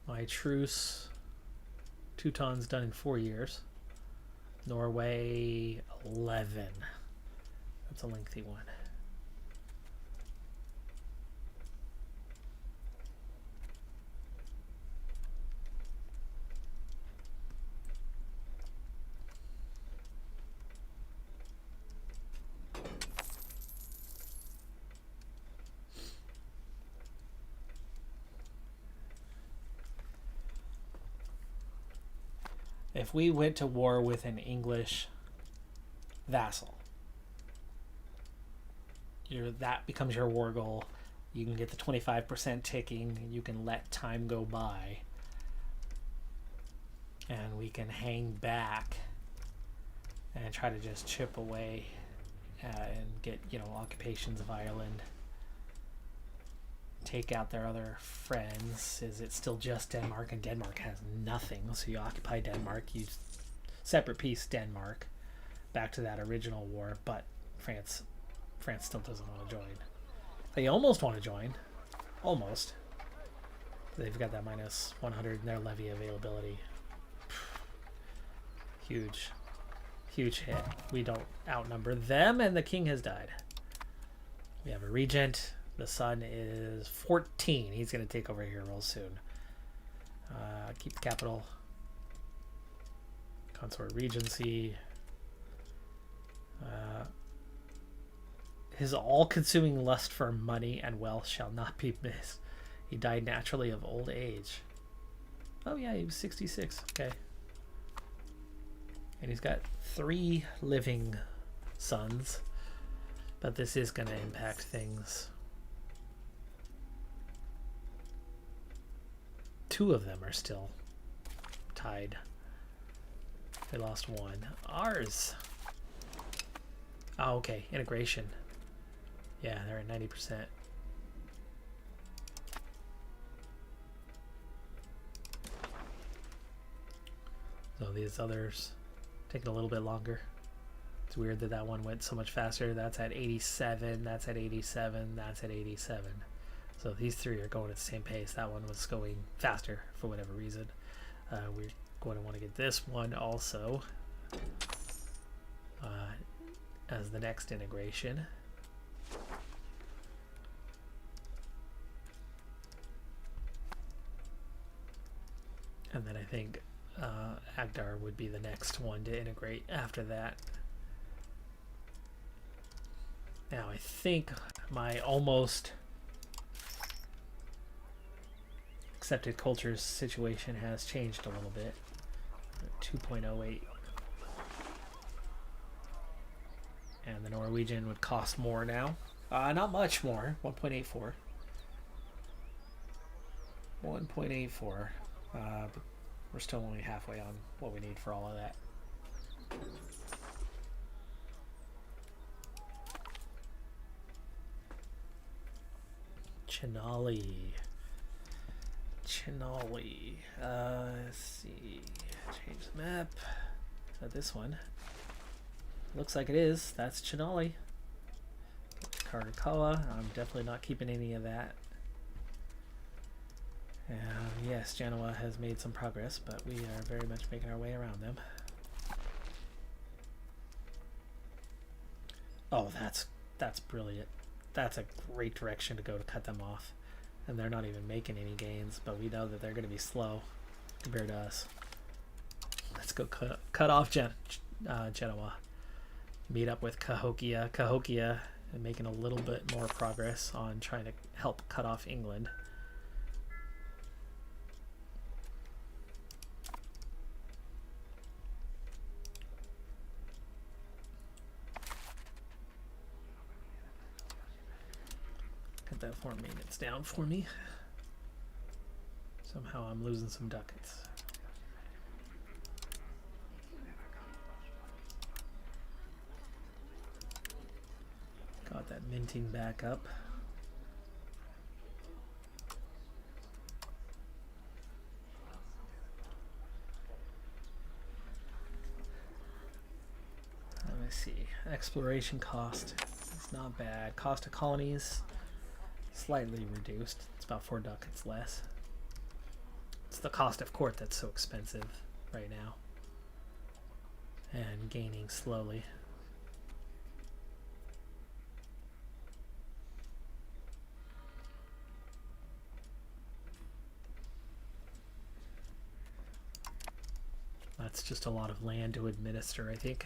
My truce, Teuton's done in 4 years. Norway, 11. That's a lengthy one. If we went to war with an English vassal, that becomes your war goal. You can get the 25% ticking. You can let time go by. And we can hang back and try to just chip away and get, occupations of Ireland. Take out their other friends. Is it still just Denmark? And Denmark has nothing. So you occupy Denmark. You separate peace Denmark. Back to that original war. But France still doesn't want to join. They almost want to join. Almost. They've got that minus 100 in their levy availability. Huge. Huge hit. We don't outnumber them, and the king has died. We have a regent. The son is 14. He's going to take over here real soon. Keep the capital. Consort regency. His all-consuming lust for money and wealth shall not be missed. He died naturally of old age. Oh yeah, he was 66. Okay. And he's got 3 living sons. But this is going to impact things. 2 of them are still tied. They lost 1. Ours. Oh, okay. Integration. Yeah, they're at 90%. So these others taking a little bit longer. It's weird that one went so much faster. That's at 87. That's at 87. That's at 87. So these 3 are going at the same pace. That one was going faster for whatever reason. We're going to want to get this one also as the next integration. And then I think Agdar would be the next one to integrate after that. Now I think my almost accepted cultures situation has changed a little bit. 2.08. And the Norwegian would cost more now. Not much more. 1.84. 1.84. But we're still only halfway on what we need for all of that. Chinali. Let's see. Change the map. Is that this one? Looks like it is. That's Chinali. Karakawa. I'm definitely not keeping any of that. Yes, Genoa has made some progress, but we are very much making our way around them. Oh, that's brilliant. That's a great direction to go to cut them off. And they're not even making any gains, but we know that they're going to be slow compared to us. Let's go cut off Genoa. Meet up with Cahokia. Cahokia and making a little bit more progress on trying to help cut off England. Cut that farm maintenance down for me. Somehow I'm losing some ducats. that minting back up. Let me see. Exploration cost is not bad. Cost of colonies slightly reduced. It's about 4 ducats less. It's the cost of court that's so expensive right now. And gaining slowly. That's just a lot of land to administer, I think.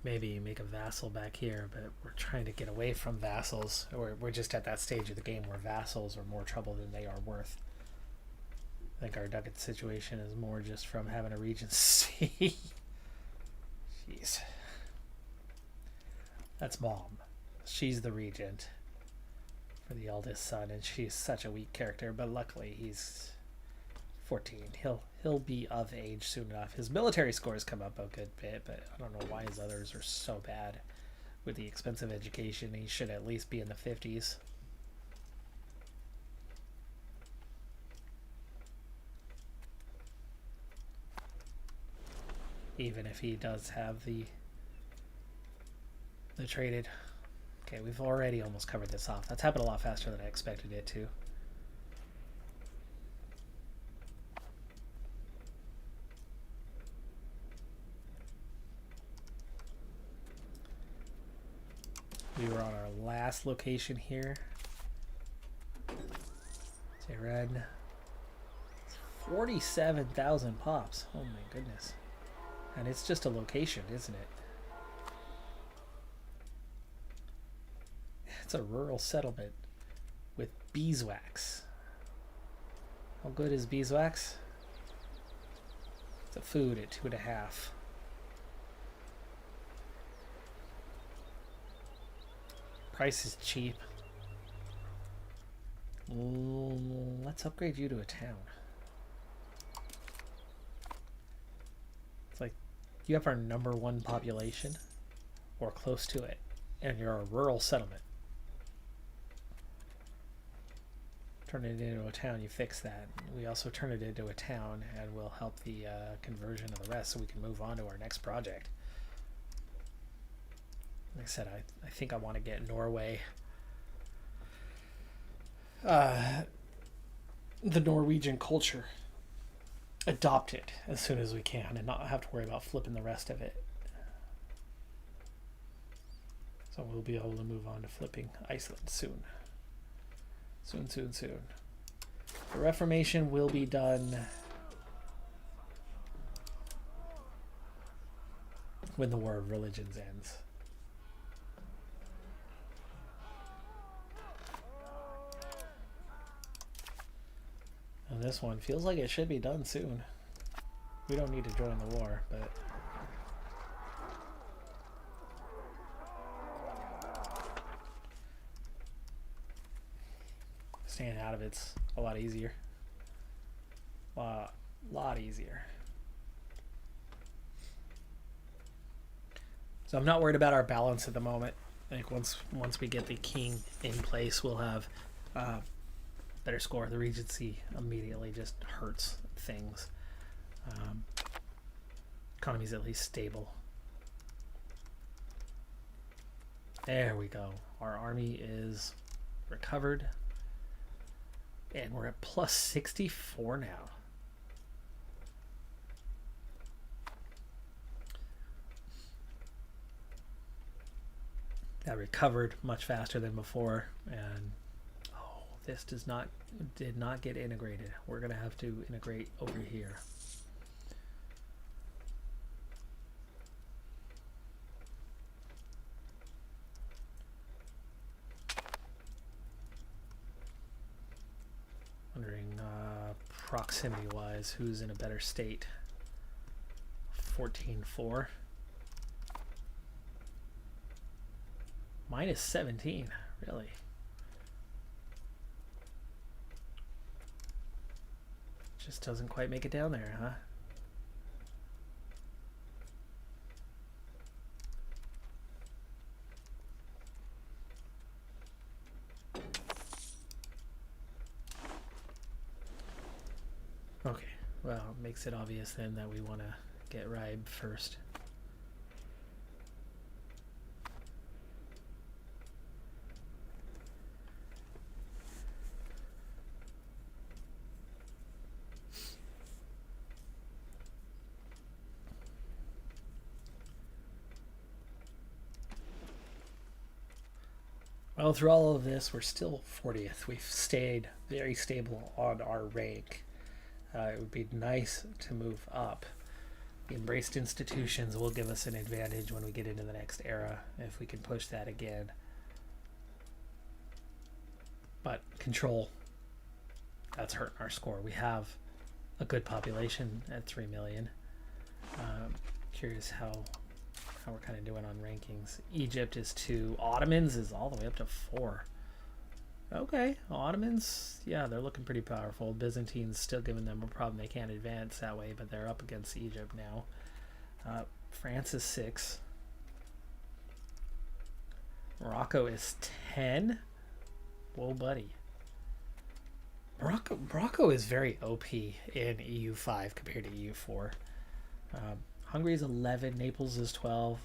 Maybe make a vassal back here, but we're trying to get away from vassals. We're just at that stage of the game where vassals are more trouble than they are worth. I think our ducat situation is more just from having a regency. Jeez. That's mom. She's the regent for the eldest son, and she's such a weak character, but luckily he's 14. He'll be of age soon enough. His military scores come up a good bit, but I don't know why his others are so bad. With the expensive education, he should at least be in the 50s. Even if he does have the traded. Okay, we've already almost covered this off. That's happened a lot faster than I expected it to. We were on our last location here. Say red. 47,000 pops. Oh my goodness. And it's just a location, isn't it? It's a rural settlement with beeswax. How good is beeswax? It's a food at 2.5. Price is cheap. Let's upgrade you to a town. It's like you have our #1 population or close to it, and you're a rural settlement. Turn it into a town, you fix that. We also turn it into a town and we'll help the conversion of the rest so we can move on to our next project. Like I said, I think I want to get Norway, the Norwegian culture, adopted as soon as we can and not have to worry about flipping the rest of it. So we'll be able to move on to flipping Iceland soon. Soon. The Reformation will be done when the War of Religions ends. And this one feels like it should be done soon. We don't need to join the war, but staying out of it's a lot easier. Lot easier. So I'm not worried about our balance at the moment. I think once we get the king in place, we'll have better score. The regency immediately just hurts things. Economy's at least stable. There we go. Our army is recovered. And we're at plus 64 now. That recovered much faster than before, and this did not get integrated. We're gonna have to integrate over here. Wondering proximity wise who's in a better state. 14-4. Minus 17, really? Just doesn't quite make it down there, huh? Okay, well, it makes it obvious then that we want to get Ribe first. Well, through all of this, we're still 40th. We've stayed very stable on our rank. It would be nice to move up. The embraced institutions will give us an advantage when we get into the next era, if we can push that again. But control, that's hurting our score. We have a good population at 3 million. Curious how we're kind of doing on rankings. Egypt is 2. Ottomans is all the way up to 4. Okay, Ottomans, yeah, they're looking pretty powerful. Byzantines still giving them a problem. They can't advance that way, but they're up against Egypt now. France is 6. Morocco is 10. Whoa, buddy. Morocco is very OP in EU5 compared to EU4. Hungary is 11. Naples is 12.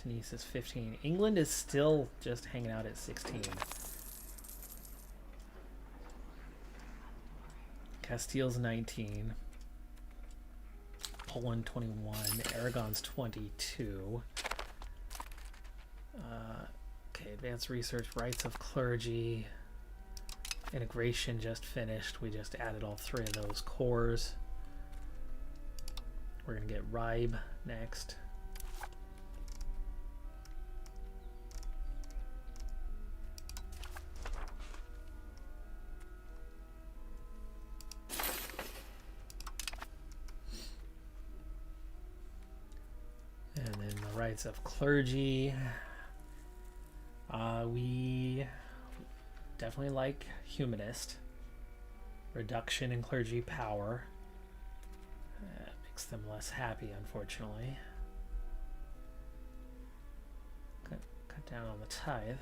Tunis is 15. England is still just hanging out at 16. Castile's 19. Poland 21. Aragon's 22. Okay, advanced research, rights of clergy. Integration just finished. We just added all 3 of those cores. We're going to get Ribe next. And then the rights of clergy. We definitely like humanist. Reduction in clergy power. Makes them less happy, unfortunately. Cut down on the tithe.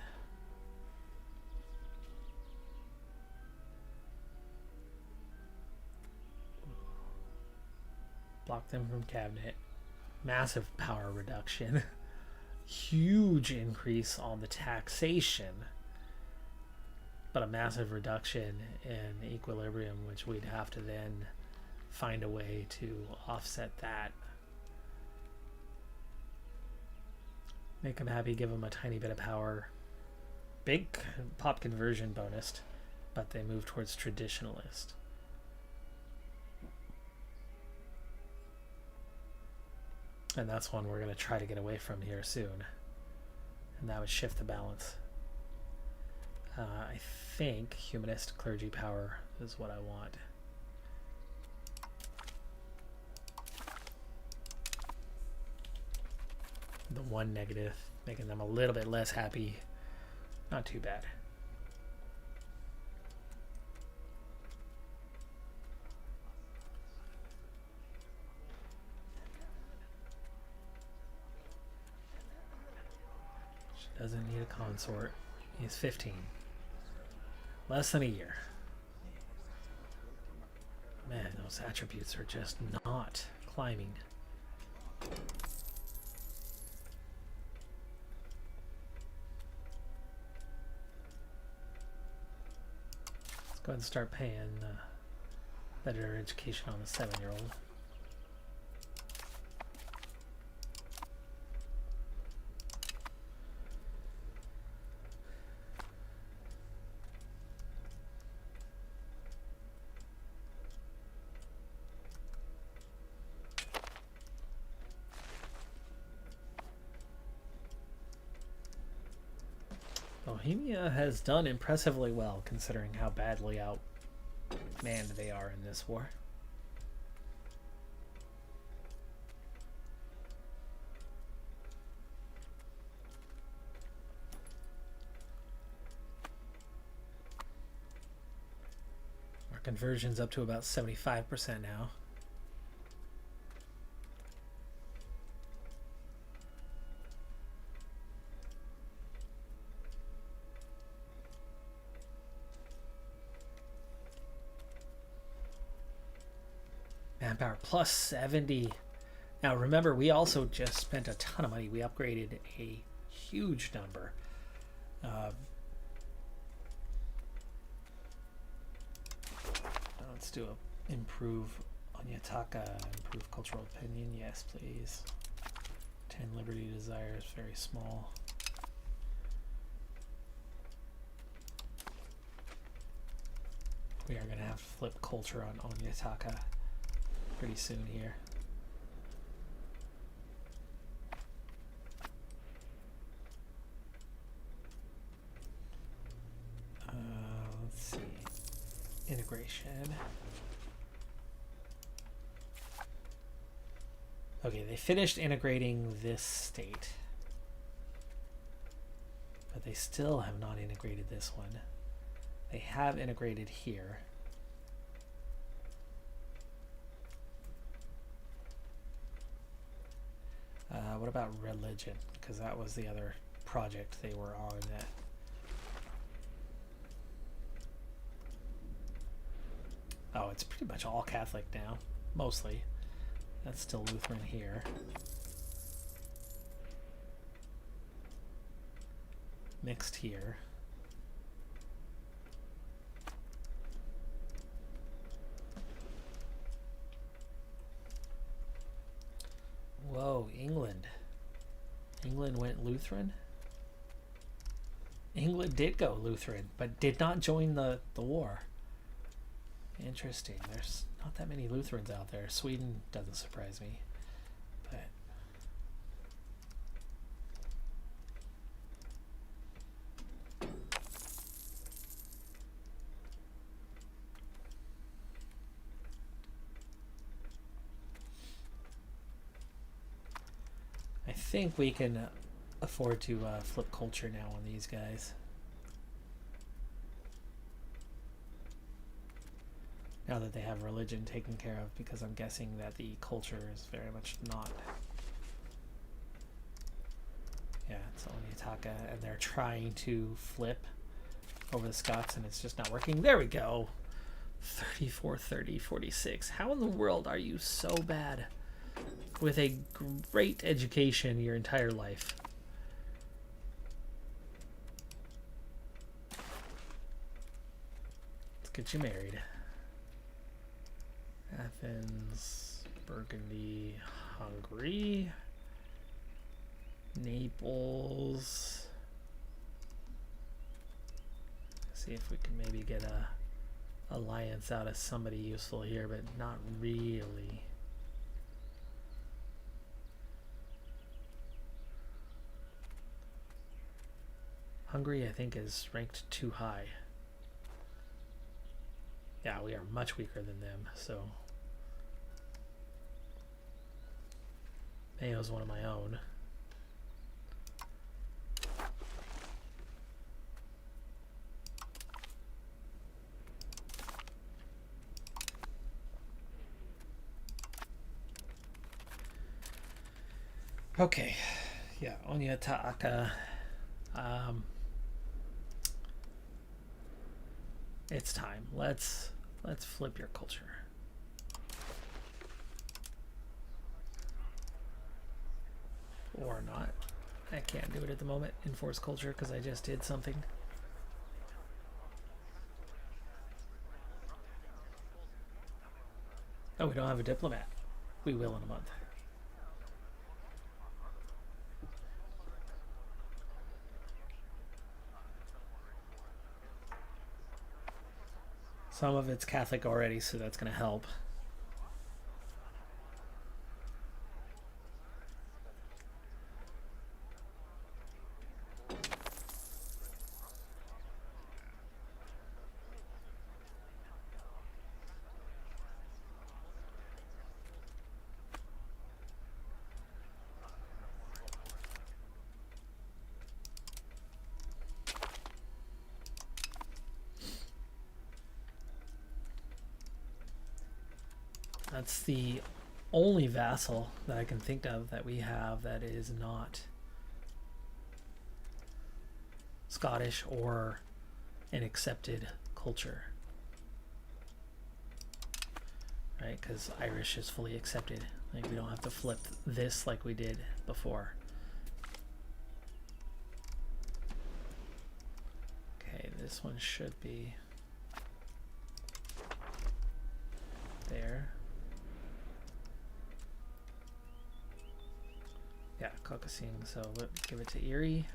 Block them from cabinet. Massive power reduction. Huge increase on the taxation, but a massive reduction in equilibrium, which we'd have to then find a way to offset that. Make them happy, give them a tiny bit of power. Big pop conversion bonus, but they move towards traditionalist. And that's one we're going to try to get away from here soon. And that would shift the balance. I think humanist clergy power is what I want. The one negative, making them a little bit less happy. Not too bad. Doesn't need a consort. He's 15. Less than a year. Man, those attributes are just not climbing. Let's go ahead and start paying better education on the 7-year-old. Bohemia has done impressively well considering how badly outmanned they are in this war. Conversion's up to about 75% now. Manpower plus 70. Now remember, we also just spent a ton of money. We upgraded a huge number. Let's do a improve Onyataka, improve cultural opinion. Yes, please. 10 liberty desires, very small. We are going to have to flip culture on Onyataka pretty soon here. Let's see. Integration. Okay, they finished integrating this state, but they still have not integrated this one. They have integrated here. What about religion? Because that was the other project they were on. Oh, it's pretty much all Catholic now, mostly. That's still Lutheran here. Mixed here. Whoa, England. England went Lutheran? England did go Lutheran, but did not join the war. Interesting. There's not that many Lutherans out there. Sweden doesn't surprise me, but I think we can afford to flip culture now on these guys. Now that they have religion taken care of, because I'm guessing that the culture is very much not. Yeah, it's Onyataka, and they're trying to flip over the Scots, and it's just not working. There we go. 34, 30, 46. How in the world are you so bad with a great education your entire life? Let's get you married. Athens, Burgundy, Hungary, Naples. See if we can maybe get a alliance out of somebody useful here, but not really. Hungary, I think, is ranked too high. Yeah, we are much weaker than them, so Mayo's one of my own. Okay, yeah, Onyataka. It's time. Let's flip your culture. Or not. I can't do it at the moment. Enforce culture because I just did something. Oh, we don't have a diplomat. We will in a month. Some of it's Catholic already, so that's going to help. That's the only vassal that I can think of that we have that is not Scottish or an accepted culture. Right, because Irish is fully accepted. Like, we don't have to flip this like we did before. Okay, this one should be there. Yeah, Caucasian, so let's give it to Erie.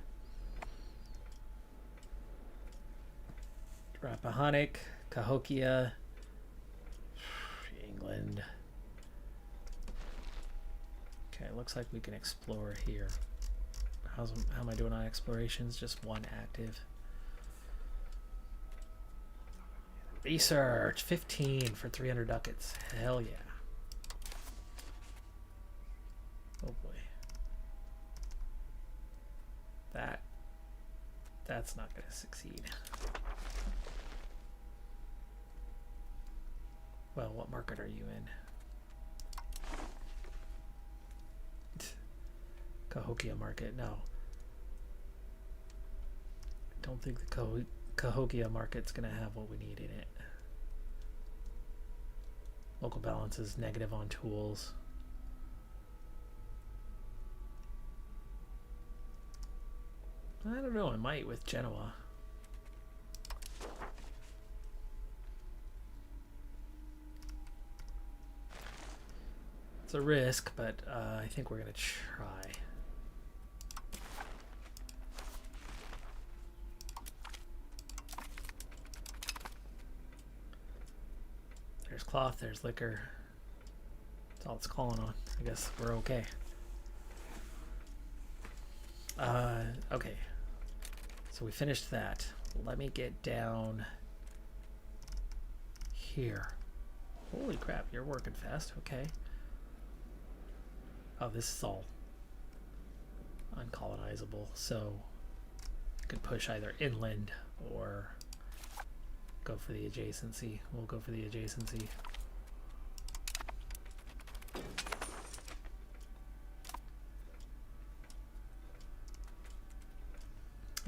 Rappahannock, Cahokia, England. Okay, looks like we can explore here. How am I doing on explorations? Just one active. Research, 15 for 300 ducats. Hell yeah. Oh boy. That's not going to succeed. Well, what market are you in? Cahokia market, no. I don't think the Cahokia market's going to have what we need in it. Local balance is negative on tools. I don't know, I might with Genoa. It's a risk, but I think we're going to try. There's cloth, there's liquor. That's all it's calling on. I guess we're okay. Okay. So we finished that. Let me get down here. Holy crap, you're working fast. Okay. Oh, this is all uncolonizable, so you could push either inland or go for the adjacency. We'll go for the adjacency.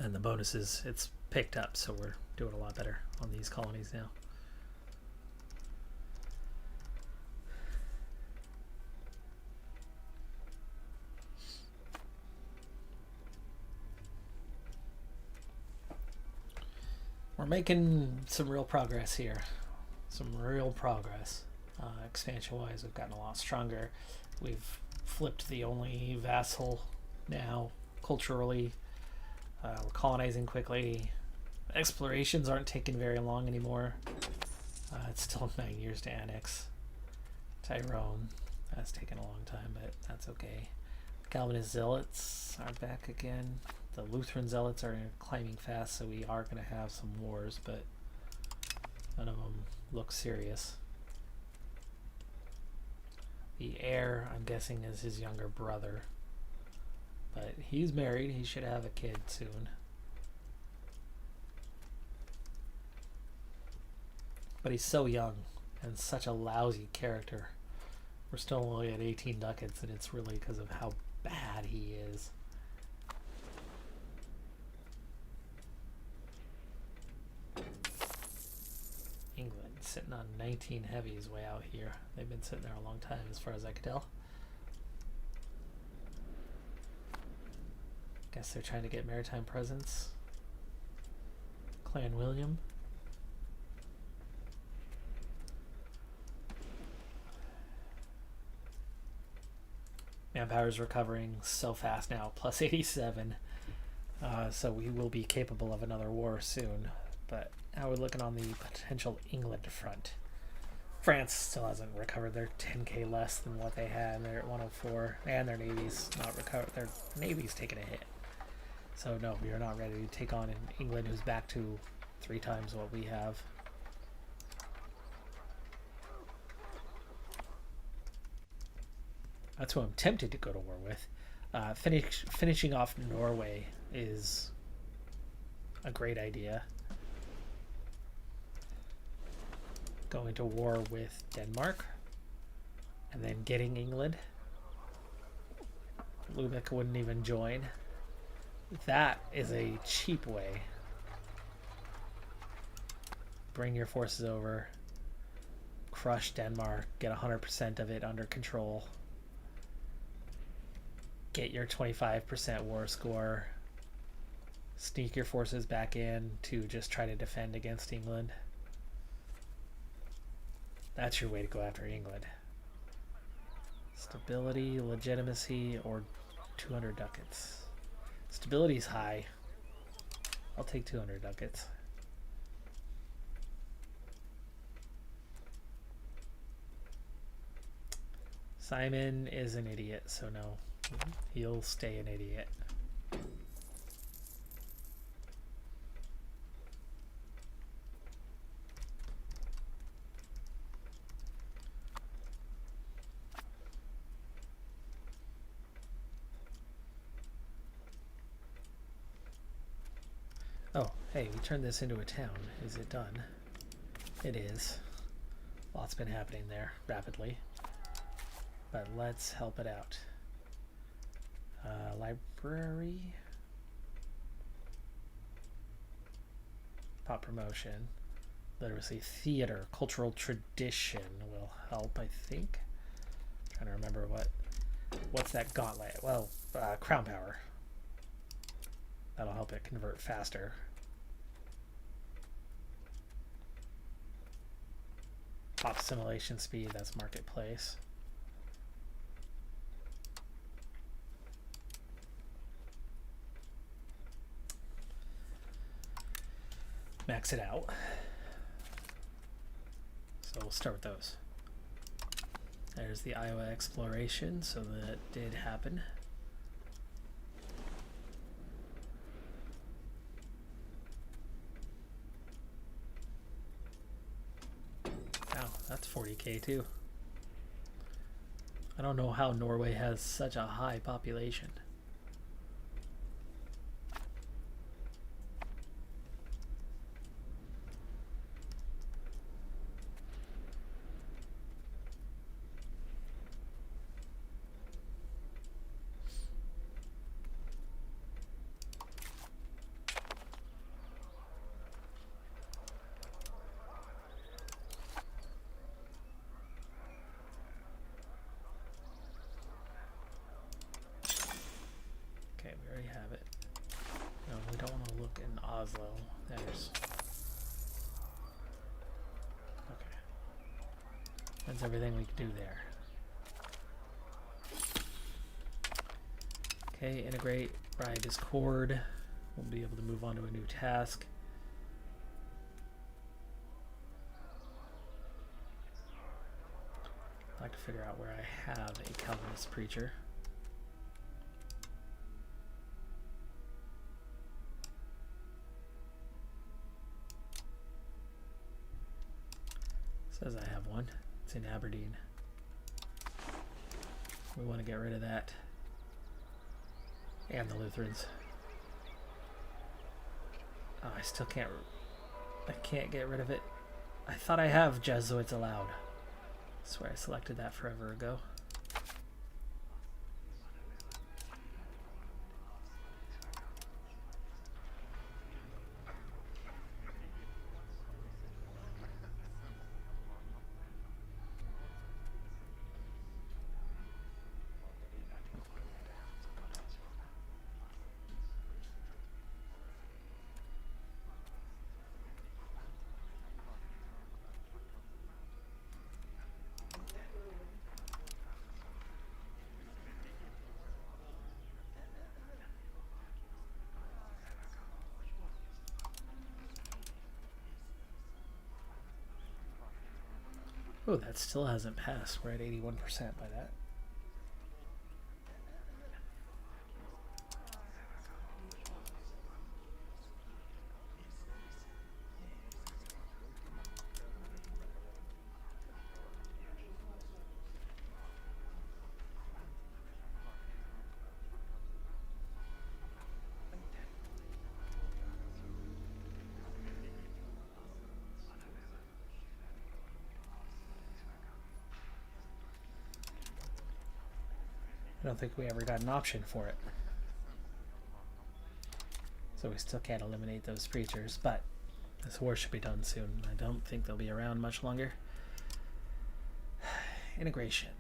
And the bonuses, it's picked up, so we're doing a lot better on these colonies now. We're making some real progress here. Some real progress. Expansion-wise, we've gotten a lot stronger. We've flipped the only vassal now, culturally. We're colonizing quickly. Explorations aren't taking very long anymore. It's still 9 years to annex Tyrone. That's taken a long time, but that's okay. Calvinist zealots are back again. The Lutheran zealots are climbing fast, so we are going to have some wars, but none of them look serious. The heir, I'm guessing, is his younger brother. But he's married. He should have a kid soon. But he's so young and such a lousy character. We're still only at 18 ducats, and it's really because of how bad he is. England sitting on 19 heavies way out here. They've been sitting there a long time as far as I could tell. Guess they're trying to get maritime presence. Clan William. Manpower's recovering so fast now, plus 87. So we will be capable of another war soon. But how are we looking on the potential England front? France still hasn't recovered. They're 10k less than what they had. They're at 104, and their navy's not recovered. Their navy's taking a hit. So no, we are not ready to take on England, who's back to 3 times what we have. That's who I'm tempted to go to war with. Finishing off Norway is a great idea. Going to war with Denmark. and then getting England. Lubeck wouldn't even join. That is a cheap way. Bring your forces over, crush Denmark, get 100% of it under control, get your 25% war score, sneak your forces back in to just try to defend against England. That's your way to go after England. Stability, legitimacy, or 200 ducats. Stability's high. I'll take 200 ducats. Simon is an idiot, so no. He'll stay an idiot. Oh, hey, we turned this into a town. Is it done? It is. Lots been happening there rapidly. But let's help it out. Library. Pop promotion. Literacy, theater, cultural tradition will help, I think. I'm trying to remember what's that gauntlet? Well, crown power. That'll help it convert faster. Pop simulation speed, that's marketplace. Max it out. So we'll start with those. There's the Iowa exploration, so that did happen. Wow, that's 40k too. I don't know how Norway has such a high population. Oslo. There's. Okay. That's everything we can do there. Okay, integrate, ride Discord. We'll be able to move on to a new task. I'd like to figure out where I have a Calvinist preacher. Says I have one. It's in Aberdeen. We want to get rid of that. And the Lutherans. Oh, I still can't. I can't get rid of it. I thought I have Jesuits allowed. I swear I selected that forever ago. Oh, that still hasn't passed. We're at 81% by that. don't think we ever got an option for it. So we still can't eliminate those creatures, but this war should be done soon. I don't think they'll be around much longer. Integration.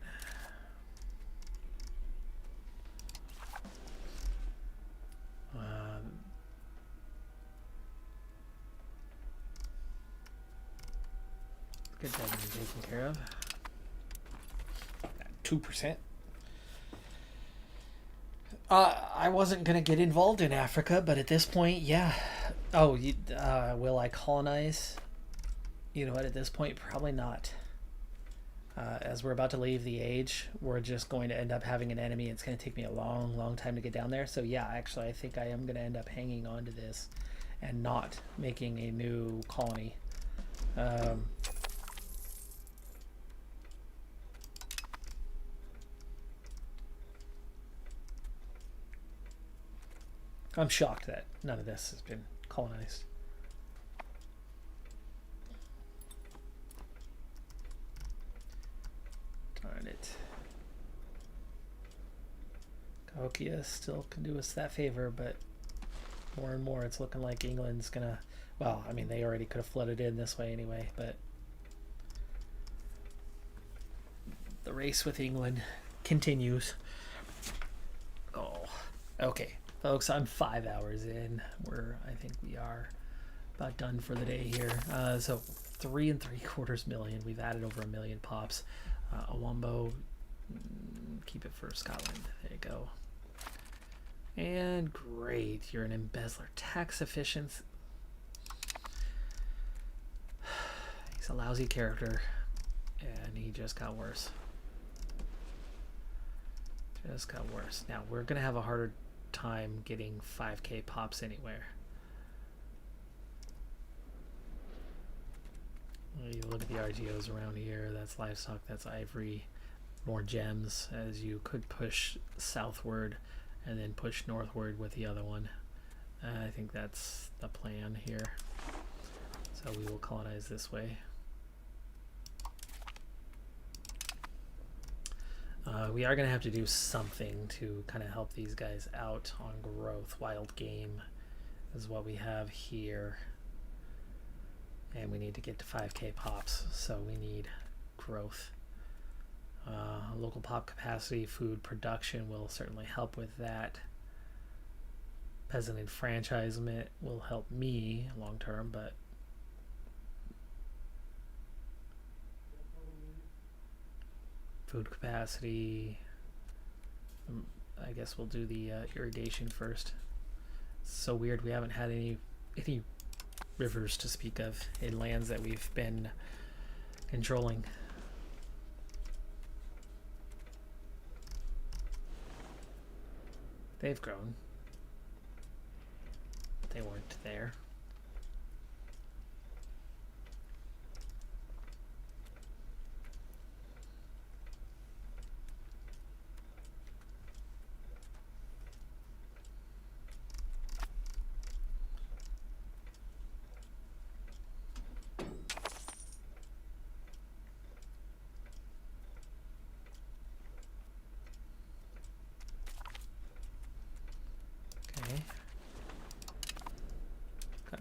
Good job being taken care of. 2%. I wasn't going to get involved in Africa, but at this point, yeah. Oh, will I colonize? You know what, at this point, probably not. As we're about to leave the age, we're just going to end up having an enemy. It's going to take me a long, long time to get down there. So yeah, actually, I think I am going to end up hanging on to this and not making a new colony. I'm shocked that none of this has been colonized. Darn it. Cahokia still can do us that favor, but more and more it's looking like England's gonna... Well, I mean, they already could have flooded in this way anyway, but... The race with England continues. Oh, okay. Folks, I'm 5 hours in. I think we are about done for the day here. So 3 3/4 million. We've added over 1 million pops. Awambo, keep it for Scotland. There you go. And great, you're an embezzler. Tax efficient. He's a lousy character, and he just got worse. Just got worse. Now we're gonna have a harder time getting 5k pops anywhere. You look at the RGOs around here, that's livestock, that's ivory, more gems, as you could push southward and then push northward with the other one. I think that's the plan here. So we will colonize this way. We are going to have to do something to kind of help these guys out on growth. Wild game is what we have here. And we need to get to 5k pops, so we need growth. Local pop capacity, food production will certainly help with that. Peasant enfranchisement will help me long term, but food capacity, I guess we'll do the irrigation first. It's so weird, we haven't had any rivers to speak of in lands that we've been controlling. They've grown. They weren't there.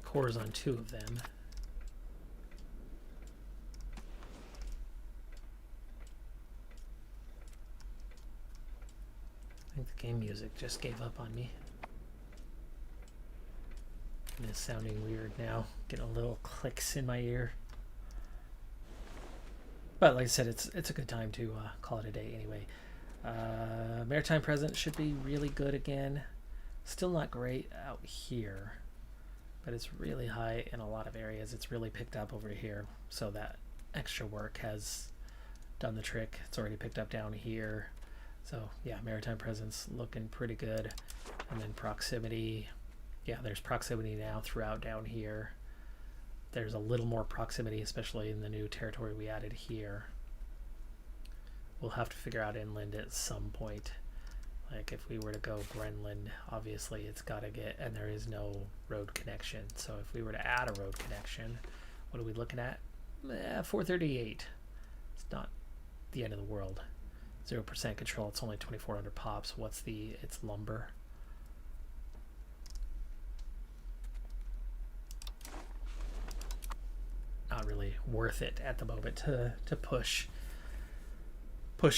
Cores on 2 of them. I think the game music just gave up on me. And it's sounding weird now. Getting little clicks in my ear. But like I said, it's a good time to call it a day anyway. Maritime presence should be really good again. Still not great out here, but it's really high in a lot of areas. It's really picked up over here, so that extra work has done the trick. It's already picked up down here. So yeah, maritime presence looking pretty good. And then proximity. Yeah, there's proximity now throughout down here. There's a little more proximity, especially in the new territory we added here. We'll have to figure out inland at some point. Like if we were to go Grenland, obviously it's got to get, and there is no road connection. So if we were to add a road connection, what are we looking at? 438. It's not the end of the world. 0% control. It's only 2,400 pops. What's it's lumber. Not really worth it at the moment to push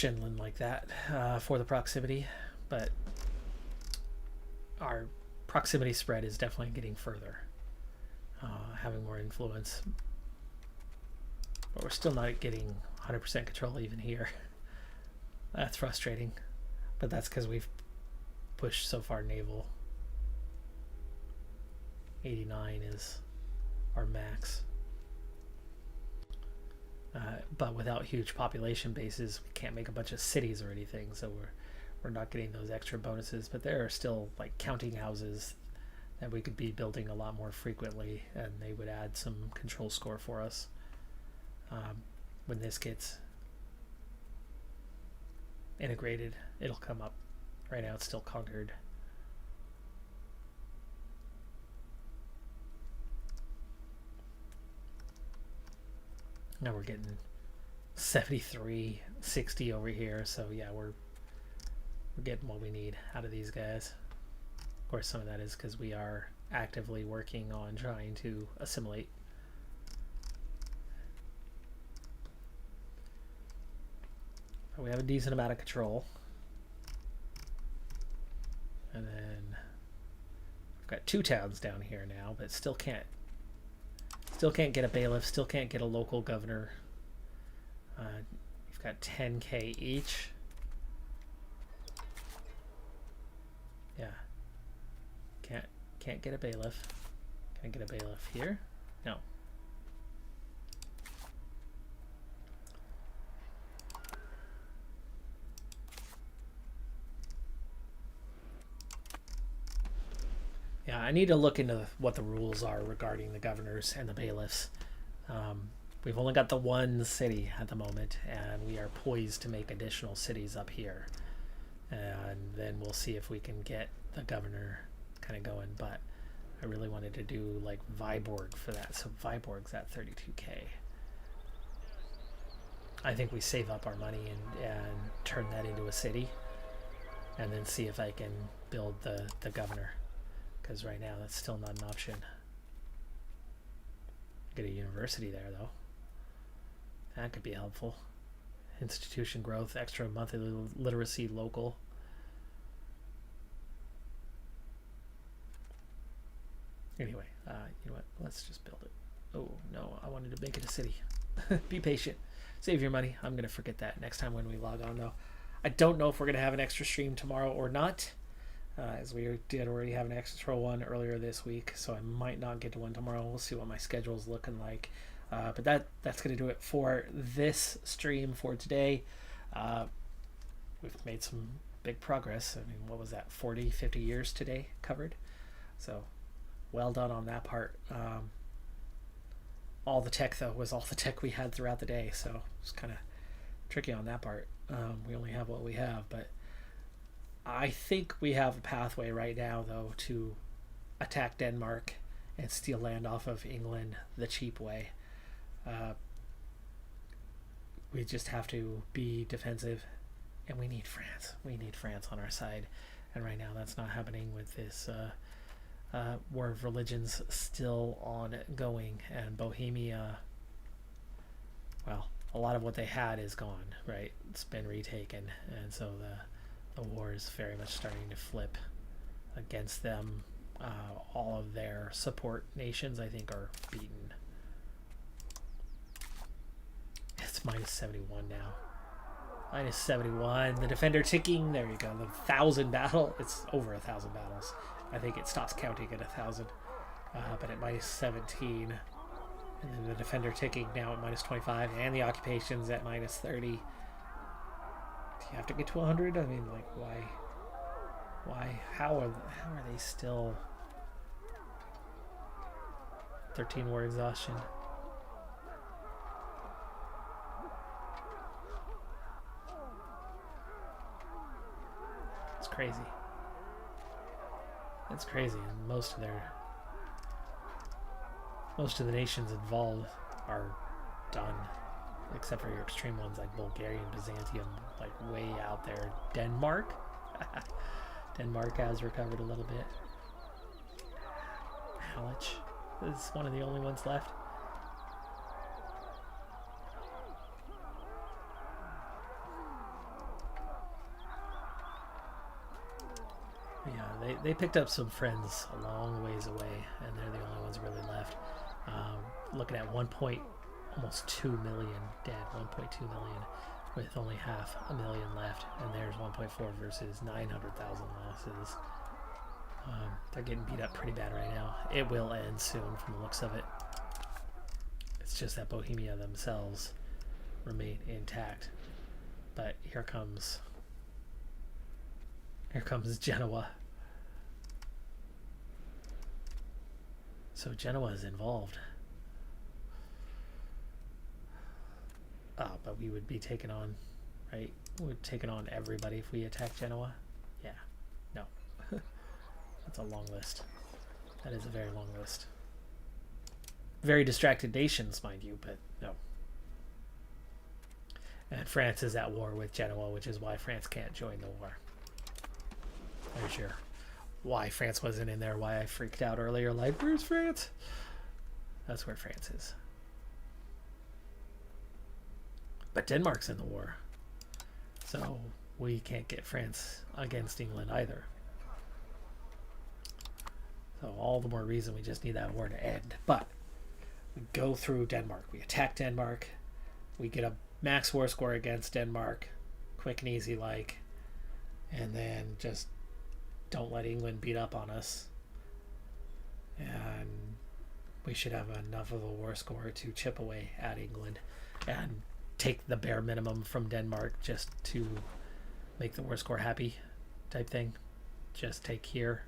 inland like that for the proximity, but our proximity spread is definitely getting further, having more influence, but we're still not getting 100% control even here. That's frustrating, but that's because we've pushed so far naval. 89 is our max. But without huge population bases, we can't make a bunch of cities or anything, so we're not getting those extra bonuses. But there are still like counting houses that we could be building a lot more frequently, and they would add some control score for us when this gets integrated. It'll come up. Right now it's still conquered. Now we're getting 73, 60 over here, so yeah, we're getting what we need out of these guys. Of course, some of that is because we are actively working on trying to assimilate. But we have a decent amount of control. And then I've got 2 towns down here now, but still can't get a bailiff, still can't get a local governor. We've got 10k each. Yeah. Can't get a bailiff. Can I get a bailiff here? No. Yeah, I need to look into what the rules are regarding the governors and the bailiffs. We've only got the one city at the moment, and we are poised to make additional cities up here. And then we'll see if we can get the governor kind of going. But I really wanted to do like Viborg for that. So Viborg's at 32k. I think we save up our money and turn that into a city, and then see if I can build the governor. Because right now that's still not an option. Get a university there though. That could be helpful. Institution growth, extra monthly literacy local. Anyway, you know what? Let's just build it. Oh no, I wanted to make it a city. Be patient. Save your money. I'm going to forget that next time when we log on though. I don't know if we're going to have an extra stream tomorrow or not. As we did already have an extra one earlier this week, so I might not get to one tomorrow. We'll see what my schedule is looking like. But that's going to do it for this stream for today. We've made some big progress. I mean, what was that, 40, 50 years today covered? So well done on that part. All the tech, though, was all the tech we had throughout the day, so it's kind of tricky on that part. We only have what we have, but I think we have a pathway right now, though, to attack Denmark and steal land off of England the cheap way. We just have to be defensive, and we need France. We need France on our side, and right now that's not happening with this war of religions still ongoing, and Bohemia, well, a lot of what they had is gone, right? It's been retaken, and so the war is very much starting to flip against them. All of their support nations, I think, are beaten. It's minus 71 now. Minus 71. The defender ticking. There you go. The 1,000 battle. It's over 1,000 battles. I think it stops counting at 1,000. But at minus 17. And then the defender ticking now at minus 25. And the occupations at minus 30. Do you have to get to 100? I mean, like, why? Why? How are they still 13 war exhaustion? It's crazy. It's crazy, and most of the nations involved are done. except for your extreme ones like Bulgarian, Byzantium, like way out there. Denmark? Denmark has recovered a little bit. Halych is one of the only ones left. Yeah, they picked up some friends a long ways away, and they're the only ones really left. Looking at almost 2 million dead, 1.2 million, with only 500,000 left, and there's 1.4 versus 900,000 losses. They're getting beat up pretty bad right now. It will end soon from the looks of it. It's just that Bohemia themselves remain intact. But here comes Genoa. So Genoa is involved. But we would be taking on, right? We're taking on everybody if we attack Genoa. Yeah. No. That's a long list. That is a very long list. Very distracted nations, mind you, but no. And France is at war with Genoa, which is why France can't join the war. There's your why France wasn't in there, why I freaked out earlier, like, where's France? That's where France is. But Denmark's in the war. So we can't get France against England either. So all the more reason we just need that war to end. But we go through Denmark. We attack Denmark. We get a max war score against Denmark. Quick and easy like. And then just don't let England beat up on us. And we should have enough of a war score to chip away at England. And take the bare minimum from Denmark just to make the war score happy type thing. Just take here.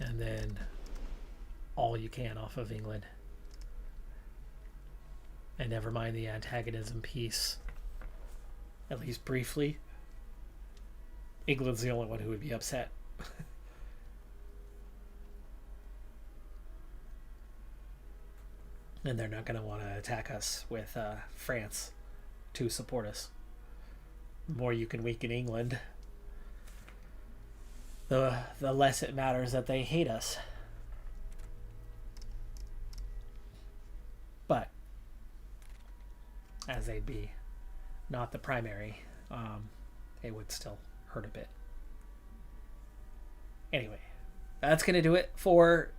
And then all you can off of England. And never mind the antagonism piece. At least briefly. England's the only one who would be upset. And they're not going to want to attack us with France to support us. The more you can weaken England, the less it matters that they hate us. But as they'd be not the primary, it would still hurt a bit. Anyway, that's going to do it for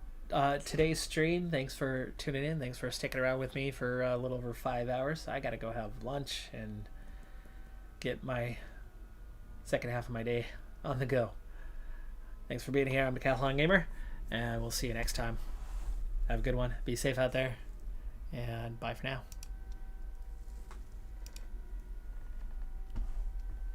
today's stream. Thanks for tuning in. Thanks for sticking around with me for a little over 5 hours. I got to go have lunch and get my second half of my day on the go. Thanks for being here. I'm Decathlon Gamer, and we'll see you next time. Have a good one. Be safe out there, and bye for now.